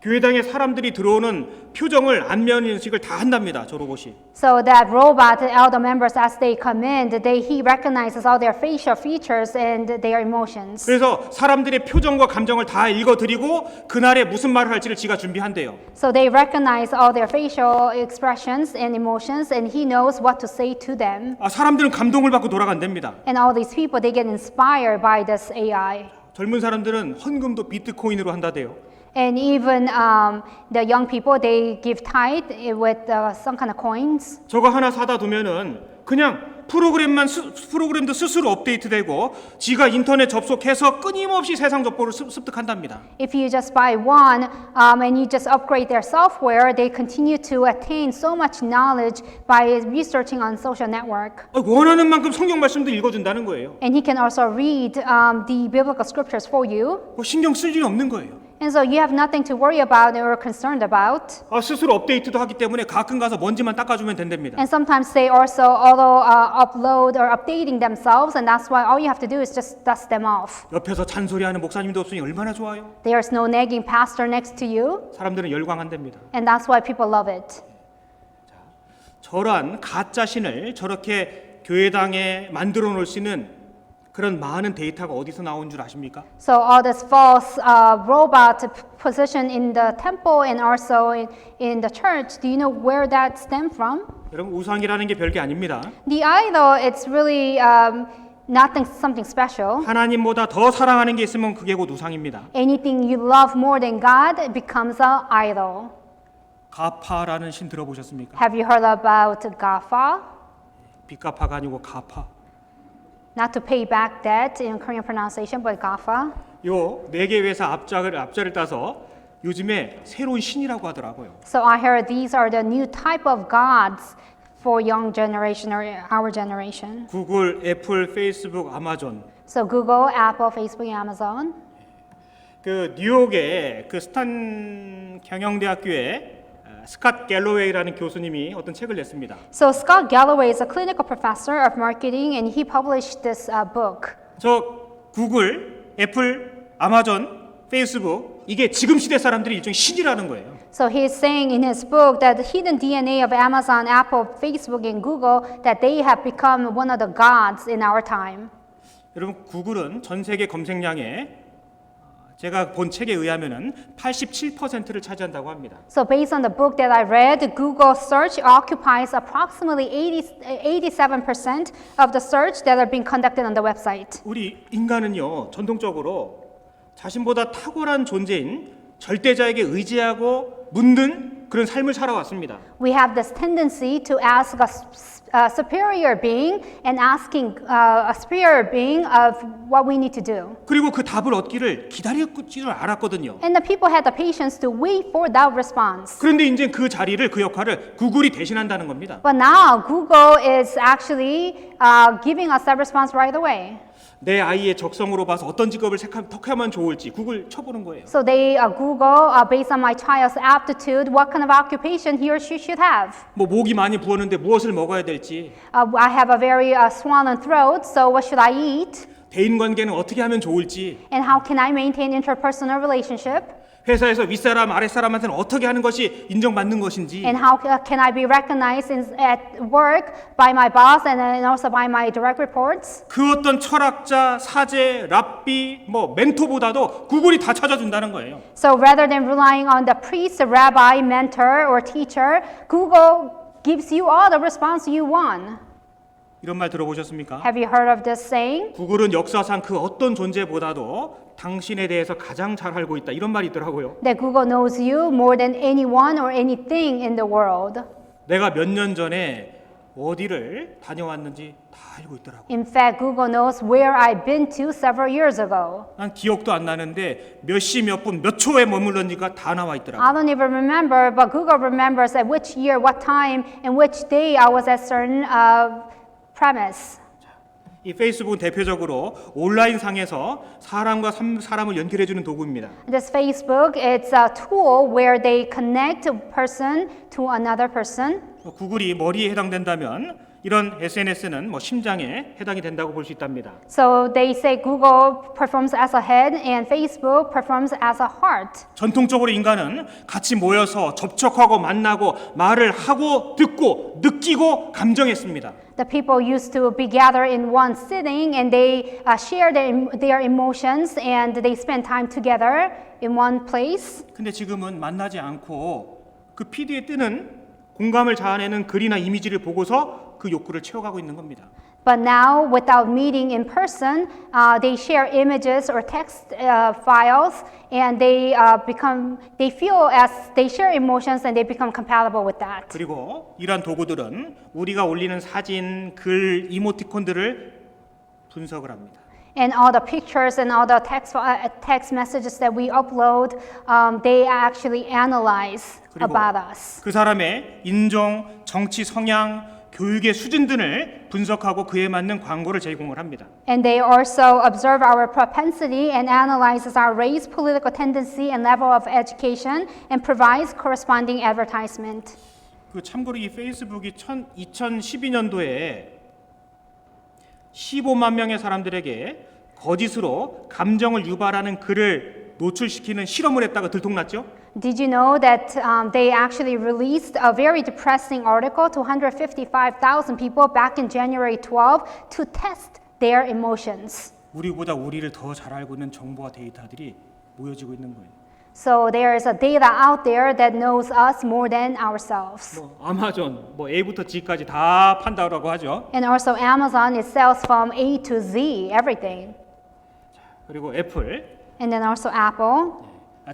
교회당에 사람들이 들어오는 표정을 안면 인식을 다 한답니다. 저 로봇이. So that robot, all the members as they come in, he recognizes all their facial features and their emotions. 그래서 사람들의 표정과 감정을 다 읽어드리고 그날에 무슨 말을 할지를 지가 준비한대요. So they recognize all their facial expressions and emotions, and he knows what to say to them. 사람들은 감동을 받고 돌아간답니다. And all these people, they get inspired by this AI. 젊은 사람들은 헌금도 비트코인으로 한다대요. And even the young people, they give tithe with some kind of coins. 저거 하나 사다 두면은 그냥 프로그램도 스스로 업데이트되고 지가 인터넷 접속해서 끊임없이 세상 정보를 습득한답니다. If you just buy one and you just upgrade their software, they continue to attain so much knowledge by researching on social network. 원하는 만큼 성경 말씀도 읽어준다는 거예요. And he can also read the biblical scriptures for you. 신경 쓸 일이 없는 거예요. And so you have nothing to worry about or concerned about. 스스로 업데이트도 하기 때문에 가끔 가서 먼지만 닦아주면 된답니다. And sometimes they also upload or updating themselves, and that's why all you have to do is just dust them off. 옆에서 잔소리하는 목사님도 없으니 얼마나 좋아요. There's no nagging pastor next to you, 사람들은 열광한답니다. and that's why people love it. 저러한 가짜 신을 저렇게 교회당에 만들어 놓을 수 있는 그런 많은 데이터가 어디서 나온 줄 아십니까? So all this false robot position in the temple and also in the church, do you know where that stemmed from? 여러분 우상이라는 게 별게 아닙니다. The idol, it's really nothing, something special. 하나님보다 더 사랑하는 게 있으면 그게 곧 우상입니다. Anything you love more than God it becomes an idol. 가파라는 신 들어보셨습니까? Have you heard about Gafa? 빚가파가 아니고 가파. Not to pay back debt in Korean pronunciation, but Gafa. 요 네 개 회사 앞자를 따서 요즘에 새로운 신이라고 하더라고요. So I heard these are the new type of gods for young generation or our generation. 구글, 애플, 페이스북, 아마존. So Google, Apple, Facebook, Amazon. 그 뉴욕의 그 스탄 경영대학교에 스캇 갤러웨이라는 교수님이 어떤 책을 냈습니다. So Scott Galloway is a clinical professor of marketing, and he published this book. 저 구글, 애플, 아마존, 페이스북 이게 지금 시대 사람들이 일종의 신이라는 거예요. So he is saying in his book that the hidden DNA of Amazon, Apple, Facebook, and Google that they have become one of the gods in our time. 여러분 구글은 전 세계 검색량의 제가 본 책에 의하면은 87%를 차지한다고 합니다. So based on the book that I read, Google search occupies approximately 87% of the search that are being conducted on the website. 우리 인간은요 전통적으로 자신보다 탁월한 존재인 절대자에게 의지하고 묻는 그런 삶을 살아왔습니다. We have this tendency to ask a superior being and asking a superior being of what we need to do. 그리고 그 답을 얻기를 기다릴 줄 알았거든요. And the people had the patience to wait for that response. 그런데 이제 그 자리를 그 역할을 구글이 대신한다는 겁니다. But now Google is actually giving us that response right away. 내 아이의 적성으로 봐서 어떤 직업을 택하면 좋을지 구글 쳐보는 거예요. So they Google based on my child's aptitude, what kind of occupation he or she should have. 뭐 목이 많이 부었는데 무엇을 먹어야 될지, I have a very swollen throat, so what should I eat? 대인 관계는 어떻게 하면 좋을지, And how can I maintain interpersonal relationship? 회사에서 윗사람 아랫사람한테는 어떻게 하는 것이 인정받는 것인지, And how can I be recognized at work by my boss and also by my direct reports? 그 어떤 철학자, 사제, 랍비, 뭐 멘토보다도 구글이 다 찾아준다는 거예요. So rather than relying on the priest, rabbi, mentor, or teacher, Google gives you all the response you want. 이런 말 들어보셨습니까? Have you heard of this saying? 구글은 역사상 그 어떤 존재보다도 당신에 대해서 가장 잘 알고 있다. 이런 말이 있더라고요. That Google knows you more than anyone or anything in the world. 내가 몇 년 전에 어디를 다녀왔는지 다 알고 있더라고요. In fact, Google knows where I've been to several years ago. 난 기억도 안 나는데 몇 시, 몇 분, 몇 초에 머물렀는지가 다 나와 있더라고요. I don't even remember, but Google remembers at which year, what time, and which day I was at certain premise. 이 페이스북은 대표적으로 온라인 상에서 사람과 사람을 연결해 주는 도구입니다. This Facebook, it's a tool where they connect a person to another person. 구글이 머리에 해당된다면 이런 SNS는 뭐 심장에 해당이 된다고 볼 수 있답니다. So they say Google performs as a head and Facebook performs as a heart. 전통적으로 인간은 같이 모여서 접촉하고 만나고 말을 하고 듣고 느끼고 감정했습니다. The people used to be gathered in one sitting and they share their emotions and they spend time together in one place. 근데 지금은 만나지 않고 그 피드에 뜨는 공감을 자아내는 글이나 이미지를 보고서 그 욕구를 채워가고 있는 겁니다. But now, without meeting in person, they share images or text files, and they feel as they share emotions, and they become compatible with that. 그리고 이러한 도구들은 우리가 올리는 사진, 글, 이모티콘들을 분석을 합니다. And all the pictures and all the text messages that we upload, they actually analyze about us. 그 사람의 인종, 정치 성향, 교육의 수준 등을 분석하고 그에 맞는 광고를 제공을 합니다. And they also observe our propensity and analyzes our race, political tendency, and level of education, and provides corresponding advertisement. 그 참고로 이 페이스북이 2012년도에 15만 명의 사람들에게 거짓으로 감정을 유발하는 글을 노출시키는 실험을 했다가 들통났죠? Did you know that they actually released a very depressing article to 155,000 people back in January 12 to test their emotions. 우리보다 우리를 더 잘 알고 있는 정보와 데이터들이 모여지고 있는 거예요. So there is a data out there that knows us more than ourselves. 뭐 아마존, 뭐 A부터 G까지 다 판다고 하죠. And also Amazon, it sells from A to Z, everything. 그리고 애플, And then also Apple.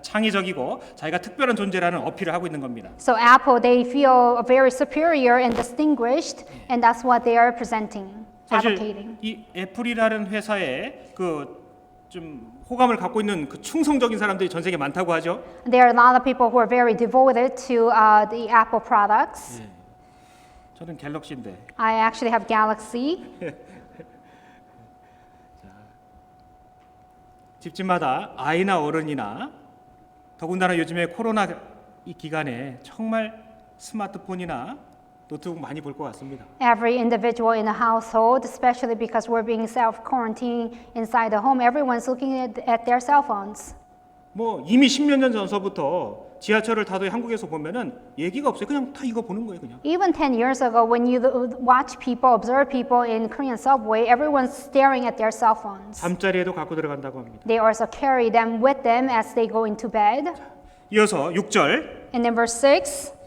창의적이고 자기가 특별한 존재라는 어필을 하고 있는 겁니다. So Apple, they feel very superior and distinguished, and that's what they are presenting, 사실 advocating. 이 애플이라는 회사에 그 좀 호감을 갖고 있는 그 충성적인 사람들이 전 세계에 많다고 하죠. There are a lot of people who are very devoted to the Apple products. 저는 갤럭시인데. I actually have Galaxy. 집집마다 아이나 어른이나 더군다나 요즘에 코로나 이 기간에 정말 스마트폰이나 노트북 많이 볼 것 같습니다. Every individual in a household, especially because we're being self-quarantined inside the home, everyone's looking at their cell phones. 뭐 이미 10몇 년 전서부터 지하철을 타도 한국에서 보면은 얘기가 없어요. 그냥 다 이거 보는 거예요, 그냥. Even 10 years ago, when you watch people, observe people in Korean subway, everyone's staring at their cell phones. 잠자리에도 갖고 들어간다고 합니다. They also carry them with them as they go into bed. 이어서 6절. And then verse 6.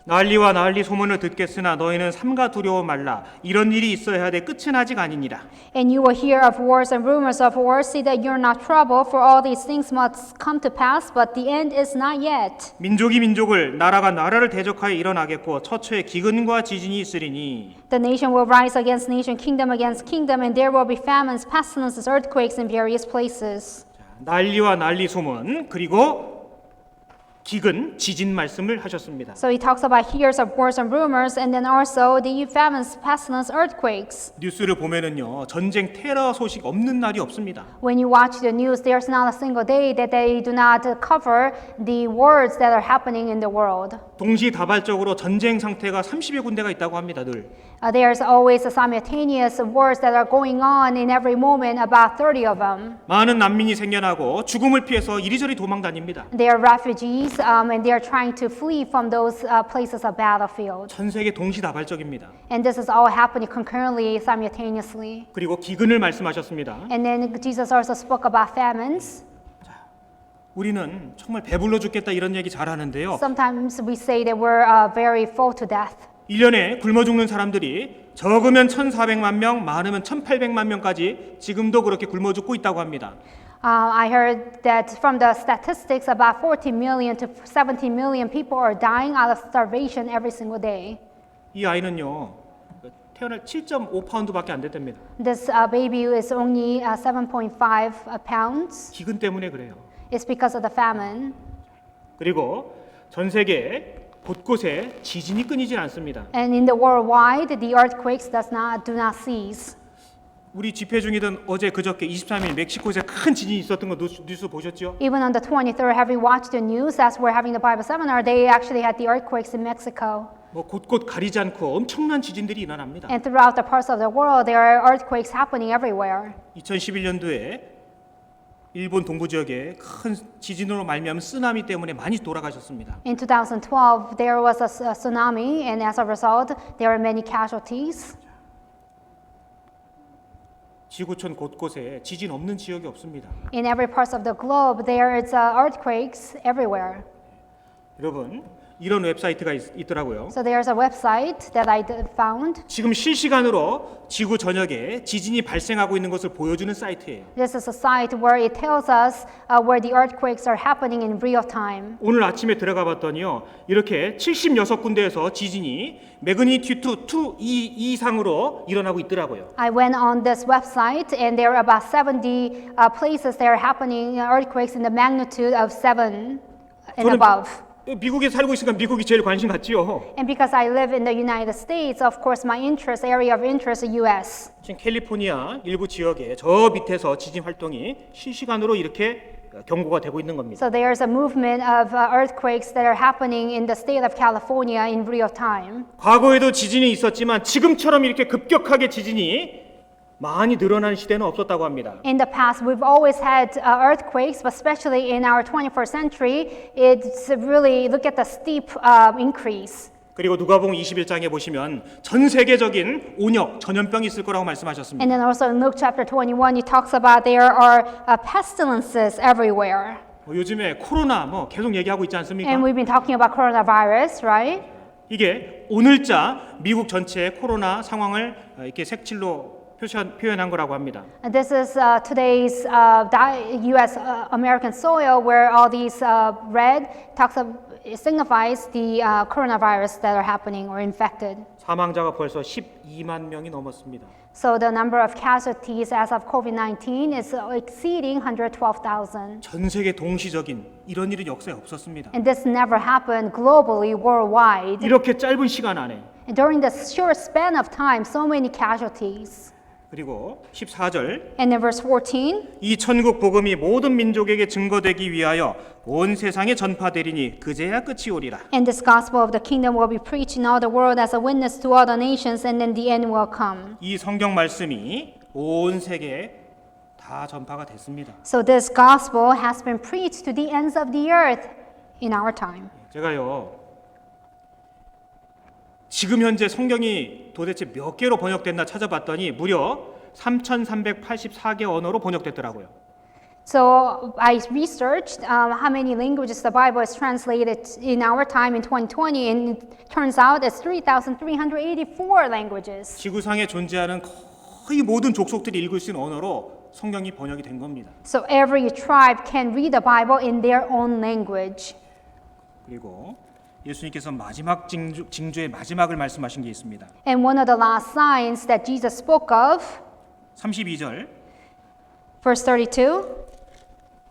난리와 난리 소문을 듣겠으나 너희는 삼가 두려워 말라. 이런 일이 있어야 하되 끝은 아직 아니니라. And you will hear of wars and rumors of wars. See that you're not troubled, for all these things must come to pass, but the end is not yet. 민족이 민족을 나라가 나라를 대적하여 일어나겠고 처처에 기근과 지진이 있으리니. The nation will rise against nation, kingdom against kingdom, and there will be famines, pestilences, earthquakes in various places. 난리와 난리 소문 그리고 기근, 지진 말씀을 하셨습니다. So he talks about hears of wars and rumors, and then also the famines, pestilence, earthquakes. 뉴스를 보면은요 전쟁 테러 소식 없는 날이 없습니다. When you watch the news, there's not a single day that they do not cover the wars that are happening in the world. 동시다발적으로 전쟁 상태가 30여 군데가 있다고 합니다. 늘. There's always a simultaneous wars that are going on in every moment, about 30 of them. 많은 난민이 생겨나고 죽음을 피해서 이리저리 도망 다닙니다. They are refugees, and they are trying to flee from those places of battlefield. 전 세계 동시다발적입니다. And this is all happening concurrently, simultaneously. 그리고 기근을 말씀하셨습니다. And then Jesus also spoke about famines. 우리는 정말 배불러 죽겠다 이런 얘기 잘 하는데요. Sometimes we say that we're very full to death. 1년에 굶어 죽는 사람들이 적으면 1,400만 명, 많으면 1,800만 명까지 지금도 그렇게 굶어 죽고 있다고 합니다. I heard that from the statistics, about 14 million to 17 million people are dying out of starvation every single day. 이 아이는요 태어날 7.5파운드밖에 안 됐답니다. This baby is only 7.5 pounds. 기근 때문에 그래요. It's because of the famine. 그리고 전 세계 곳곳에 지진이 끊이질 않습니다. And in the worldwide, the earthquakes do not cease. 우리 집회 중이던 어제 그저께 23일 멕시코에서 큰 지진이 있었던 거 뉴스 보셨죠? Even on the 23rd, have you watched the news? As we're having the Bible seminar, they actually had the earthquakes in Mexico. 뭐 곳곳 가리지 않고 엄청난 지진들이 일어납니다. And throughout the parts of the world, there are earthquakes happening everywhere. 2011년도에 일본 동부 지역에 큰 지진으로 말미암은 쓰나미 때문에 많이 돌아가셨습니다. In 2012, there was a tsunami, and as a result, there were many casualties. 지구촌 곳곳에 지진 없는 지역이 없습니다. In every part of the globe, there is earthquakes everywhere. 여러분, 이런 웹사이트가 있더라고요. So there's a website that I found. 지금 실시간으로 지구 전역에 지진이 발생하고 있는 것을 보여주는 사이트예요. This is a site where it tells us where the earthquakes are happening in real time. 오늘 아침에 들어가 봤더니요. 이렇게 76군데에서 지진이 매그니튜드 2 이상으로 일어나고 있더라고요. I went on this website and there are about 70 places that are happening earthquakes in the magnitude of 7 and above. 미국에 살고 있으니까 미국이 제일 관심 갖지요. And because I live in the United States, of course, my area of interest is U.S. 지금 캘리포니아 일부 지역에 저 밑에서 지진 활동이 실시간으로 이렇게 경고가 되고 있는 겁니다. So there's a movement of earthquakes that are happening in the state of California in real time. 과거에도 지진이 있었지만 지금처럼 이렇게 급격하게 지진이 많이 늘어나는 시대는 없었다고 합니다. In the past, we've always had earthquakes, but especially in our 21st century, it's really look at the steep increase. 그리고 누가복음 21장에 보시면 전 세계적인 온역, 전염병이 있을 거라고 말씀하셨습니다. And then also in Luke chapter 21, he talks about there are pestilences everywhere. 요즘에 코로나 뭐 계속 얘기하고 있지 않습니까? And we've been talking about coronavirus, right? 이게 오늘자 미국 전체의 코로나 상황을 이렇게 색칠로 표현한 거라고 합니다. And this is today's U.S. American soil where all these red it signifies the coronavirus that are happening or infected. 사망자가 벌써 12만 명이 넘었습니다. So the number of casualties as of COVID-19 is exceeding 112,000. 전 세계 동시적인 이런 일은 역사에 없었습니다. And this never happened globally, worldwide. 이렇게 짧은 시간 안에. And during this short span of time, so many casualties. 그리고 14절 And in verse 14, 이 천국 복음이 모든 민족에게 증거되기 위하여 온 세상에 전파되리니 그제야 끝이 오리라. and this gospel of the kingdom will be preached in all the world as a witness to all the nations, and then the end will come. 이 성경 말씀이 온 세계에 다 전파가 됐습니다. So this gospel has been preached to the ends of the earth in our time. 제가요 지금 현재 성경이 도대체 몇 개로 번역됐나 찾아봤더니 무려 3,384개 언어로 번역됐더라고요. So I researched how many languages the Bible is translated in our time in 2020, and it turns out it's 3,384 languages. 지구상에 존재하는 거의 모든 족속들이 읽을 수 있는 언어로 성경이 번역이 된 겁니다. So every tribe can read the Bible in their own language. 그리고 예수님께서 마지막 징조의 마지막을 말씀하신 게 있습니다. And one of the last signs that Jesus spoke of, 32절 verse 32,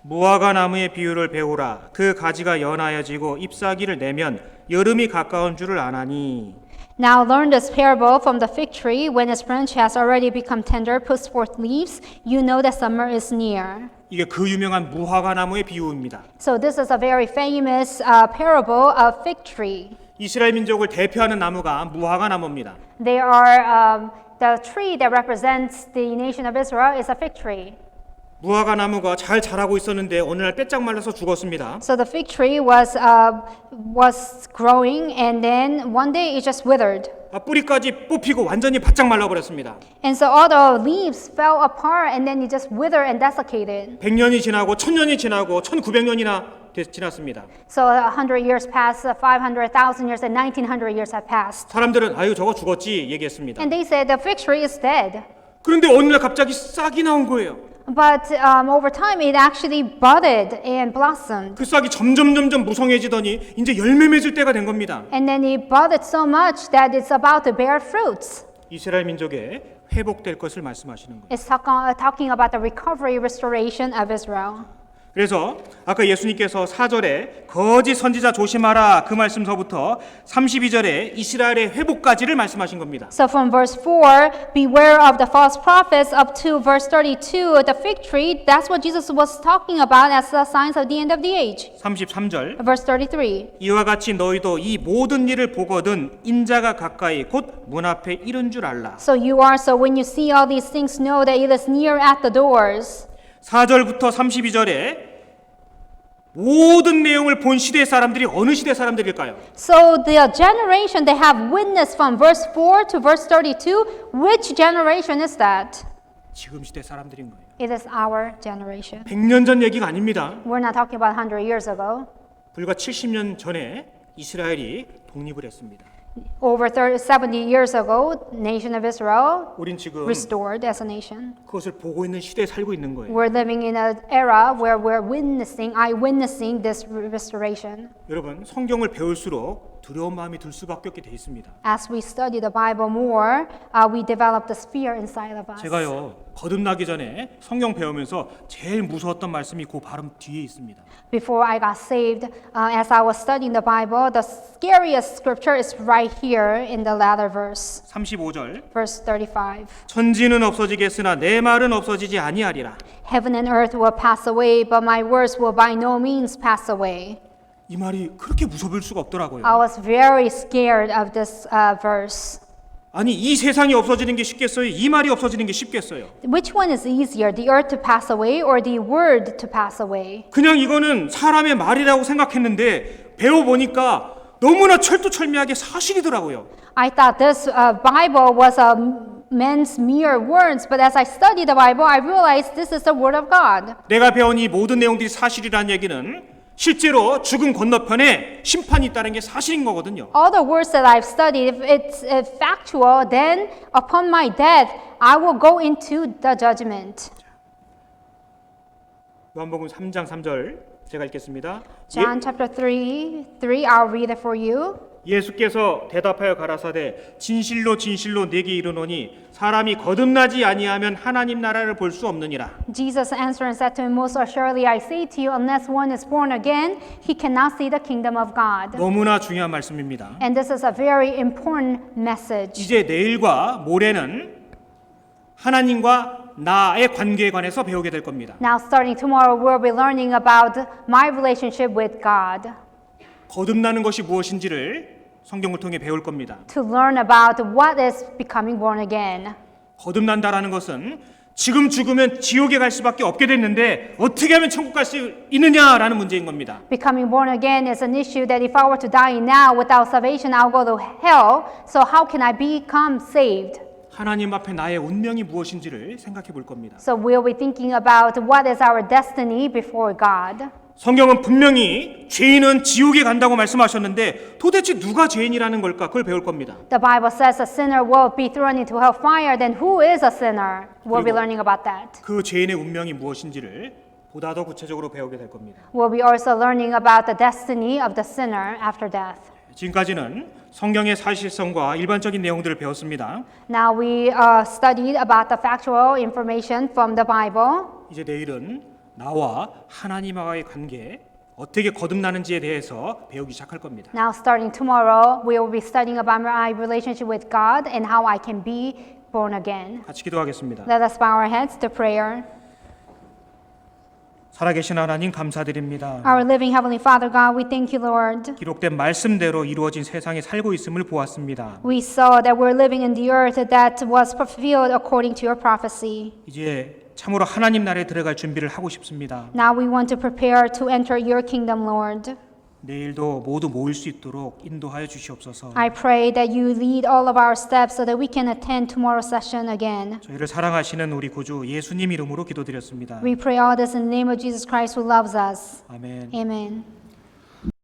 무화과 나무의 비유를 배우라. 그 가지가 연하여지고 잎사귀를 내면 여름이 가까운 줄을 아나니. Now learn this parable from the fig tree. When its branch has already become tender, puts forth leaves, you know that summer is near. 이게 그 유명한 무화과 나무의 비유입니다. So this is a very famous parable of fig tree. 이스라엘 민족을 대표하는 나무가 무화과 나무입니다. They are the tree that represents the nation of Israel is a fig tree. 무화과 나무가 잘 자라고 있었는데 어느 날 빼짝 말라서 죽었습니다. So the fig tree was growing, and then one day it just withered. 뿌리까지 뽑히고 완전히 바짝 말라버렸습니다. And so all the leaves fell apart, and then it just withered and desiccated. 100년이 지나고 1000년이 지나고 1900년이나 지났습니다. So 100 years passed, 500,000 years, and 1900 years have passed. 사람들은 아유 저거 죽었지 얘기했습니다. And they said the fig tree is dead. 그런데 어느 날 갑자기 싹이 나온 거예요. But over time, it actually budded and blossomed. 그 싹이 점점 무성해지더니 이제 열매 맺을 때가 된 겁니다. And then it budded so much that it's about to bear fruits. 이스라엘 민족의 회복될 것을 말씀하시는 거예요. It's talking about the recovery, restoration of Israel. 그래서 아까 예수님께서 4절에 거짓 선지자 조심하라 그 말씀서부터 32절에 이스라엘의 회복까지를 말씀하신 겁니다. So from verse 4, beware of the false prophets, up to verse 32, the fig tree, that's what Jesus was talking about as the signs of the end of the age. 33절 Verse 33. 이와 같이 너희도 이 모든 일을 보거든 인자가 가까이 곧 문 앞에 이른 줄 알라. So when you see all these things, know that it is near at the doors. 4절부터 32절에 모든 내용을 본 시대 사람들이 어느 시대 사람들일까요? So the generation that have witnessed from verse 4 to verse 32, which generation is that? 지금 시대 사람들인 거예요. It is our generation. 100년 전 얘기가 아닙니다. We're not talking about 100 years ago. 불과 70년 전에 이스라엘이 독립을 했습니다. Over 70 years ago, nation of Israel 우린 지금 restored as a nation. 그것을 보고 있는 시대에 살고 있는 거예요. We're living in an era where we're witnessing this restoration. 여러분, 성경을 배울수록 두려운 마음이 들 수밖에 없게 돼 있습니다. As we study the Bible more, we develop this fear inside of us. 제가요 거듭나기 전에 성경 배우면서 제일 무서웠던 말씀이 그 바로 뒤에 있습니다. Before I got saved, as I was studying the Bible, the scariest scripture is right here in the latter verse. 35절. Verse 35. 천지는 없어지겠으나 내 말은 없어지지 아니하리라. Heaven and earth will pass away, but my words will by no means pass away. 이 말이 그렇게 무서울 수가 없더라고요. I was very scared of this verse. 아니 이 세상이 없어지는 게 쉽겠어요? 이 말이 없어지는 게 쉽겠어요? Which one is easier, the earth to pass away or the word to pass away? 그냥 이거는 사람의 말이라고 생각했는데 배워보니까 너무나 철두철미하게 사실이더라고요. I thought this Bible was a man's mere words, but as I studied the Bible, I realized this is the Word of God. 내가 배운 이 모든 내용들이 사실이라는 얘기는 실제로 죽음 건너편에 심판이 있다는 게 사실인 거거든요. All the words that I've studied, if it's factual, then upon my death, I will go into the judgment. 요한복음 3장 3절 제가 읽겠습니다. John chapter 3, I'll read it for you. 예수께서 대답하여 가라사대 진실로 진실로 네게 이르노니 사람이 거듭나지 아니하면 하나님 나라를 볼 수 없느니라. Jesus answered and said to him, Most assuredly I say to you, unless one is born again, he cannot see the kingdom of God. 너무나 중요한 말씀입니다. And this is a very important message. 이제 내일과 모레는 하나님과 나의 관계에 관해서 배우게 될 겁니다. Now starting tomorrow, we'll be learning about my relationship with God. 거듭나는 것이 무엇인지를 성경을 통해 배울 겁니다. To learn about what is becoming born again. 거듭난다라는 것은 지금 죽으면 지옥에 갈 수밖에 없게 됐는데 어떻게 하면 천국 갈 수 있느냐라는 문제인 겁니다. Becoming born again is an issue that if I were to die now without salvation, I'll go to hell. So how can I become saved? 하나님 앞에 나의 운명이 무엇인지를 생각해 볼 겁니다. So we'll be thinking about what is our destiny before God. 성경은 분명히 죄인은 지옥에 간다고 말씀하셨는데 도대체 누가 죄인이라는 걸까? 그걸 배울 겁니다. The Bible says a sinner will be thrown into hellfire. Then who is a sinner? We'll be learning about that. 그 죄인의 운명이 무엇인지를 보다 더 구체적으로 배우게 될 겁니다. We'll be also learning about the destiny of the sinner after death. 지금까지는 성경의 사실성과 일반적인 내용들을 배웠습니다. Now we studied about the factual information from the Bible. 이제 내일은 나와 하나님과의 관계 어떻게 거듭나는지에 대해서 배우기 시작할 겁니다. Now starting tomorrow, we will be studying about my relationship with God and how I can be born again. 같이 기도하겠습니다. Let us bow our heads to prayer. 살아계신 하나님 감사드립니다. Our living Heavenly Father God, we thank you, Lord. 기록된 말씀대로 이루어진 세상에 살고 있음을 보았습니다. We saw that we're living in the earth that was fulfilled according to your prophecy. 이제 참으로 하나님 나라에 들어갈 준비를 하고 싶습니다. Now we want to prepare to enter your kingdom, Lord. 내일도 모두 모일 수 있도록 인도하여 주시옵소서. I pray that you lead all of our steps so that we can attend tomorrow's session again. 저희를 사랑하시는 우리 구주 예수님 이름으로 기도드렸습니다. We pray all this in the name of Jesus Christ who loves us. 아멘. Amen.